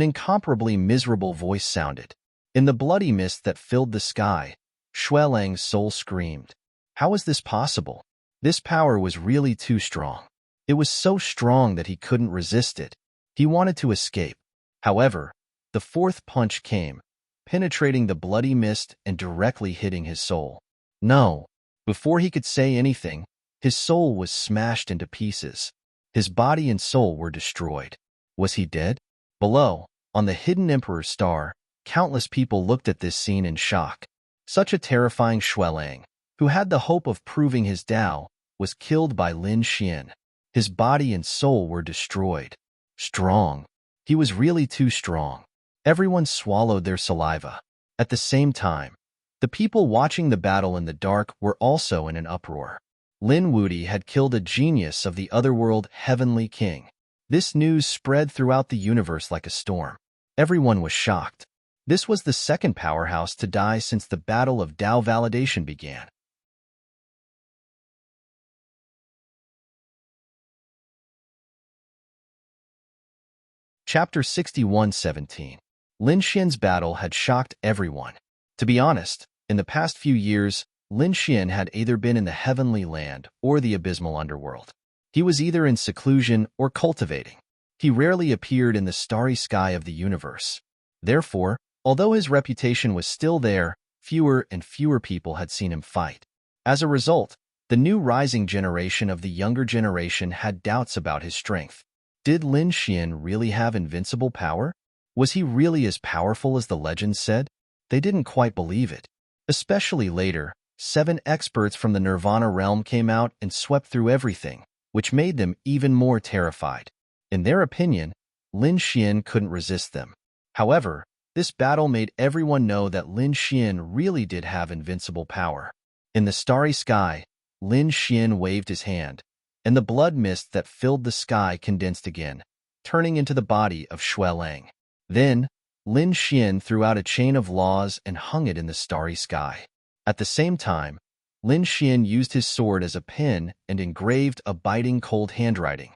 incomparably miserable voice sounded. In the bloody mist that filled the sky, Xuelang's soul screamed. How was this possible? This power was really too strong. It was so strong that he couldn't resist it. He wanted to escape. However, the 4th punch came, penetrating the bloody mist and directly hitting his soul. No! Before he could say anything, his soul was smashed into pieces. His body and soul were destroyed. Was he dead? Below, on the Hidden Emperor's star, countless people looked at this scene in shock. Such a terrifying Xuelang, who had the hope of proving his Tao, was killed by Lin Xian. His body and soul were destroyed. Strong. He was really too strong. Everyone swallowed their saliva. At the same time, the people watching the battle in the dark were also in an uproar. Lin Wudy had killed a genius of the otherworld Heavenly King. This news spread throughout the universe like a storm. Everyone was shocked. This was the second powerhouse to die since the Battle of Tao Validation began. Chapter 61:17. Lin Xian's battle had shocked everyone. To be honest, in the past few years, Lin Xian had either been in the heavenly land or the abysmal underworld. He was either in seclusion or cultivating. He rarely appeared in the starry sky of the universe. Therefore, although his reputation was still there, fewer and fewer people had seen him fight. As a result, the new rising generation of the younger generation had doubts about his strength. Did Lin Xian really have invincible power? Was he really as powerful as the legends said? They didn't quite believe it. Especially later, 7 experts from the Nirvana realm came out and swept through everything, which made them even more terrified. In their opinion, Lin Xian couldn't resist them. However, this battle made everyone know that Lin Xian really did have invincible power. In the starry sky, Lin Xian waved his hand, and the blood mist that filled the sky condensed again, turning into the body of Xuelang. Then, Lin Xian threw out a chain of laws and hung it in the starry sky. At the same time, Lin Xian used his sword as a pen and engraved a biting cold handwriting.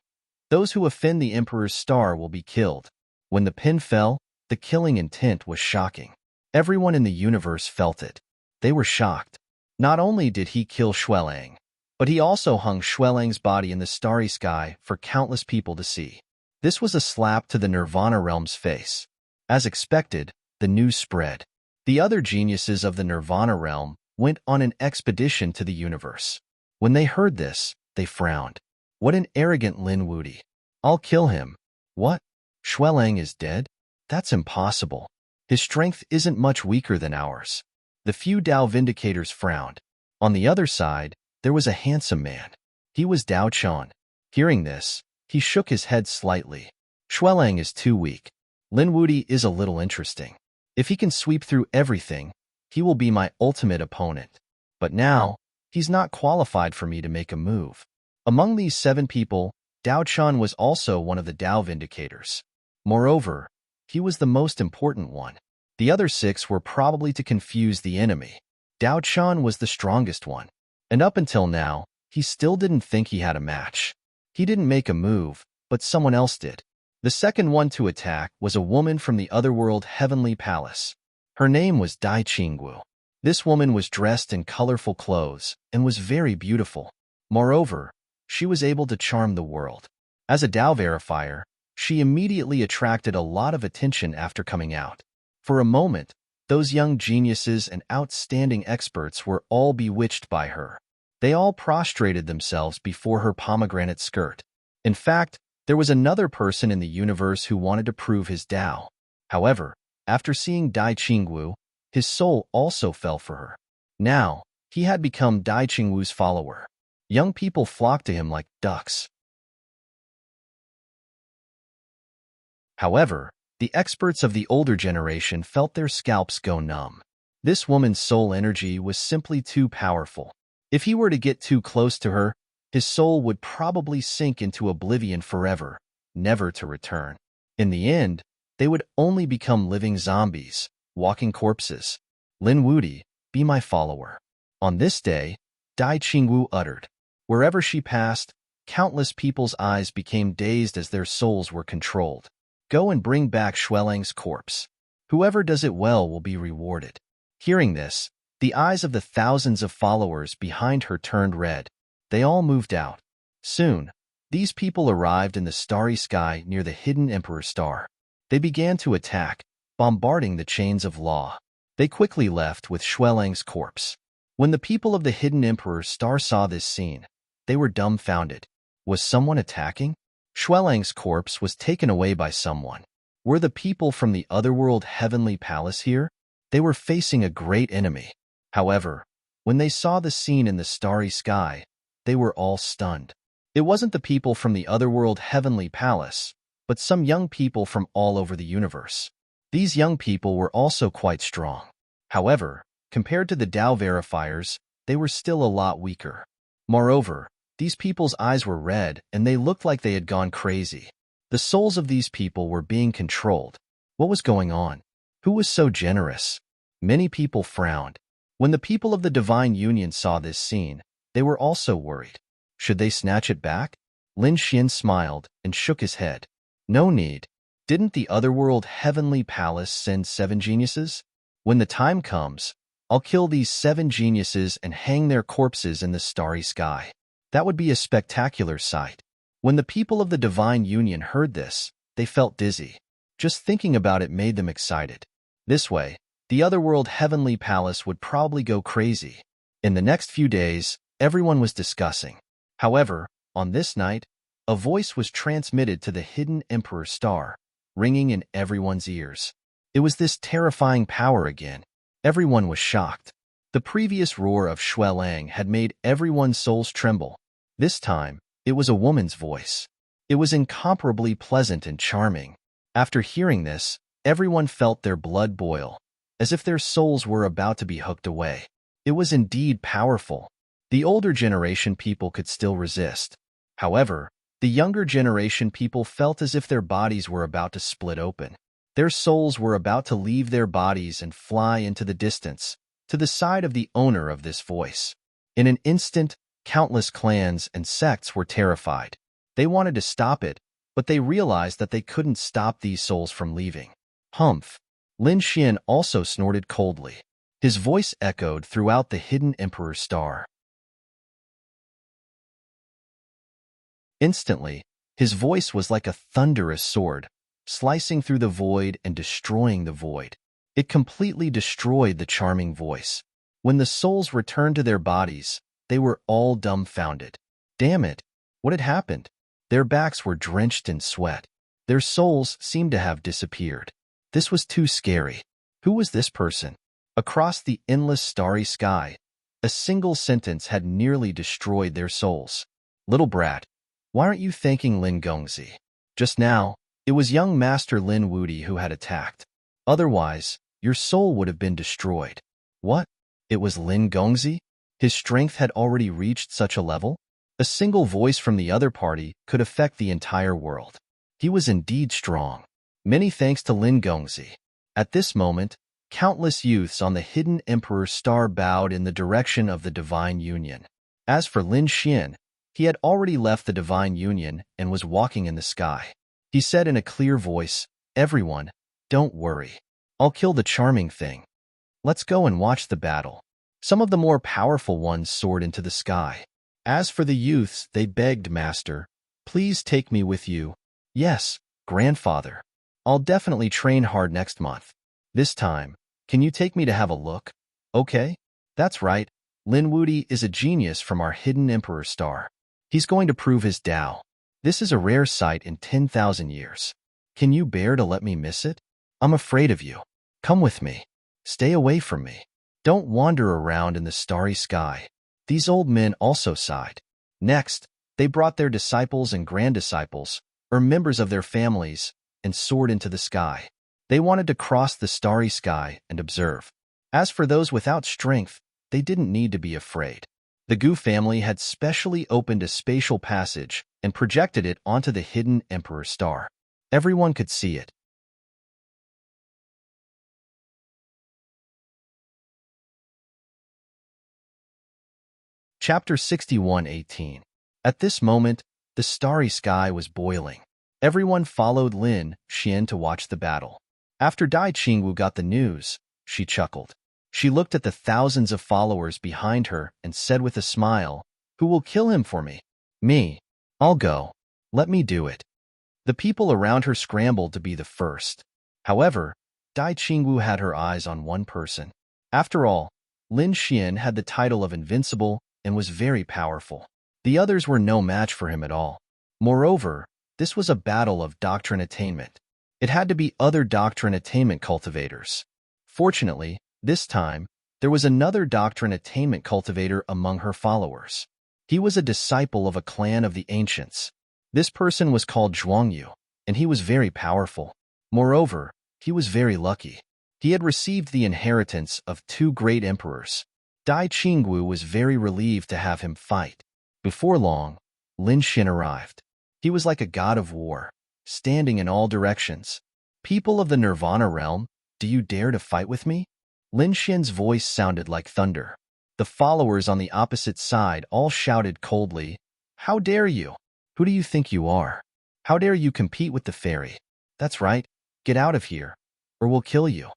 Those who offend the Emperor's star will be killed. When the pen fell, the killing intent was shocking. Everyone in the universe felt it. They were shocked. Not only did he kill Xuelang, but he also hung Xuelang's body in the starry sky for countless people to see. This was a slap to the Nirvana realm's face. As expected, the news spread. The other geniuses of the Nirvana realm went on an expedition to the universe. When they heard this, they frowned. What an arrogant Lin Wuti. I'll kill him. What? Xuelang is dead? That's impossible. His strength isn't much weaker than ours. The few Dao Vindicators frowned. On the other side, there was a handsome man. He was Dao Chan. Hearing this, he shook his head slightly. Xuelang is too weak. Lin Wuti is a little interesting. If he can sweep through everything, he will be my ultimate opponent. But now, he's not qualified for me to make a move. Among these 7 people, Dao Chan was also one of the Dao Vindicators. Moreover, he was the most important one. The other 6 were probably to confuse the enemy. Dao Chan was the strongest one. And up until now, he still didn't think he had a match. He didn't make a move, but someone else did. The second one to attack was a woman from the otherworld heavenly palace. Her name was Dai Qinggu. This woman was dressed in colorful clothes and was very beautiful. Moreover, she was able to charm the world. As a Dao verifier, she immediately attracted a lot of attention after coming out. For a moment, those young geniuses and outstanding experts were all bewitched by her. They all prostrated themselves before her pomegranate skirt. In fact, there was another person in the universe who wanted to prove his Dao. However, after seeing Dai Qinggu, his soul also fell for her. Now, he had become Dai Qinggu's follower. Young people flocked to him like ducks. However, the experts of the older generation felt their scalps go numb. This woman's soul energy was simply too powerful. If he were to get too close to her, his soul would probably sink into oblivion forever, never to return. In the end, they would only become living zombies, walking corpses. Lin Wuti, be my follower. On this day, Dai Qinggu uttered. Wherever she passed, countless people's eyes became dazed as their souls were controlled. Go and bring back Xuelang's corpse. Whoever does it well will be rewarded. Hearing this, the eyes of the thousands of followers behind her turned red. They all moved out. Soon, these people arrived in the starry sky near the hidden Emperor Star. They began to attack, bombarding the chains of law. They quickly left with Xuelang's corpse. When the people of the hidden Emperor Star saw this scene, they were dumbfounded. Was someone attacking? Xuelang's corpse was taken away by someone. Were the people from the otherworld heavenly palace here? They were facing a great enemy. However, when they saw the scene in the starry sky, they were all stunned. It wasn't the people from the otherworld heavenly palace, but some young people from all over the universe. These young people were also quite strong. However, compared to the Dao verifiers, they were still a lot weaker. Moreover, these people's eyes were red and they looked like they had gone crazy. The souls of these people were being controlled. What was going on? Who was so generous? Many people frowned. When the people of the Divine Union saw this scene, they were also worried. Should they snatch it back? Lin Xian smiled and shook his head. No need. Didn't the otherworld heavenly palace send 7 geniuses? When the time comes, I'll kill these 7 geniuses and hang their corpses in the starry sky. That would be a spectacular sight. When the people of the Divine Union heard this, they felt dizzy. Just thinking about it made them excited. This way, the otherworld heavenly palace would probably go crazy. In the next few days, everyone was discussing. However, on this night, a voice was transmitted to the hidden Emperor Star, ringing in everyone's ears. It was this terrifying power again. Everyone was shocked. The previous roar of Xuelang had made everyone's souls tremble. This time, it was a woman's voice. It was incomparably pleasant and charming. After hearing this, everyone felt their blood boil, as if their souls were about to be hooked away. It was indeed powerful. The older generation people could still resist. However, the younger generation people felt as if their bodies were about to split open. Their souls were about to leave their bodies and fly into the distance, to the side of the owner of this voice. In an instant, countless clans and sects were terrified. They wanted to stop it, but they realized that they couldn't stop these souls from leaving. Humph! Lin Xian also snorted coldly. His voice echoed throughout the hidden Emperor Star. Instantly, his voice was like a thunderous sword, slicing through the void and destroying the void. It completely destroyed the charming voice. When the souls returned to their bodies, they were all dumbfounded. Damn it! What had happened? Their backs were drenched in sweat. Their souls seemed to have disappeared. This was too scary. Who was this person? Across the endless starry sky, a single sentence had nearly destroyed their souls. Little brat, why aren't you thanking Lin Gongzi? Just now, it was young Master Lin Wudi who had attacked. Otherwise, your soul would have been destroyed. What? It was Lin Gongzi? His strength had already reached such a level? A single voice from the other party could affect the entire world. He was indeed strong. Many thanks to Lin Gongzi. At this moment, countless youths on the hidden Emperor's star bowed in the direction of the Divine Union. As for Lin Xian, he had already left the Divine Union and was walking in the sky. He said in a clear voice, "Everyone, don't worry. I'll kill the charming thing. Let's go and watch the battle." Some of the more powerful ones soared into the sky. As for the youths, they begged, "Master, please take me with you." "Yes, grandfather. I'll definitely train hard next month. This time, can you take me to have a look?" "Okay." "That's right. Lin Wudi is a genius from our hidden Emperor star. He's going to prove his Tao. This is a rare sight in 10,000 years. Can you bear to let me miss it? I'm afraid of you. Come with me. Stay away from me. Don't wander around in the starry sky." These old men also sighed. Next, they brought their disciples and granddisciples, or members of their families, and soared into the sky. They wanted to cross the starry sky and observe. As for those without strength, they didn't need to be afraid. The Gu family had specially opened a spatial passage and projected it onto the hidden Emperor star. Everyone could see it. Chapter 61:18. At this moment, the starry sky was boiling. Everyone followed Lin Xian to watch the battle. After Dai Qingwu got the news, she chuckled. She looked at the thousands of followers behind her and said with a smile, "Who will kill him for me?" "Me. I'll go. Let me do it." The people around her scrambled to be the first. However, Dai Qingwu had her eyes on one person. After all, Lin Xian had the title of invincible and was very powerful. The others were no match for him at all. Moreover, this was a battle of doctrine attainment. It had to be other doctrine attainment cultivators. Fortunately, this time, there was another doctrine attainment cultivator among her followers. He was a disciple of a clan of the ancients. This person was called Zhuangyu, and he was very powerful. Moreover, he was very lucky. He had received the inheritance of two great emperors. Dai Qingwu was very relieved to have him fight. Before long, Lin Xian arrived. He was like a god of war, standing in all directions. "People of the Nirvana realm, do you dare to fight with me?" Lin Xian's voice sounded like thunder. The followers on the opposite side all shouted coldly, "How dare you? Who do you think you are? How dare you compete with the fairy? That's right, get out of here, or we'll kill you."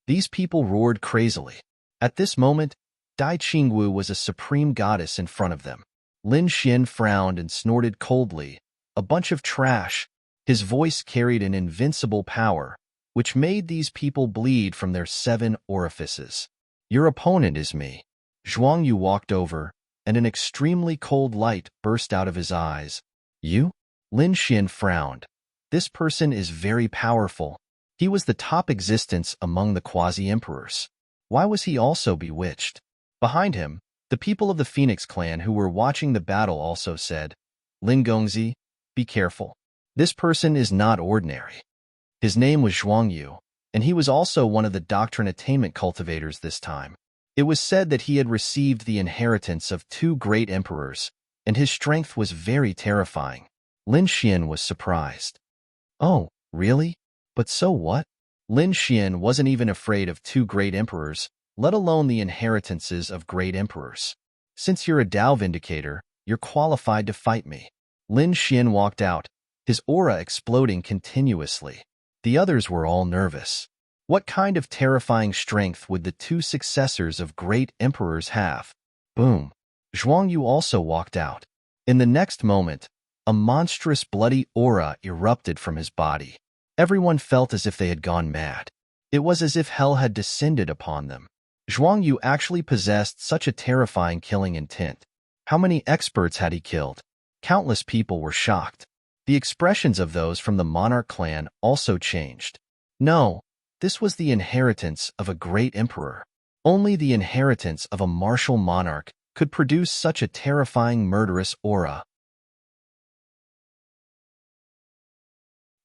These people roared crazily. At this moment, Dai Qingwu was a supreme goddess in front of them. Lin Xian frowned and snorted coldly, "A bunch of trash." His voice carried an invincible power, which made these people bleed from their 7 orifices. "Your opponent is me." Zhuangyu walked over, and an extremely cold light burst out of his eyes. "You?" Lin Xian frowned. "This person is very powerful. He was the top existence among the quasi-emperors. Why was he also bewitched?" Behind him, the people of the Phoenix clan who were watching the battle also said, "Lin Gongzi, be careful. This person is not ordinary." His name was Zhuangyu, and he was also one of the doctrine attainment cultivators this time. It was said that he had received the inheritance of two great emperors, and his strength was very terrifying. Lin Xian was surprised. "Oh, really? But so what?" Lin Xian wasn't even afraid of two great emperors, let alone the inheritances of great emperors. "Since you're a Tao Vindicator, you're qualified to fight me." Lin Xian walked out, his aura exploding continuously. The others were all nervous. What kind of terrifying strength would the two successors of great emperors have? Boom! Zhuangyu also walked out. In the next moment, a monstrous bloody aura erupted from his body. Everyone felt as if they had gone mad. It was as if hell had descended upon them. Zhuang Yu actually possessed such a terrifying killing intent. How many experts had he killed? Countless people were shocked. The expressions of those from the monarch clan also changed. No, this was the inheritance of a great emperor. Only the inheritance of a martial monarch could produce such a terrifying murderous aura.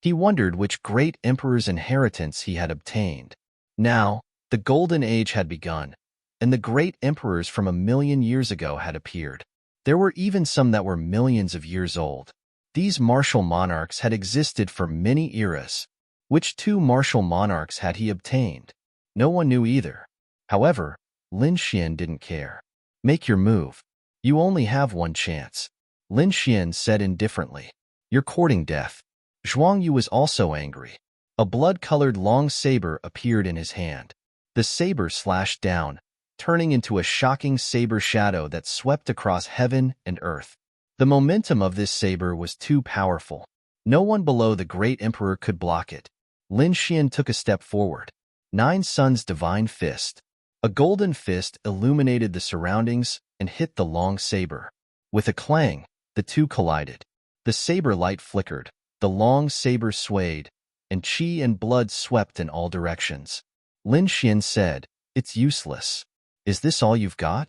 He wondered which great emperor's inheritance he had obtained. Now, the Golden Age had begun, and the great emperors from 1,000,000 years ago had appeared. There were even some that were millions of years old. These martial monarchs had existed for many eras. Which two martial monarchs had he obtained? No one knew either. However, Lin Xian didn't care. Make your move. You only have one chance. Lin Xian said indifferently. You're courting death. Zhuang Yu was also angry. A blood-colored long saber appeared in his hand. The saber slashed down, turning into a shocking saber shadow that swept across heaven and earth. The momentum of this saber was too powerful. No one below the great emperor could block it. Lin Xian took a step forward. Nine Suns' divine fist. A golden fist illuminated the surroundings and hit the long saber. With a clang, the two collided. The saber light flickered, the long saber swayed, and qi and blood swept in all directions. Lin Xian said, It's useless. Is this all you've got?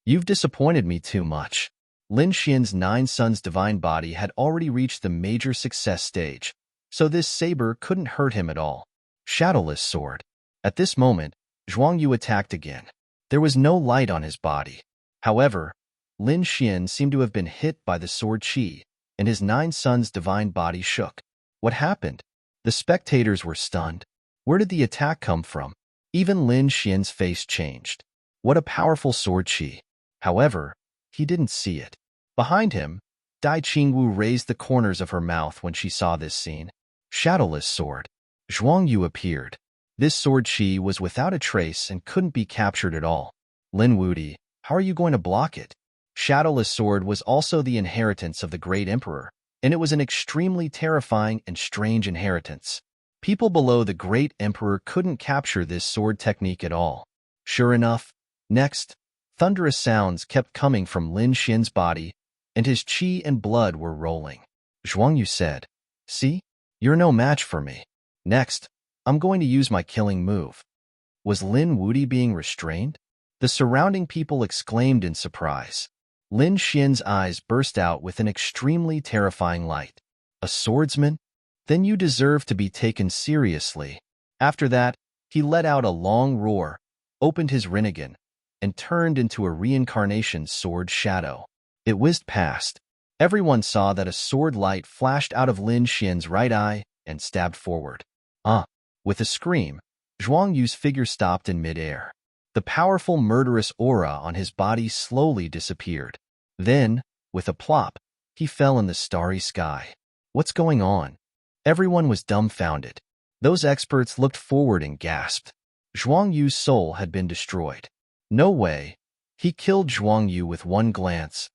You've disappointed me too much. Lin Xian's Nine Suns' divine body had already reached the major success stage, so this saber couldn't hurt him at all. Shadowless sword. At this moment, Zhuang Yu attacked again. There was no light on his body. However, Lin Xian seemed to have been hit by the sword qi, and his Nine Suns' divine body shook. What happened? The spectators were stunned. Where did the attack come from? Even Lin Xian's face changed. What a powerful sword qi. However, he didn't see it. Behind him, Dai Qingwu raised the corners of her mouth when she saw this scene. Shadowless sword. Zhuang Yu appeared. This sword qi was without a trace and couldn't be captured at all. Lin Wudi, how are you going to block it? Shadowless sword was also the inheritance of the great emperor, and it was an extremely terrifying and strange inheritance. People below the great emperor couldn't capture this sword technique at all. Sure enough, next, thunderous sounds kept coming from Lin Xian's body, and his qi and blood were rolling. Zhuang Yu said, See, you're no match for me. Next, I'm going to use my killing move. Was Lin Wudi being restrained? The surrounding people exclaimed in surprise. Lin Xian's eyes burst out with an extremely terrifying light. A swordsman? Then you deserve to be taken seriously. After that, he let out a long roar, opened his rinnegan, and turned into a reincarnation sword shadow. It whizzed past. Everyone saw that a sword light flashed out of Lin Xian's right eye and stabbed forward. With a scream, Zhuang Yu's figure stopped in midair. The powerful murderous aura on his body slowly disappeared. Then, with a plop, he fell in the starry sky. What's going on? Everyone was dumbfounded. Those experts looked forward and gasped. Zhuang Yu's soul had been destroyed. No way. He killed Zhuang Yu with one glance.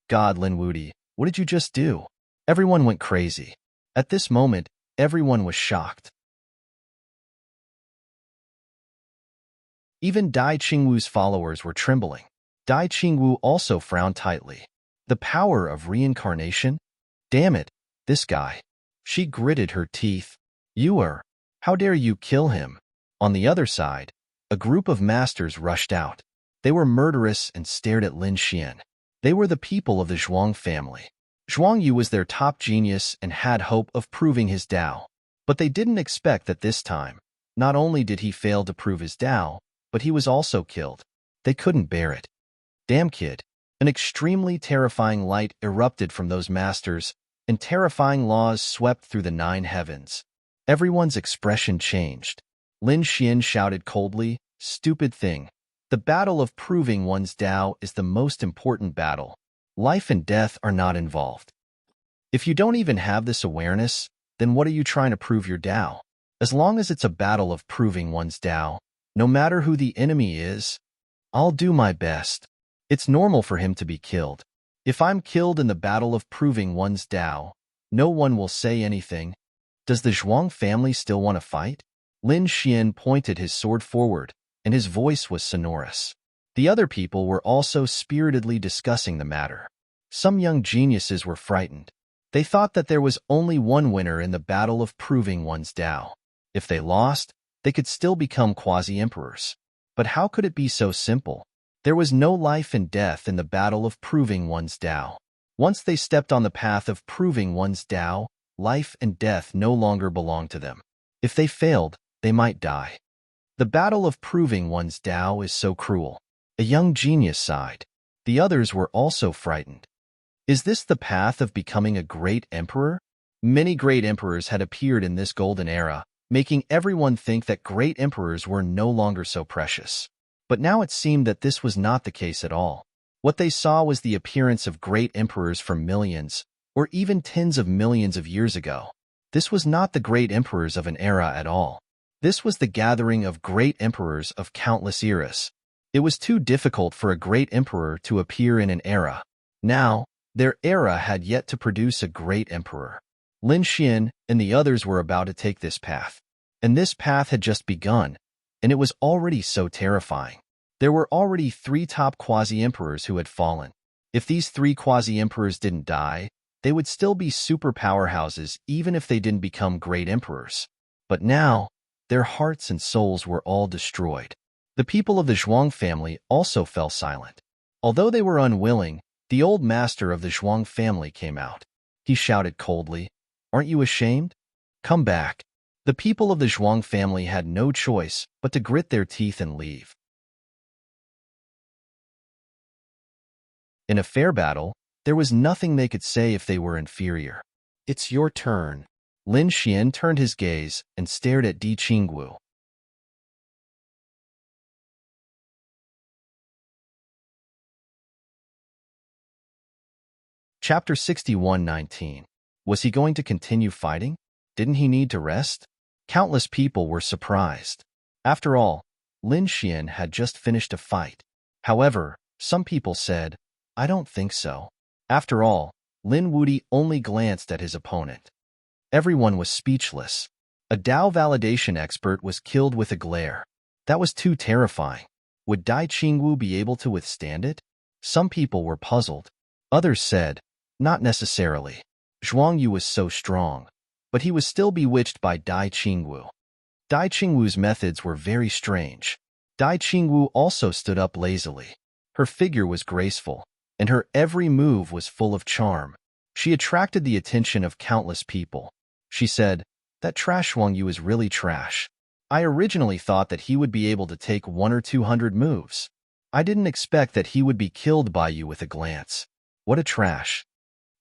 God, Lin Wudi, what did you just do? Everyone went crazy. At this moment, everyone was shocked. Even Dai Qingwu's followers were trembling. Dai Qingwu also frowned tightly. The power of reincarnation? Damn it, this guy. She gritted her teeth. How dare you kill him? On the other side, a group of masters rushed out. They were murderous and stared at Lin Xian. They were the people of the Zhuang family. Zhuang Yu was their top genius and had hope of proving his Tao. But they didn't expect that this time, not only did he fail to prove his Tao, but he was also killed. They couldn't bear it. Damn kid. An extremely terrifying light erupted from those masters, and terrifying laws swept through the 9 heavens. Everyone's expression changed. Lin Xian shouted coldly, Stupid thing. The battle of proving one's Tao is the most important battle. Life and death are not involved. If you don't even have this awareness, then what are you trying to prove your Tao? As long as it's a battle of proving one's Tao, no matter who the enemy is, I'll do my best. It's normal for him to be killed. If I'm killed in the battle of proving one's Tao, no one will say anything. Does the Zhuang family still want to fight? Lin Xian pointed his sword forward, and his voice was sonorous. The other people were also spiritedly discussing the matter. Some young geniuses were frightened. They thought that there was only one winner in the battle of proving one's Tao. If they lost, they could still become quasi-emperors. But how could it be so simple? There was no life and death in the battle of proving one's Tao. Once they stepped on the path of proving one's Tao, life and death no longer belonged to them. If they failed, they might die. The battle of proving one's Tao is so cruel. A young genius sighed. The others were also frightened. Is this the path of becoming a great emperor? Many great emperors had appeared in this golden era, making everyone think that great emperors were no longer so precious. But now it seemed that this was not the case at all. What they saw was the appearance of great emperors from millions, or even tens of millions of years ago. This was not the great emperors of an era at all. This was the gathering of great emperors of countless eras. It was too difficult for a great emperor to appear in an era. Now, their era had yet to produce a great emperor. Lin Xian and the others were about to take this path. And this path had just begun, and it was already so terrifying. There were already 3 top quasi-emperors who had fallen. If these 3 quasi-emperors didn't die, they would still be super powerhouses even if they didn't become great emperors. But now, their hearts and souls were all destroyed. The people of the Zhuang family also fell silent. Although they were unwilling, the old master of the Zhuang family came out. He shouted coldly, "Aren't you ashamed? Come back." The people of the Zhuang family had no choice but to grit their teeth and leave. In a fair battle, there was nothing they could say if they were inferior. "It's your turn." Lin Xian turned his gaze and stared at Di Qingwu. Chapter 61:19. Was he going to continue fighting? Didn't he need to rest? Countless people were surprised. After all, Lin Xian had just finished a fight. However, some people said, "I don't think so." After all, Lin Wudi only glanced at his opponent. Everyone was speechless. A Dao validation expert was killed with a glare. That was too terrifying. Would Dai Qingwu be able to withstand it? Some people were puzzled. Others said, not necessarily. Zhuang Yu was so strong, but he was still bewitched by Dai Qingwu. Dai Qingwu's methods were very strange. Dai Qingwu also stood up lazily. Her figure was graceful, and her every move was full of charm. She attracted the attention of countless people. She said, "That trash Zhuang Yu is really trash. I originally thought that he would be able to take 100 or 200 moves. I didn't expect that he would be killed by you with a glance. What a trash."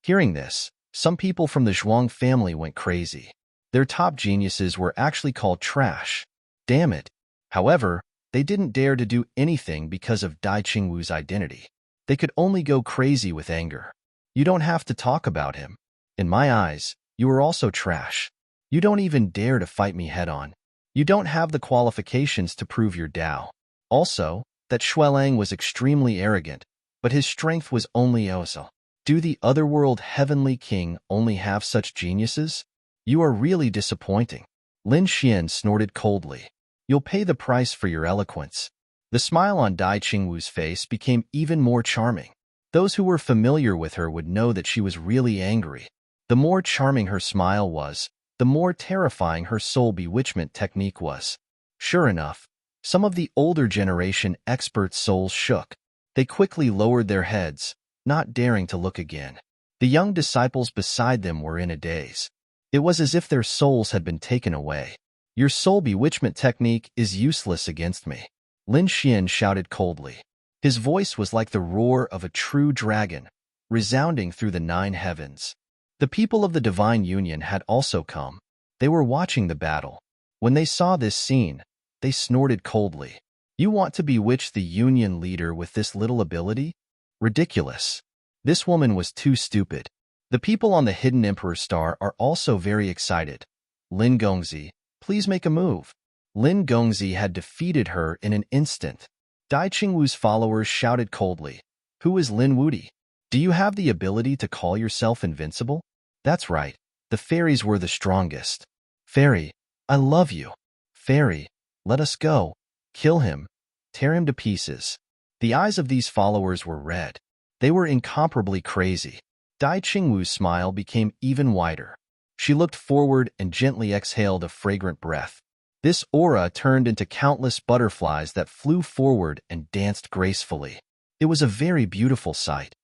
Hearing this, some people from the Zhuang family went crazy. Their top geniuses were actually called trash. Damn it. However, they didn't dare to do anything because of Dai Qingwu's identity. They could only go crazy with anger. "You don't have to talk about him. In my eyes, you are also trash. You don't even dare to fight me head-on. You don't have the qualifications to prove your Tao." Also, that Xuelang was extremely arrogant, but his strength was only Osa. Do the otherworld heavenly king only have such geniuses? You are really disappointing. Lin Xian snorted coldly. You'll pay the price for your eloquence. The smile on Dai Qingwu's face became even more charming. Those who were familiar with her would know that she was really angry. The more charming her smile was, the more terrifying her soul bewitchment technique was. Sure enough, some of the older generation experts' souls shook. They quickly lowered their heads, not daring to look again. The young disciples beside them were in a daze. It was as if their souls had been taken away. Your soul bewitchment technique is useless against me. Lin Xian shouted coldly. His voice was like the roar of a true dragon, resounding through the 9 heavens. The people of the Divine Union had also come. They were watching the battle. When they saw this scene, they snorted coldly. You want to bewitch the Union leader with this little ability? Ridiculous. This woman was too stupid. The people on the Hidden Emperor Star are also very excited. Lin Gongzi, please make a move. Lin Gongzi had defeated her in an instant. Dai Qingwu's followers shouted coldly, "Who is Lin Wudi? Do you have the ability to call yourself invincible?" That's right, the fairies were the strongest. "Fairy, I love you." Fairy, let us go. Kill him. Tear him to pieces. The eyes of these followers were red. They were incomparably crazy. Dai Qingwu's smile became even wider. She looked forward and gently exhaled a fragrant breath. This aura turned into countless butterflies that flew forward and danced gracefully. It was a very beautiful sight.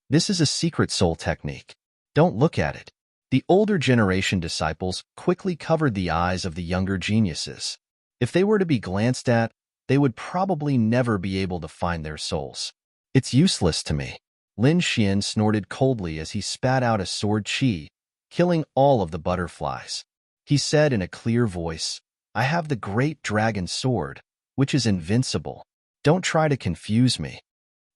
This is a secret soul technique. Don't look at it. The older generation disciples quickly covered the eyes of the younger geniuses. If they were to be glanced at, they would probably never be able to find their souls. It's useless to me. Lin Xian snorted coldly as he spat out a sword qi, killing all of the butterflies. He said in a clear voice, I have the great dragon sword, which is invincible. Don't try to confuse me.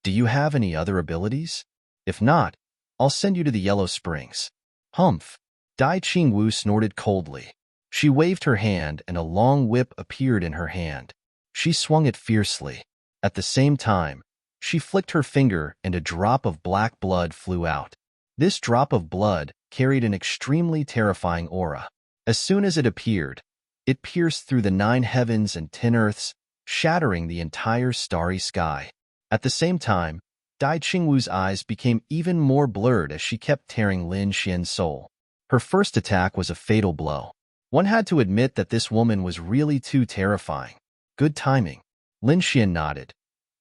Do you have any other abilities? If not, I'll send you to the Yellow Springs. Humph. Dai Qingwu snorted coldly. She waved her hand and a long whip appeared in her hand. She swung it fiercely. At the same time, she flicked her finger and a drop of black blood flew out. This drop of blood carried an extremely terrifying aura. As soon as it appeared, it pierced through the 9 heavens and 10 earths, shattering the entire starry sky. At the same time, Dai Qingwu's eyes became even more blurred as she kept tearing Lin Xian's soul. Her first attack was a fatal blow. One had to admit that this woman was really too terrifying. Good timing. Lin Xian nodded.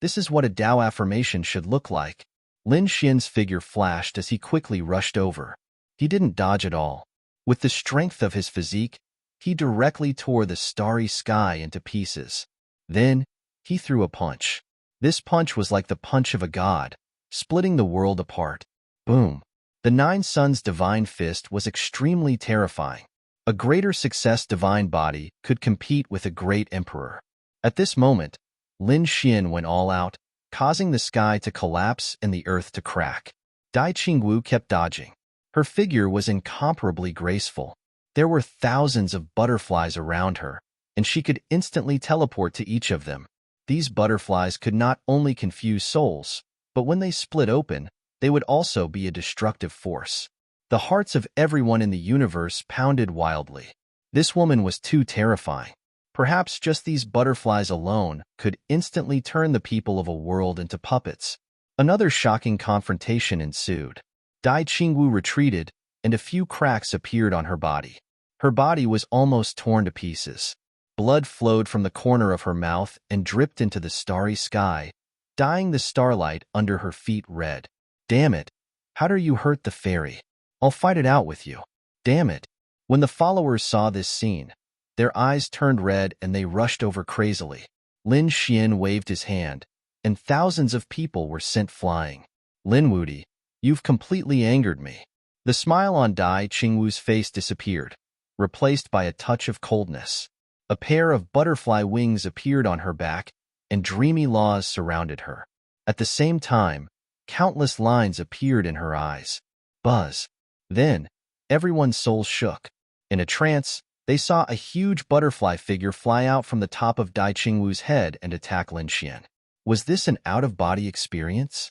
This is what a Dao affirmation should look like. Lin Xian's figure flashed as he quickly rushed over. He didn't dodge at all. With the strength of his physique, he directly tore the starry sky into pieces. Then, he threw a punch. This punch was like the punch of a god, splitting the world apart. Boom. The 9 Suns' divine fist was extremely terrifying. A greater success divine body could compete with a great emperor. At this moment, Lin Xian went all out, causing the sky to collapse and the earth to crack. Dai Qingwu kept dodging. Her figure was incomparably graceful. There were thousands of butterflies around her, and she could instantly teleport to each of them. These butterflies could not only confuse souls, but when they split open, they would also be a destructive force. The hearts of everyone in the universe pounded wildly. This woman was too terrifying. Perhaps just these butterflies alone could instantly turn the people of a world into puppets. Another shocking confrontation ensued. Dai Qingwu retreated, and a few cracks appeared on her body. Her body was almost torn to pieces. Blood flowed from the corner of her mouth and dripped into the starry sky, dyeing the starlight under her feet red. Damn it! How dare you hurt the fairy? I'll fight it out with you. Damn it! When the followers saw this scene, their eyes turned red and they rushed over crazily. Lin Xian waved his hand, and thousands of people were sent flying. Lin Wudi, you've completely angered me. The smile on Dai Qingwu's face disappeared, replaced by a touch of coldness. A pair of butterfly wings appeared on her back, and dreamy laws surrounded her. At the same time, countless lines appeared in her eyes. Buzz. Then, everyone's soul shook. In a trance, they saw a huge butterfly figure fly out from the top of Dai Qingwu's head and attack Lin Xian. Was this an out-of-body experience?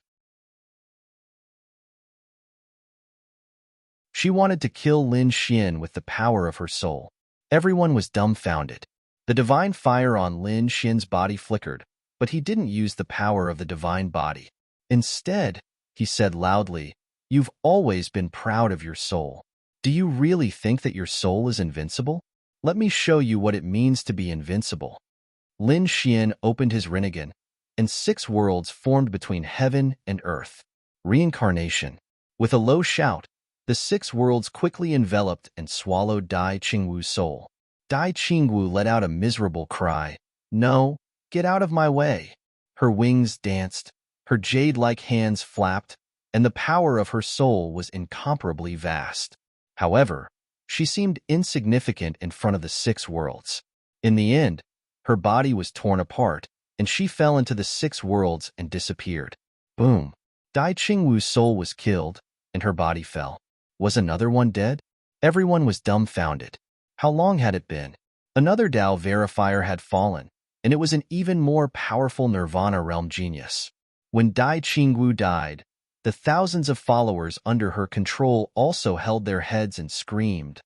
She wanted to kill Lin Xian with the power of her soul. Everyone was dumbfounded. The divine fire on Lin Xian's body flickered, but he didn't use the power of the divine body. Instead, he said loudly, "You've always been proud of your soul. Do you really think that your soul is invincible? Let me show you what it means to be invincible." Lin Xian opened his rinnegan, and 6 worlds formed between heaven and earth. Reincarnation. With a low shout, the 6 worlds quickly enveloped and swallowed Dai Qingwu's soul. Dai Qingwu let out a miserable cry. "No, get out of my way." Her wings danced, her jade-like hands flapped, and the power of her soul was incomparably vast. However, she seemed insignificant in front of the 6 worlds. In the end, her body was torn apart, and she fell into the 6 worlds and disappeared. Boom. Dai Qingwu's soul was killed, and her body fell. Was another one dead? Everyone was dumbfounded. How long had it been? Another Dao verifier had fallen, and it was an even more powerful Nirvana realm genius. When Dai Qingwu died, the thousands of followers under her control also held their heads and screamed,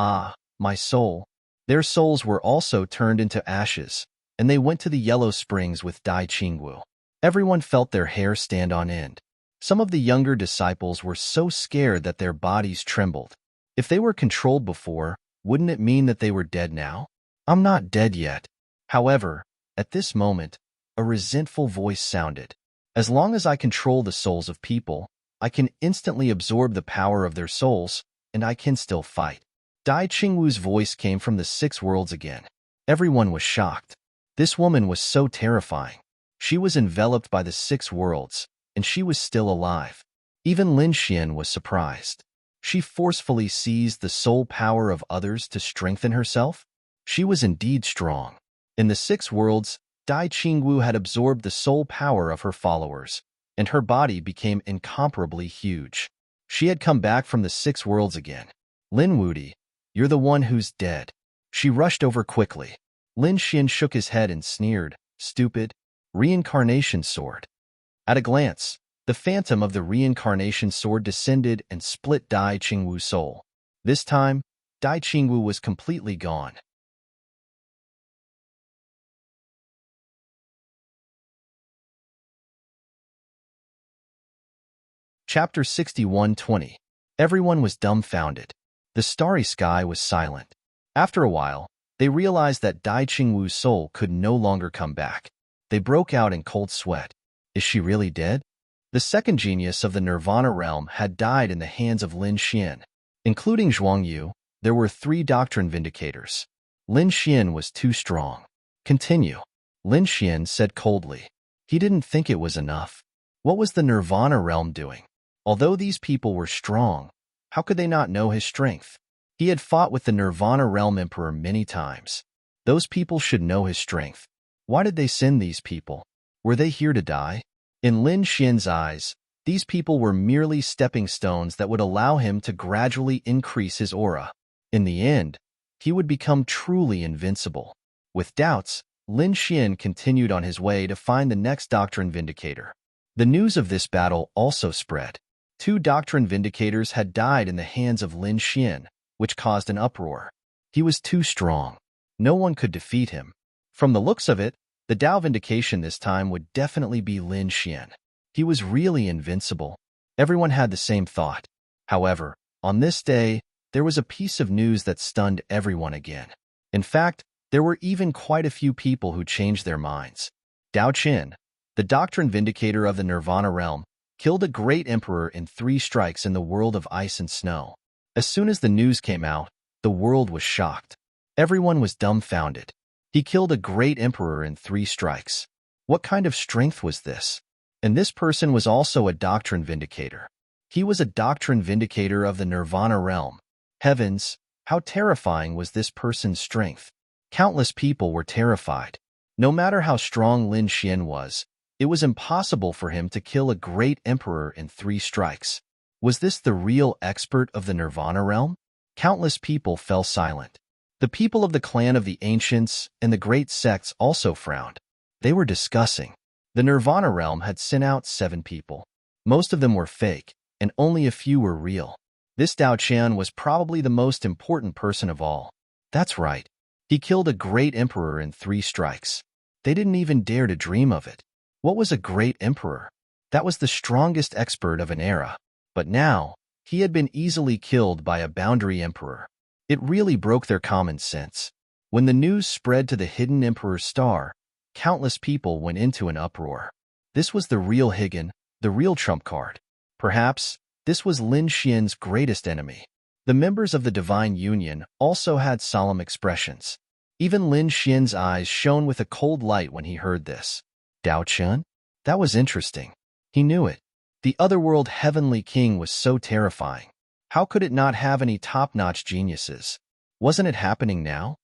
Ah, my soul. Their souls were also turned into ashes, and they went to the yellow springs with Dai Qingwu. Everyone felt their hair stand on end. Some of the younger disciples were so scared that their bodies trembled. If they were controlled before, wouldn't it mean that they were dead now? I'm not dead yet. However, at this moment, a resentful voice sounded. As long as I control the souls of people, I can instantly absorb the power of their souls, and I can still fight. Dai Qingwu's voice came from the six worlds again. Everyone was shocked. This woman was so terrifying. She was enveloped by the six worlds, and she was still alive. Even Lin Xian was surprised. She forcefully seized the soul power of others to strengthen herself. She was indeed strong. In the six worlds, Dai Qingwu had absorbed the soul power of her followers, and her body became incomparably huge. She had come back from the six worlds again. Lin Wudi, you're the one who's dead. She rushed over quickly. Lin Xian shook his head and sneered, stupid. Reincarnation sword. At a glance, the phantom of the reincarnation sword descended and split Dai Qingwu's soul. This time, Dai Qingwu was completely gone. Chapter 61:20. Everyone was dumbfounded. The starry sky was silent. After a while, they realized that Dai Qingwu's soul could no longer come back. They broke out in cold sweat. Is she really dead? The second genius of the Nirvana realm had died in the hands of Lin Xian. Including Zhuangyu, there were 3 doctrine vindicators. Lin Xian was too strong. Continue. Lin Xian said coldly. He didn't think it was enough. What was the Nirvana realm doing? Although these people were strong, how could they not know his strength? He had fought with the Nirvana realm emperor many times. Those people should know his strength. Why did they send these people? Were they here to die? In Lin Xian's eyes, these people were merely stepping stones that would allow him to gradually increase his aura. In the end, he would become truly invincible. With doubts, Lin Xian continued on his way to find the next doctrine vindicator. The news of this battle also spread. 2 doctrine vindicators had died in the hands of Lin Xian, which caused an uproar. He was too strong. No one could defeat him. From the looks of it, the Dao vindication this time would definitely be Lin Xian. He was really invincible. Everyone had the same thought. However, on this day, there was a piece of news that stunned everyone again. In fact, there were even quite a few people who changed their minds. Dao Qin, the doctrine vindicator of the Nirvana realm, killed a great emperor in 3 strikes in the world of ice and snow. As soon as the news came out, the world was shocked. Everyone was dumbfounded. He killed a great emperor in 3 strikes. What kind of strength was this? And this person was also a doctrine vindicator. He was a doctrine vindicator of the Nirvana realm. Heavens, how terrifying was this person's strength? Countless people were terrified. No matter how strong Lin Xian was, it was impossible for him to kill a great emperor in 3 strikes. Was this the real expert of the Nirvana realm? Countless people fell silent. The people of the clan of the ancients and the great sects also frowned. They were discussing. The Nirvana realm had sent out 7 people. Most of them were fake, and only a few were real. This Dao Qian was probably the most important person of all. That's right. He killed a great emperor in 3 strikes. They didn't even dare to dream of it. What was a great emperor? That was the strongest expert of an era. But now, he had been easily killed by a boundary emperor. It really broke their common sense. When the news spread to the hidden emperor's star, countless people went into an uproar. This was the real Higan, the real trump card. Perhaps, this was Lin Xian's greatest enemy. The members of the Divine Union also had solemn expressions. Even Lin Xian's eyes shone with a cold light when he heard this. Dao Qian? That was interesting. He knew it. The otherworld heavenly king was so terrifying. How could it not have any top-notch geniuses? Wasn't it happening now?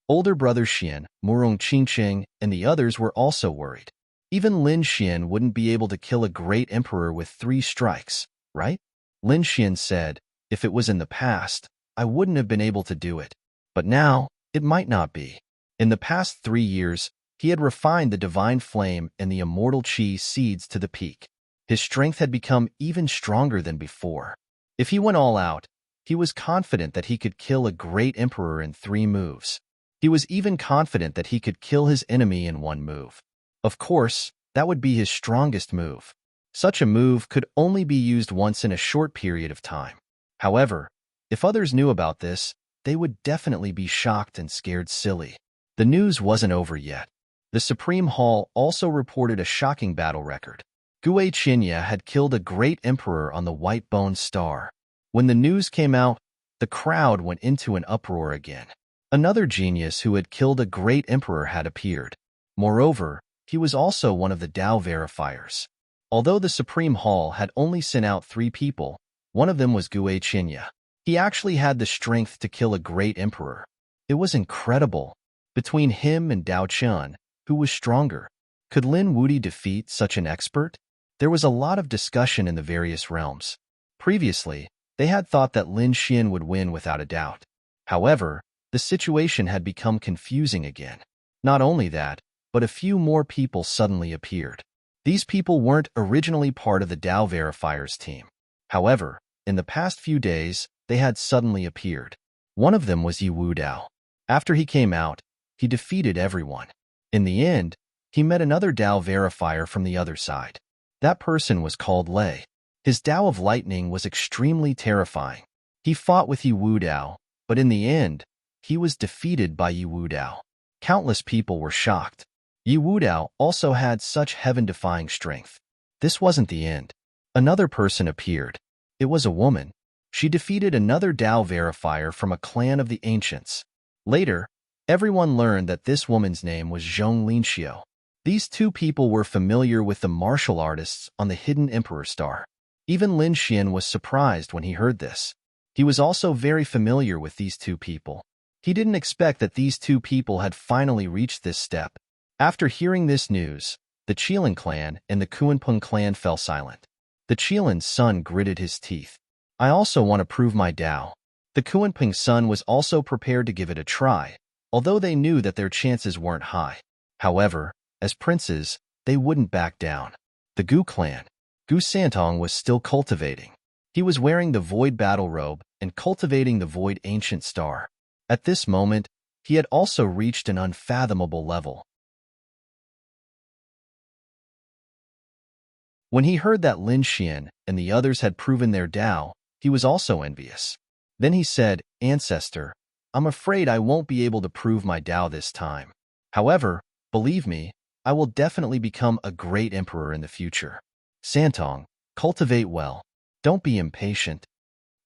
Older brother Xian, Murong Qingqing, and the others were also worried. Even Lin Xian wouldn't be able to kill a great emperor with 3 strikes, right? Lin Xian said, if it was in the past, I wouldn't have been able to do it. But now, it might not be. In the past 3 years, he had refined the divine flame and the immortal qi seeds to the peak. His strength had become even stronger than before. If he went all out, he was confident that he could kill a great emperor in 3 moves. He was even confident that he could kill his enemy in 1 move. Of course, that would be his strongest move. Such a move could only be used once in a short period of time. However, if others knew about this, they would definitely be shocked and scared silly. The news wasn't over yet. The Supreme Hall also reported a shocking battle record. Gue Qinya had killed a great emperor on the White Bone Star. When the news came out, the crowd went into an uproar again. Another genius who had killed a great emperor had appeared. Moreover, he was also one of the Tao verifiers. Although the Supreme Hall had only sent out 3 people, one of them was Gue Qinya. He actually had the strength to kill a great emperor. It was incredible. Between him and Dao Chun, who was stronger? Could Lin Wudi defeat such an expert? There was a lot of discussion in the various realms. Previously, they had thought that Lin Xian would win without a doubt. However, the situation had become confusing again. Not only that, but a few more people suddenly appeared. These people weren't originally part of the Tao verifiers team. However, in the past few days, they had suddenly appeared. One of them was Yi Wu Dao. After he came out, he defeated everyone. In the end, he met another Tao verifier from the other side. That person was called Lei. His Tao of Lightning was extremely terrifying. He fought with Yi Wu Dao, but in the end, he was defeated by Yi Wu Dao. Countless people were shocked. Yi Wu Dao also had such heaven-defying strength. This wasn't the end. Another person appeared. It was a woman. She defeated another Tao verifier from a clan of the ancients. Later, everyone learned that this woman's name was Zhong Linxiu. These 2 people were familiar with the martial artists on the Hidden Emperor Star. Even Lin Xian was surprised when he heard this. He was also very familiar with these 2 people. He didn't expect that these 2 people had finally reached this step. After hearing this news, the Qilin clan and the Kuanpeng clan fell silent. The Qilin's son gritted his teeth. I also want to prove my Tao. The Kuanpeng son was also prepared to give it a try, although they knew that their chances weren't high. However, as princes, they wouldn't back down. The Gu clan. Gu Santong was still cultivating. He was wearing the Void Battle Robe and cultivating the Void Ancient Star. At this moment, he had also reached an unfathomable level. When he heard that Lin Xian and the others had proven their Tao, he was also envious. Then he said, Ancestor, I'm afraid I won't be able to prove my Tao this time. However, believe me, I will definitely become a great emperor in the future. Santong, cultivate well. Don't be impatient.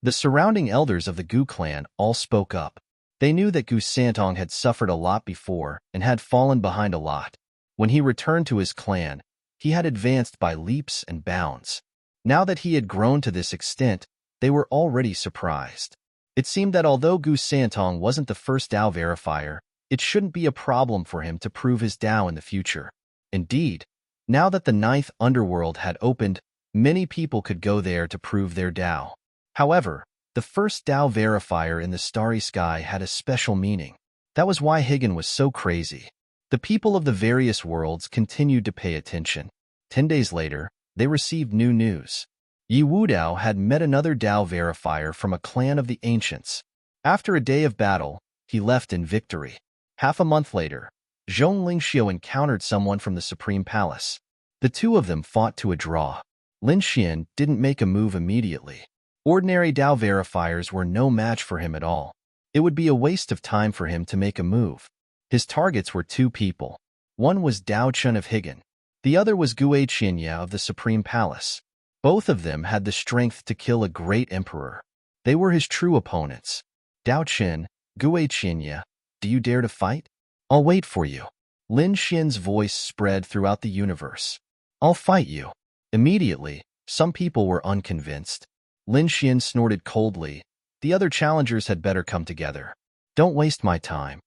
The surrounding elders of the Gu clan all spoke up. They knew that Gu Santong had suffered a lot before and had fallen behind a lot. When he returned to his clan, he had advanced by leaps and bounds. Now that he had grown to this extent, they were already surprised. It seemed that although Gu Santong wasn't the first Tao verifier, it shouldn't be a problem for him to prove his Tao in the future. Indeed, now that the 9th underworld had opened, many people could go there to prove their Tao. However, the first Tao verifier in the starry sky had a special meaning. That was why Higan was so crazy. The people of the various worlds continued to pay attention. 10 days later, they received new news. Yi Wu Dao had met another Tao verifier from a clan of the ancients. After a day of battle, he left in victory. Half a month later, Zhong Linxiu encountered someone from the Supreme Palace. The 2 of them fought to a draw. Lin Xian didn't make a move immediately. Ordinary Tao verifiers were no match for him at all. It would be a waste of time for him to make a move. His targets were 2 people. One was Dao Chun of Higan. The other was Gue Qinya of the Supreme Palace. Both of them had the strength to kill a great emperor. They were his true opponents. Dao Chun, Gue Qinya, do you dare to fight? I'll wait for you. Lin Xian's voice spread throughout the universe. I'll fight you. Immediately, some people were unconvinced. Lin Xian snorted coldly. The other challengers had better come together. Don't waste my time.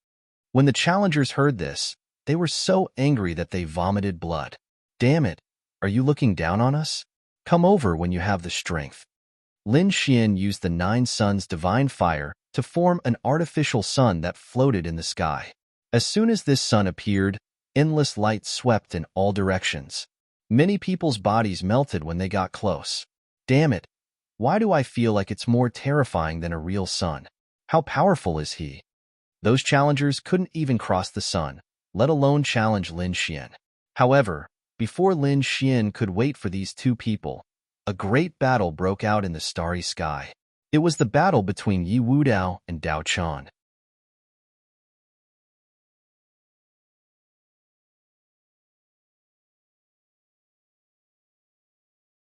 When the challengers heard this, they were so angry that they vomited blood. Damn it, are you looking down on us? Come over when you have the strength. Lin Xian used the 9 suns' divine fire to form an artificial sun that floated in the sky. As soon as this sun appeared, endless light swept in all directions. Many people's bodies melted when they got close. Damn it! Why do I feel like it's more terrifying than a real sun? How powerful is he? Those challengers couldn't even cross the sun, let alone challenge Lin Xian. However, before Lin Xian could wait for these two people, a great battle broke out in the starry sky. It was the battle between Yi Wudao and Dao Chan.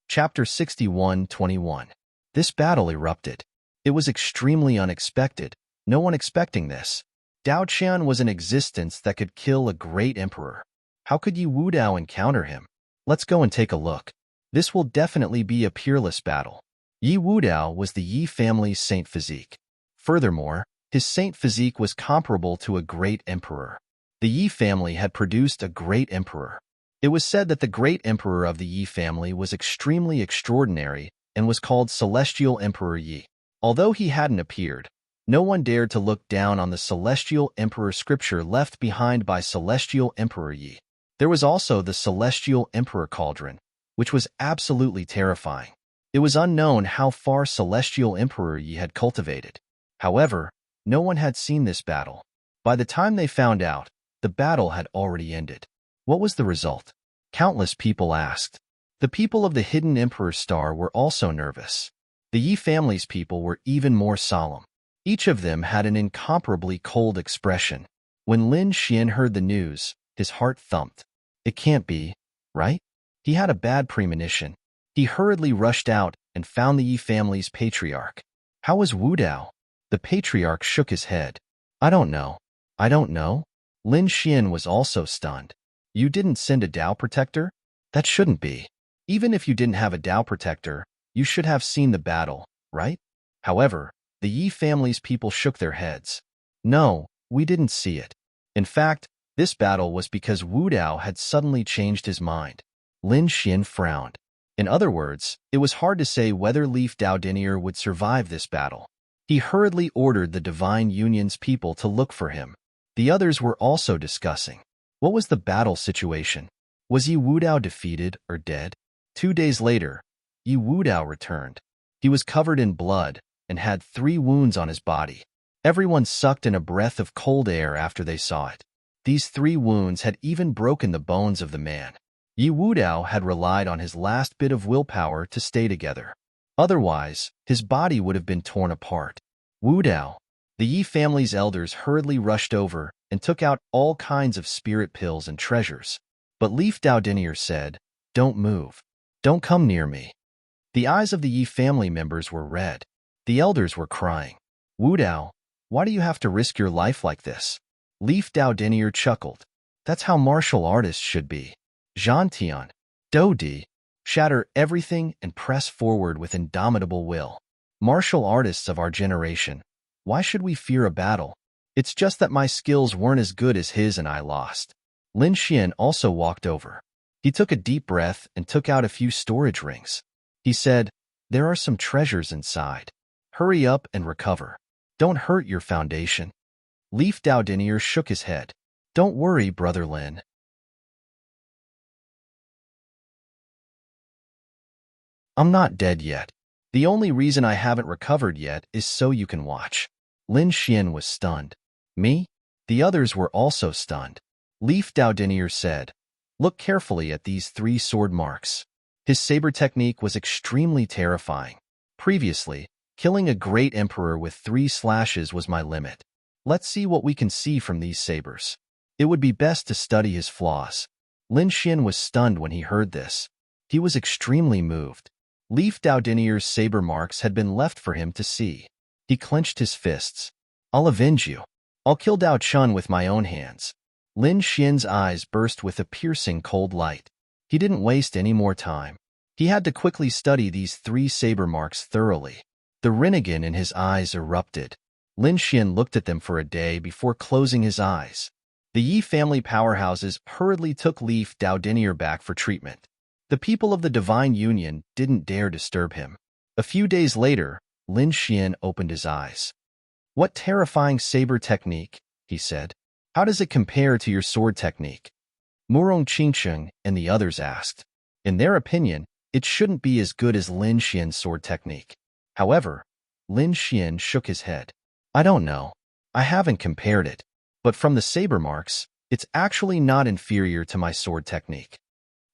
Chapter 61:21. This battle erupted. It was extremely unexpected, no one expecting this. Dao Qian was an existence that could kill a great emperor. How could Yi Wudao encounter him? Let's go and take a look. This will definitely be a peerless battle. Yi Wudao was the Yi family's saint physique. Furthermore, his saint physique was comparable to a great emperor. The Yi family had produced a great emperor. It was said that the great emperor of the Yi family was extremely extraordinary and was called Celestial Emperor Yi. Although he hadn't appeared, no one dared to look down on the Celestial Emperor scripture left behind by Celestial Emperor Yi. There was also the Celestial Emperor Cauldron, which was absolutely terrifying. It was unknown how far Celestial Emperor Yi had cultivated. However, no one had seen this battle. By the time they found out, the battle had already ended. What was the result? Countless people asked. The people of the Hidden Emperor Star were also nervous. The Yi family's people were even more solemn. Each of them had an incomparably cold expression. When Lin Xian heard the news, his heart thumped. It can't be, right? He had a bad premonition. He hurriedly rushed out and found the Yi family's patriarch. How was Wu Dao? The patriarch shook his head. I don't know. I don't know. Lin Xian was also stunned. You didn't send a Dao protector? That shouldn't be. Even if you didn't have a Dao protector, you should have seen the battle, right? However, the Yi family's people shook their heads. No, we didn't see it. In fact, this battle was because Wu Dao had suddenly changed his mind. Lin Xian frowned. In other words, it was hard to say whether Leaf Dao Denier would survive this battle. He hurriedly ordered the Divine Union's people to look for him. The others were also discussing. What was the battle situation? Was Yi Wudao defeated or dead? 2 days later, Yi Wudao returned. He was covered in blood and had 3 wounds on his body. Everyone sucked in a breath of cold air after they saw it. These 3 wounds had even broken the bones of the man. Yi Wudao had relied on his last bit of willpower to stay together. Otherwise, his body would have been torn apart. Wudao. The Yi family's elders hurriedly rushed over and took out all kinds of spirit pills and treasures. But Leaf Dao Denier said, "Don't move. Don't come near me." The eyes of the Yi family members were red. The elders were crying. Wudao, why do you have to risk your life like this? Leaf Dao Denier chuckled. That's how martial artists should be. Zhantian, Dodi, shatter everything and press forward with indomitable will. Martial artists of our generation, why should we fear a battle? It's just that my skills weren't as good as his and I lost. Lin Xian also walked over. He took a deep breath and took out a few storage rings. He said, "There are some treasures inside. Hurry up and recover. Don't hurt your foundation." Leaf Dao Denier shook his head. "Don't worry, Brother Lin. I'm not dead yet. The only reason I haven't recovered yet is so you can watch." Lin Xian was stunned. Me? The others were also stunned. Leaf Dao Denier said, "Look carefully at these 3 sword marks." His saber technique was extremely terrifying. Previously, killing a great emperor with 3 slashes was my limit. Let's see what we can see from these sabers. It would be best to study his flaws. Lin Xian was stunned when he heard this. He was extremely moved. Leaf Dao Denier's saber marks had been left for him to see. He clenched his fists. "I'll avenge you. I'll kill Dao Chun with my own hands." Lin Xian's eyes burst with a piercing cold light. He didn't waste any more time. He had to quickly study these 3 saber marks thoroughly. The Rinnegan in his eyes erupted. Lin Xian looked at them for a day before closing his eyes. The Yi family powerhouses hurriedly took Leaf Dao Denier back for treatment. The people of the Divine Union didn't dare disturb him. A few days later, Lin Xian opened his eyes. "What terrifying saber technique," he said. "How does it compare to your sword technique?" Murong Qingcheng and the others asked. In their opinion, it shouldn't be as good as Lin Xian's sword technique. However, Lin Xian shook his head. I don't know. I haven't compared it. But from the saber marks, it's actually not inferior to my sword technique.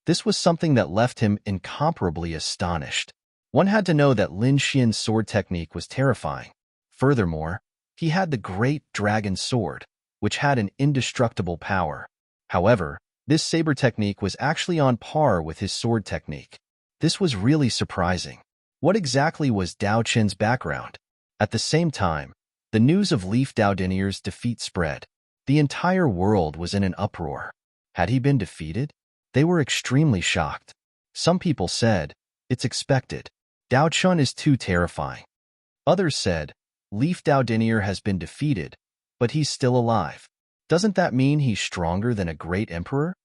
This was something that left him incomparably astonished. One had to know that Lin Xian's sword technique was terrifying. Furthermore, he had the great dragon sword, which had an indestructible power. However, this saber technique was actually on par with his sword technique. This was really surprising. What exactly was Dao Chen's background? At the same time, the news of Leaf Daodinier's defeat spread. The entire world was in an uproar. Had he been defeated? They were extremely shocked. Some people said, it's expected. Dao Chun is too terrifying. Others said, Leaf Daodinier has been defeated, but he's still alive. Doesn't that mean he's stronger than a great emperor?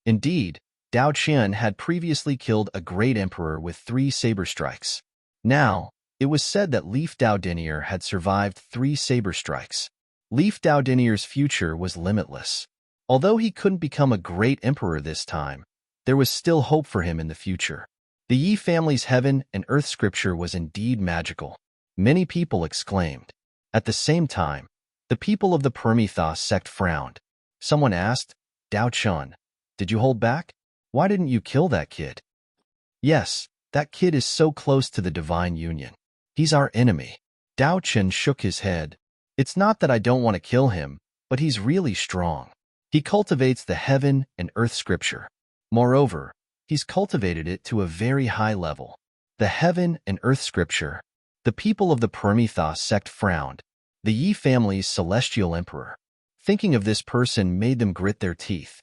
Indeed, Dao Chen had previously killed a great emperor with 3 saber strikes. Now, it was said that Leaf Daodinier had survived 3 saber strikes. Leaf Daodinier's future was limitless. Although he couldn't become a great emperor this time, there was still hope for him in the future. The Yi family's heaven and earth scripture was indeed magical. Many people exclaimed. At the same time, the people of the Permethos sect frowned. Someone asked, Dao Chun, did you hold back? Why didn't you kill that kid? Yes, that kid is so close to the divine union. He's our enemy. Dao Chun shook his head. It's not that I don't want to kill him, but he's really strong. He cultivates the heaven and earth scripture. Moreover, he's cultivated it to a very high level. The heaven and earth scripture. The people of the Permethos sect frowned. The Yi family's celestial emperor. Thinking of this person made them grit their teeth.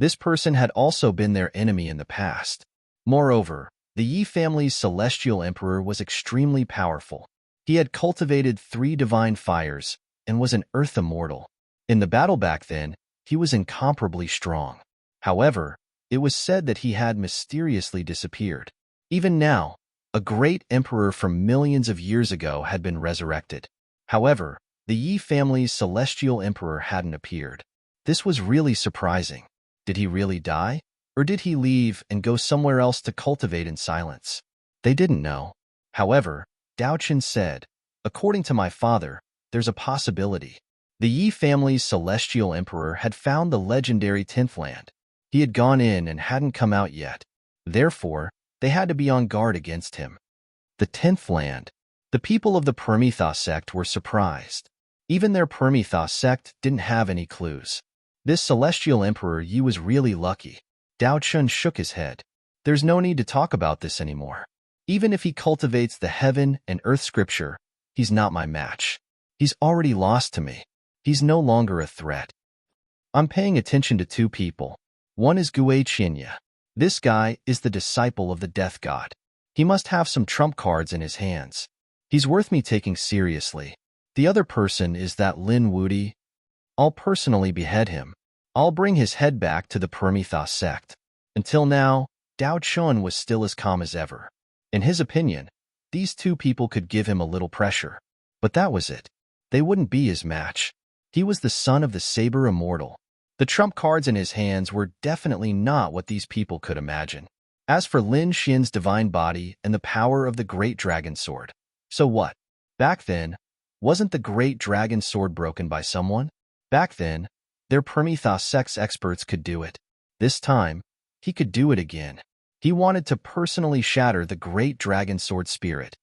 This person had also been their enemy in the past. Moreover, the Yi family's celestial emperor was extremely powerful. He had cultivated 3 divine fires and was an earth immortal. In the battle back then, he was incomparably strong. However, it was said that he had mysteriously disappeared. Even now, a great emperor from millions of years ago had been resurrected. However, the Yi family's celestial emperor hadn't appeared. This was really surprising. Did he really die? Or did he leave and go somewhere else to cultivate in silence? They didn't know. However, Dao Chen said, according to my father, there's a possibility. The Yi family's celestial emperor had found the legendary 10th land. He had gone in and hadn't come out yet. Therefore, they had to be on guard against him. The 10th land. The people of the Permethos sect were surprised. Even their Permethos sect didn't have any clues. This celestial emperor Yi was really lucky. Dao Chun shook his head. There's no need to talk about this anymore. Even if he cultivates the heaven and earth scripture, he's not my match. He's already lost to me. He's no longer a threat. I'm paying attention to 2 people. One is Gue Qinya. This guy is the disciple of the death god. He must have some trump cards in his hands. He's worth me taking seriously. The other person is that Lin Wudi. I'll personally behead him. I'll bring his head back to the Permethos sect. Until now, Dao Chun was still as calm as ever. In his opinion, these 2 people could give him a little pressure. But that was it. They wouldn't be his match. He was the son of the Saber Immortal. The trump cards in his hands were definitely not what these people could imagine. As for Lin Xian's divine body and the power of the Great Dragon Sword, so what? Back then, wasn't the Great Dragon Sword broken by someone? Back then, their Permethos sect's experts could do it. This time, he could do it again. He wanted to personally shatter the Great Dragon Sword spirit.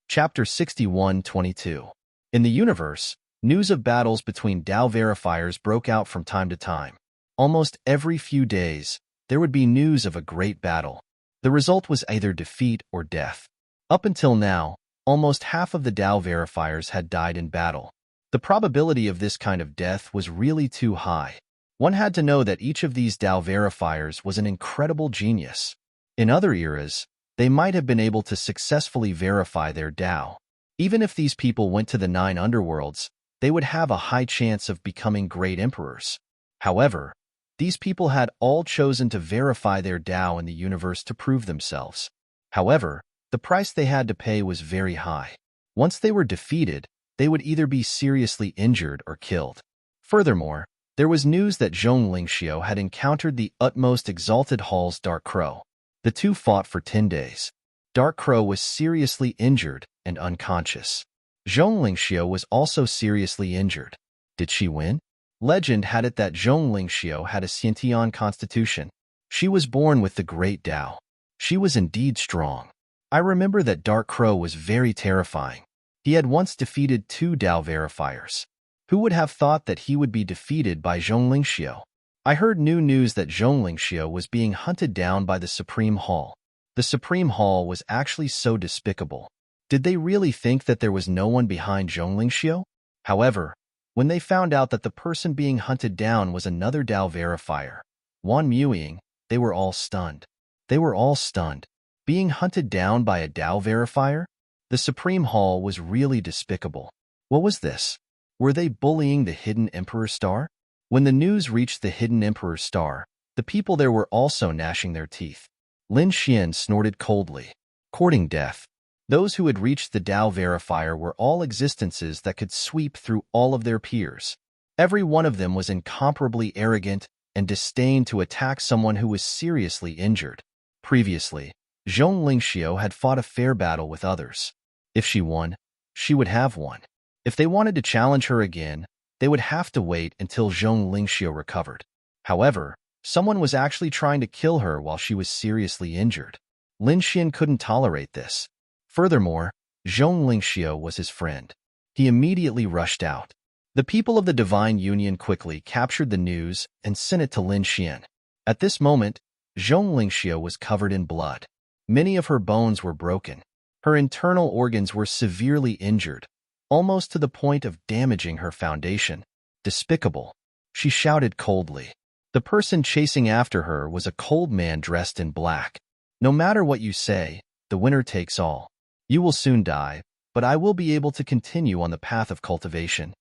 Chapter 61-22. In the universe, news of battles between Dao verifiers broke out from time to time. Almost every few days, there would be news of a great battle. The result was either defeat or death. Up until now, almost half of the Dao verifiers had died in battle. The probability of this kind of death was really too high. One had to know that each of these Dao verifiers was an incredible genius. In other eras, they might have been able to successfully verify their Dao. Even if these people went to the 9 underworlds, they would have a high chance of becoming great emperors. However, these people had all chosen to verify their Dao in the universe to prove themselves. However, The price they had to pay was very high. Once they were defeated, they would either be seriously injured or killed. Furthermore, there was news that Zhong Lingxiu had encountered the utmost exalted hall's Dark Crow. The two fought for 10 days. Dark Crow was seriously injured and unconscious. Zhong Lingxiu was also seriously injured. Did she win? Legend had it that Zhong Lingxiu had a Xiantian constitution. She was born with the great Tao. She was indeed strong. I remember that Dark Crow was very terrifying. He had once defeated 2 Tao verifiers. Who would have thought that he would be defeated by Zhong Lingxiu? I heard new news that Zhong Lingxiu was being hunted down by the Supreme Hall. The Supreme Hall was actually so despicable. Did they really think that there was no one behind Zhong Lingxiu? However, when they found out that the person being hunted down was another Tao verifier, Wan Muying, they were all stunned. They were all stunned. Being hunted down by a Tao verifier? The Supreme Hall was really despicable. What was this? Were they bullying the Hidden Emperor Star? When the news reached the Hidden Emperor Star, the people there were also gnashing their teeth. Lin Xian snorted coldly. Courting death. Those who had reached the Tao verifier were all existences that could sweep through all of their peers. Every one of them was incomparably arrogant and disdained to attack someone who was seriously injured. Previously, Zhong Lingxiu had fought a fair battle with others. If she won, she would have won. If they wanted to challenge her again, they would have to wait until Zhong Lingxiu recovered. However, someone was actually trying to kill her while she was seriously injured. Lin Xian couldn't tolerate this. Furthermore, Zhong Lingxiu was his friend. He immediately rushed out. The people of the Divine Union quickly captured the news and sent it to Lin Xian. At this moment, Zhong Lingxiu was covered in blood. Many of her bones were broken. Her internal organs were severely injured, almost to the point of damaging her foundation. Despicable. She shouted coldly. The person chasing after her was a cold man dressed in black. No matter what you say, the winner takes all. You will soon die, but I will be able to continue on the path of cultivation.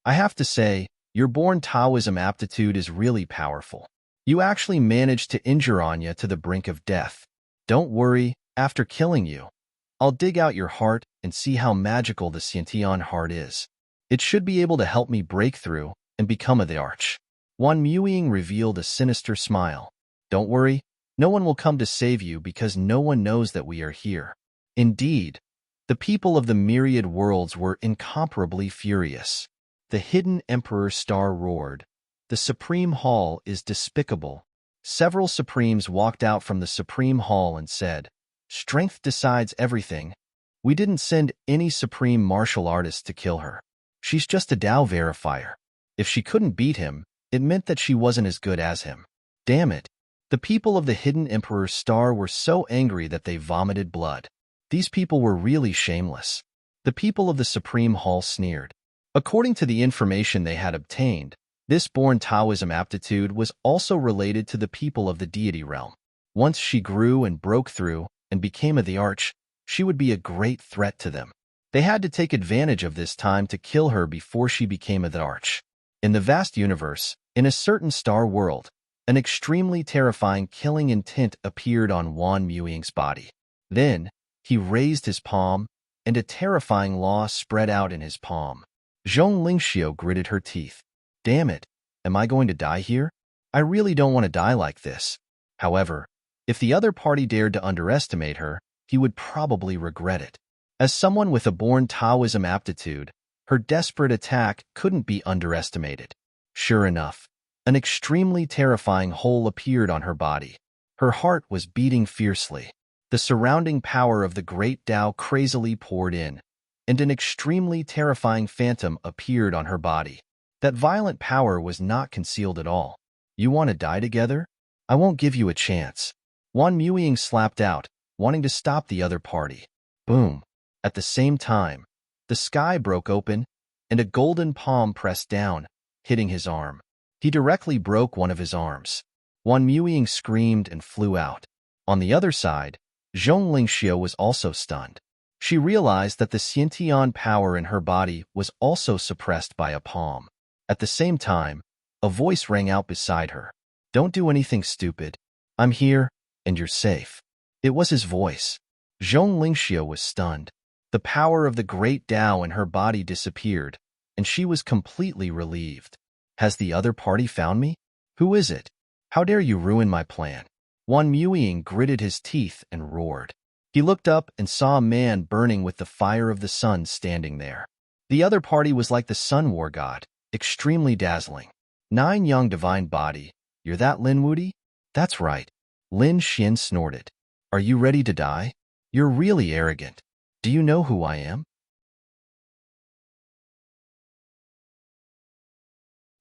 I have to say, your born Taoism aptitude is really powerful. You actually managed to injure Anya to the brink of death. Don't worry, after killing you, I'll dig out your heart and see how magical the Xiantian heart is. It should be able to help me break through and become the Arch. Wan Muying revealed a sinister smile. Don't worry, no one will come to save you because no one knows that we are here. Indeed, the people of the myriad worlds were incomparably furious. The Hidden Emperor Star roared. The Supreme Hall is despicable. Several Supremes walked out from the Supreme Hall and said, Strength decides everything. We didn't send any Supreme Martial Artist to kill her. She's just a Tao verifier. If she couldn't beat him, it meant that she wasn't as good as him. Damn it. The people of the Hidden Emperor Star were so angry that they vomited blood. These people were really shameless. The people of the Supreme Hall sneered. According to the information they had obtained, this born Taoism aptitude was also related to the people of the deity realm. Once she grew and broke through and became the Arch, she would be a great threat to them. They had to take advantage of this time to kill her before she became the Arch. In the vast universe, in a certain star world, an extremely terrifying killing intent appeared on Wan Muying's body. Then, he raised his palm, and a terrifying law spread out in his palm. Zhong Lingxiu gritted her teeth. Damn it, am I going to die here? I really don't want to die like this. However, if the other party dared to underestimate her, he would probably regret it. As someone with a born Taoism aptitude, her desperate attack couldn't be underestimated. Sure enough, an extremely terrifying hole appeared on her body. Her heart was beating fiercely. The surrounding power of the great Tao crazily poured in, and an extremely terrifying phantom appeared on her body. That violent power was not concealed at all. You want to die together? I won't give you a chance. Wan Muying slapped out, wanting to stop the other party. Boom. At the same time, the sky broke open, and a golden palm pressed down, hitting his arm. He directly broke one of his arms. Wan Muying screamed and flew out. On the other side, Zhong Lingxiu was also stunned. She realized that the Xiantian power in her body was also suppressed by a palm. At the same time, a voice rang out beside her. Don't do anything stupid. I'm here, and you're safe. It was his voice. Zhong Lingxia was stunned. The power of the great Tao in her body disappeared, and she was completely relieved. Has the other party found me? Who is it? How dare you ruin my plan? Wan Muying gritted his teeth and roared. He looked up and saw a man burning with the fire of the sun standing there. The other party was like the sun war god, extremely dazzling. Nine young divine body, you're that Lin Wudi? That's right. Lin Xian snorted. Are you ready to die? You're really arrogant. Do you know who I am?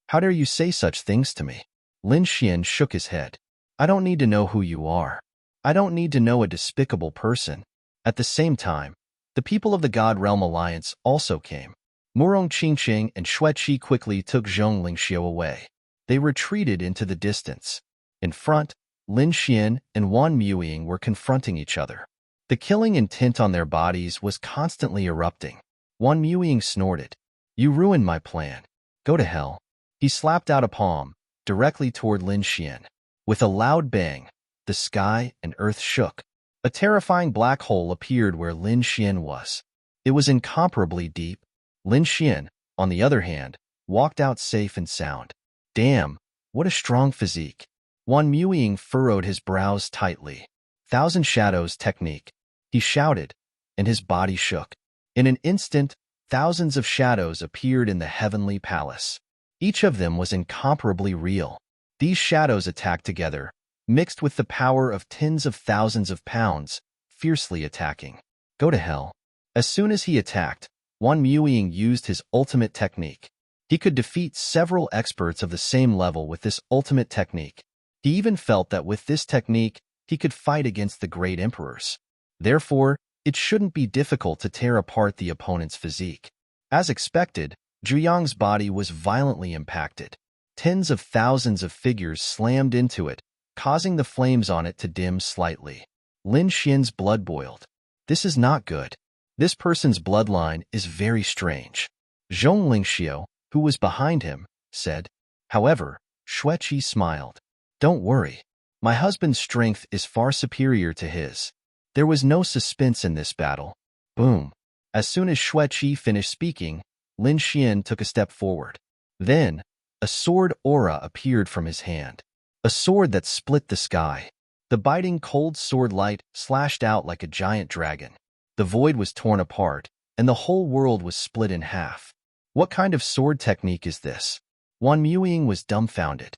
How dare you say such things to me? Lin Xian shook his head. I don't need to know who you are. I don't need to know a despicable person. At the same time, the people of the God Realm Alliance also came. Murong Qingqing and Xueqi quickly took Zhong Lingxiu away. They retreated into the distance. In front, Lin Xian and Wan Muying were confronting each other. The killing intent on their bodies was constantly erupting. Wan Muying snorted. You ruined my plan. Go to hell. He slapped out a palm, directly toward Lin Xian. With a loud bang, the sky and earth shook. A terrifying black hole appeared where Lin Xian was. It was incomparably deep. Lin Xian, on the other hand, walked out safe and sound. Damn, what a strong physique. Wan Muying furrowed his brows tightly. Thousand Shadows technique. He shouted, and his body shook. In an instant, thousands of shadows appeared in the heavenly palace. Each of them was incomparably real. These shadows attacked together, mixed with the power of tens of thousands of pounds, fiercely attacking. Go to hell. As soon as he attacked, Wan Muying used his ultimate technique. He could defeat several experts of the same level with this ultimate technique. He even felt that with this technique, he could fight against the great emperors. Therefore, it shouldn't be difficult to tear apart the opponent's physique. As expected, Zhuyang's body was violently impacted. Tens of thousands of figures slammed into it, causing the flames on it to dim slightly. Lin Xian's blood boiled. This is not good. This person's bloodline is very strange. Zhong Lingxiu, who was behind him, said. However, Xueqi smiled. Don't worry. My husband's strength is far superior to his. There was no suspense in this battle. Boom. As soon as Xueqi finished speaking, Lin Xian took a step forward. Then, a sword aura appeared from his hand. A sword that split the sky. The biting cold sword light slashed out like a giant dragon. The void was torn apart, and the whole world was split in half. What kind of sword technique is this? Wan Muying was dumbfounded.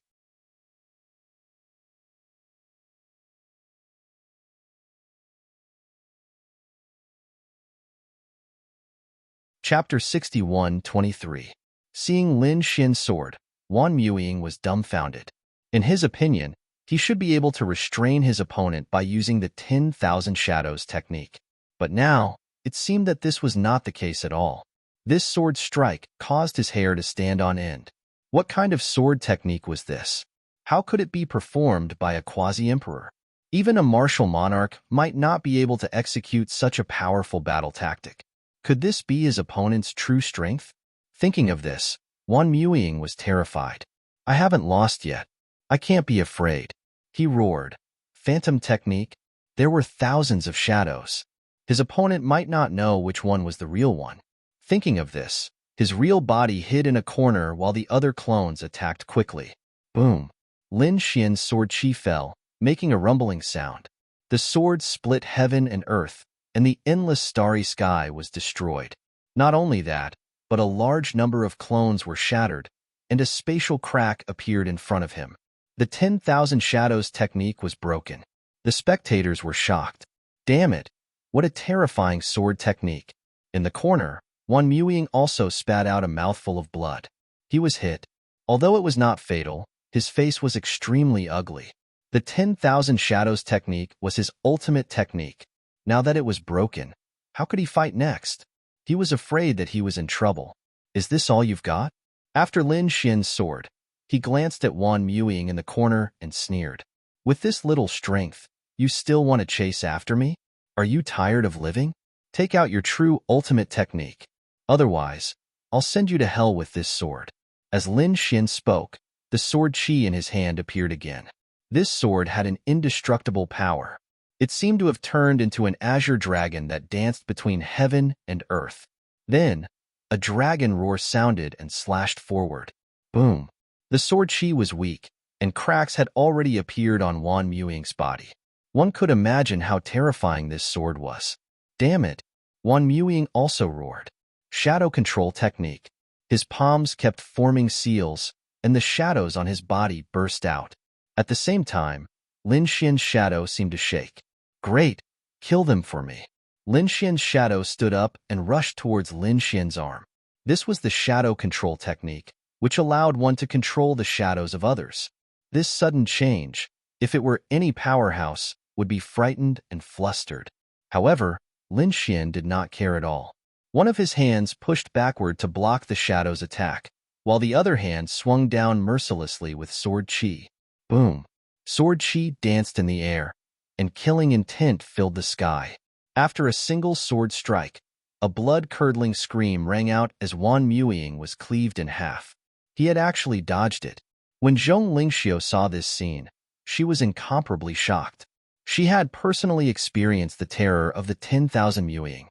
Chapter 61-23. Seeing Lin Xian's sword, Wan Muying was dumbfounded. In his opinion, he should be able to restrain his opponent by using the 10,000 Shadows technique. But now, it seemed that this was not the case at all. This sword strike caused his hair to stand on end. What kind of sword technique was this? How could it be performed by a quasi-emperor? Even a martial monarch might not be able to execute such a powerful battle tactic. Could this be his opponent's true strength? Thinking of this, Wan Muying was terrified. I haven't lost yet. I can't be afraid. He roared. Phantom technique? There were thousands of shadows. His opponent might not know which one was the real one. Thinking of this, his real body hid in a corner while the other clones attacked quickly. Boom. Lin Xian's sword chi fell, making a rumbling sound. The sword split heaven and earth, and the endless starry sky was destroyed. Not only that, but a large number of clones were shattered, and a spatial crack appeared in front of him. The 10,000 Shadows technique was broken. The spectators were shocked. Damn it! What a terrifying sword technique. In the corner, Wan Muying also spat out a mouthful of blood. He was hit. Although it was not fatal, his face was extremely ugly. The 10,000 Shadows technique was his ultimate technique. Now that it was broken, how could he fight next? He was afraid that he was in trouble. Is this all you've got? After Lin Xian's sword, he glanced at Wan Muying in the corner and sneered. With this little strength, you still want to chase after me? Are you tired of living? Take out your true ultimate technique. Otherwise, I'll send you to hell with this sword. As Lin Xian spoke, the sword chi in his hand appeared again. This sword had an indestructible power. It seemed to have turned into an azure dragon that danced between heaven and earth. Then, a dragon roar sounded and slashed forward. Boom! The sword chi was weak, and cracks had already appeared on Wan Muying's body. One could imagine how terrifying this sword was. Damn it! Wan Muying also roared. Shadow control technique. His palms kept forming seals, and the shadows on his body burst out. At the same time, Lin Xian's shadow seemed to shake. Great! Kill them for me. Lin Xian's shadow stood up and rushed towards Lin Xian's arm. This was the shadow control technique, which allowed one to control the shadows of others. This sudden change, if it were any powerhouse, would be frightened and flustered. However, Lin Xian did not care at all. One of his hands pushed backward to block the shadow's attack, while the other hand swung down mercilessly with sword chi. Boom! Sword chi danced in the air, and killing intent filled the sky. After a single sword strike, a blood-curdling scream rang out as Wan Muying was cleaved in half. He had actually dodged it. When Zhong Lingxiu saw this scene, she was incomparably shocked. She had personally experienced the terror of the 10,000 Muying.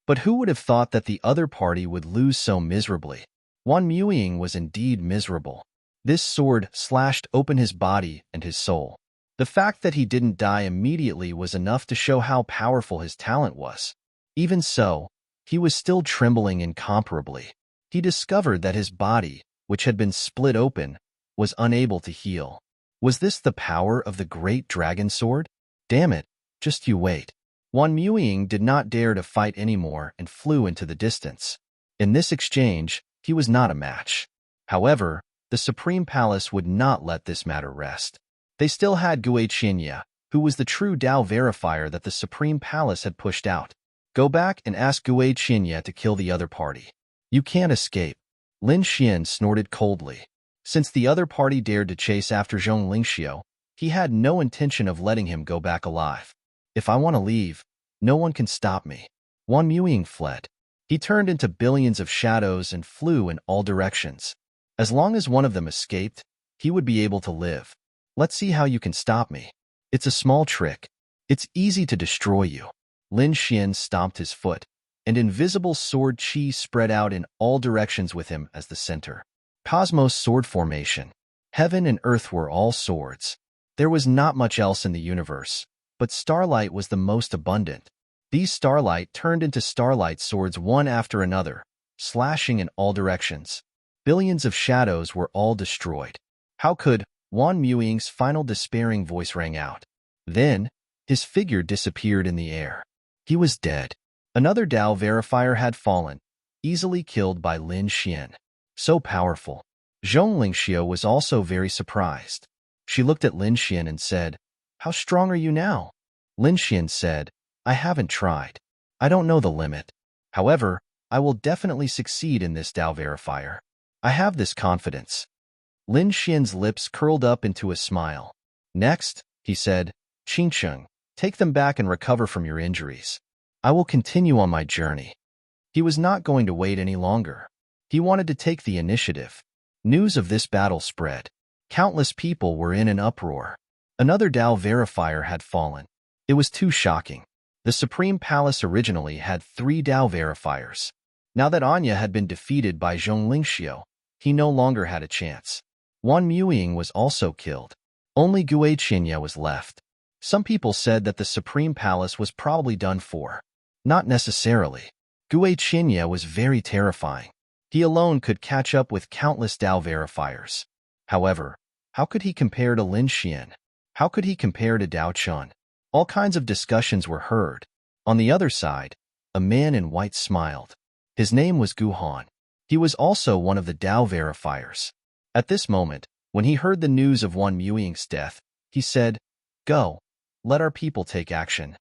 But who would have thought that the other party would lose so miserably? Wan Muying was indeed miserable. This sword slashed open his body and his soul. The fact that he didn't die immediately was enough to show how powerful his talent was. Even so, he was still trembling incomparably. He discovered that his body, which had been split open, was unable to heal. Was this the power of the great dragon sword? Damn it, just you wait. Wan Muying did not dare to fight anymore and flew into the distance. In this exchange, he was not a match. However, the Supreme Palace would not let this matter rest. They still had Gui Qinya, who was the true Dao verifier that the Supreme Palace had pushed out. Go back and ask Gui Qinya to kill the other party. You can't escape. Lin Xian snorted coldly. Since the other party dared to chase after Zhong Lingxiu, he had no intention of letting him go back alive. If I want to leave, no one can stop me. Wan Muying fled. He turned into billions of shadows and flew in all directions. As long as one of them escaped, he would be able to live. Let's see how you can stop me. It's a small trick. It's easy to destroy you. Lin Xian stomped his foot, and invisible sword chi spread out in all directions with him as the center. Cosmos sword formation. Heaven and earth were all swords. There was not much else in the universe, but starlight was the most abundant. These starlight turned into starlight swords one after another, slashing in all directions. Billions of shadows were all destroyed. How could? Wan Muying's final despairing voice rang out. Then, his figure disappeared in the air. He was dead. Another Dao verifier had fallen, easily killed by Lin Xian. So powerful. Zhong Lingxiu was also very surprised. She looked at Lin Xian and said, "How strong are you now?" Lin Xian said, "I haven't tried. I don't know the limit. However, I will definitely succeed in this Dao verifier. I have this confidence." Lin Xian's lips curled up into a smile. "Next," he said, "Qingcheng, take them back and recover from your injuries. I will continue on my journey." He was not going to wait any longer. He wanted to take the initiative. News of this battle spread. Countless people were in an uproar. Another Dao verifier had fallen. It was too shocking. The Supreme Palace originally had 3 Dao verifiers. Now that Anya had been defeated by Zhong Lingxiu, he no longer had a chance. Wan Muying was also killed. Only Gui Qinya was left. Some people said that the Supreme Palace was probably done for. Not necessarily. Gui Qinya was very terrifying. He alone could catch up with countless Dao verifiers. However, how could he compare to Lin Xian? How could he compare to Dao Chun? All kinds of discussions were heard. On the other side, a man in white smiled. His name was Gu Han. He was also one of the Dao verifiers. At this moment, when he heard the news of Wan Muying's death, he said, "Go, let our people take action."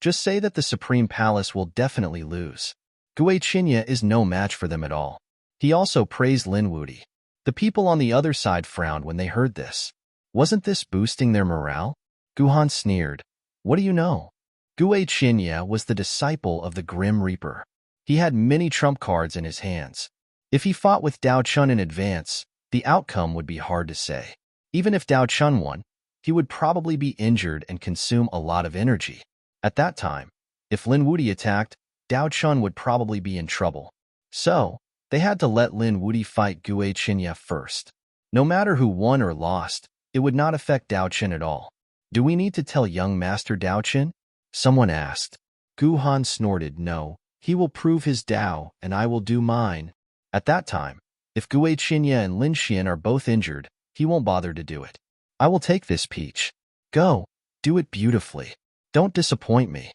Just say that the Supreme Palace will definitely lose. Gui Qinya is no match for them at all. He also praised Lin Wudi. The people on the other side frowned when they heard this. Wasn't this boosting their morale? Guhan sneered. "What do you know?" Gue Qinya was the disciple of the Grim Reaper. He had many trump cards in his hands. If he fought with Dao Chun in advance, the outcome would be hard to say. Even if Dao Chun won, he would probably be injured and consume a lot of energy. At that time, if Lin Wuti attacked, Dao Chun would probably be in trouble. So, they had to let Lin Wuti fight Gue Qinya first. No matter who won or lost, it would not affect Dao Qin at all. Do we need to tell young Master Dao Qin? Someone asked. Gu Han snorted, no, he will prove his Dao and I will do mine. At that time, if Gue Qinya and Lin Xian are both injured, he won't bother to do it. I will take this peach. Go, do it beautifully. Don't disappoint me.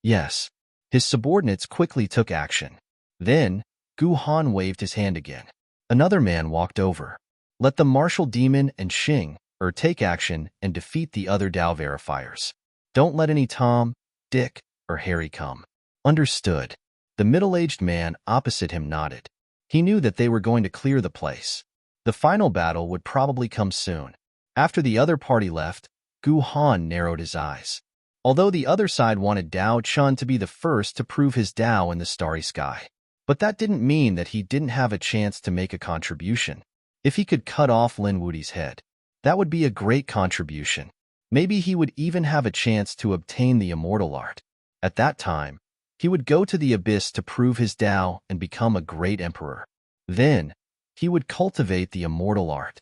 Yes. His subordinates quickly took action. Then, Gu Han waved his hand again. Another man walked over. Let the martial demon and Xing take action and defeat the other Dao verifiers. Don't let any Tom, Dick, or Harry come. Understood. The middle-aged man opposite him nodded. He knew that they were going to clear the place. The final battle would probably come soon. After the other party left, Gu Han narrowed his eyes. Although the other side wanted Dao Chun to be the first to prove his Dao in the starry sky. But that didn't mean that he didn't have a chance to make a contribution. If he could cut off Lin Wuti's head, that would be a great contribution. Maybe he would even have a chance to obtain the immortal art. At that time, he would go to the abyss to prove his Dao and become a great emperor. Then, he would cultivate the immortal art.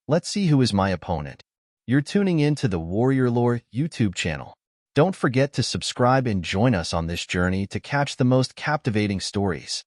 Let's see who is my opponent. You're tuning in to the Warrior Lore YouTube channel. Don't forget to subscribe and join us on this journey to catch the most captivating stories.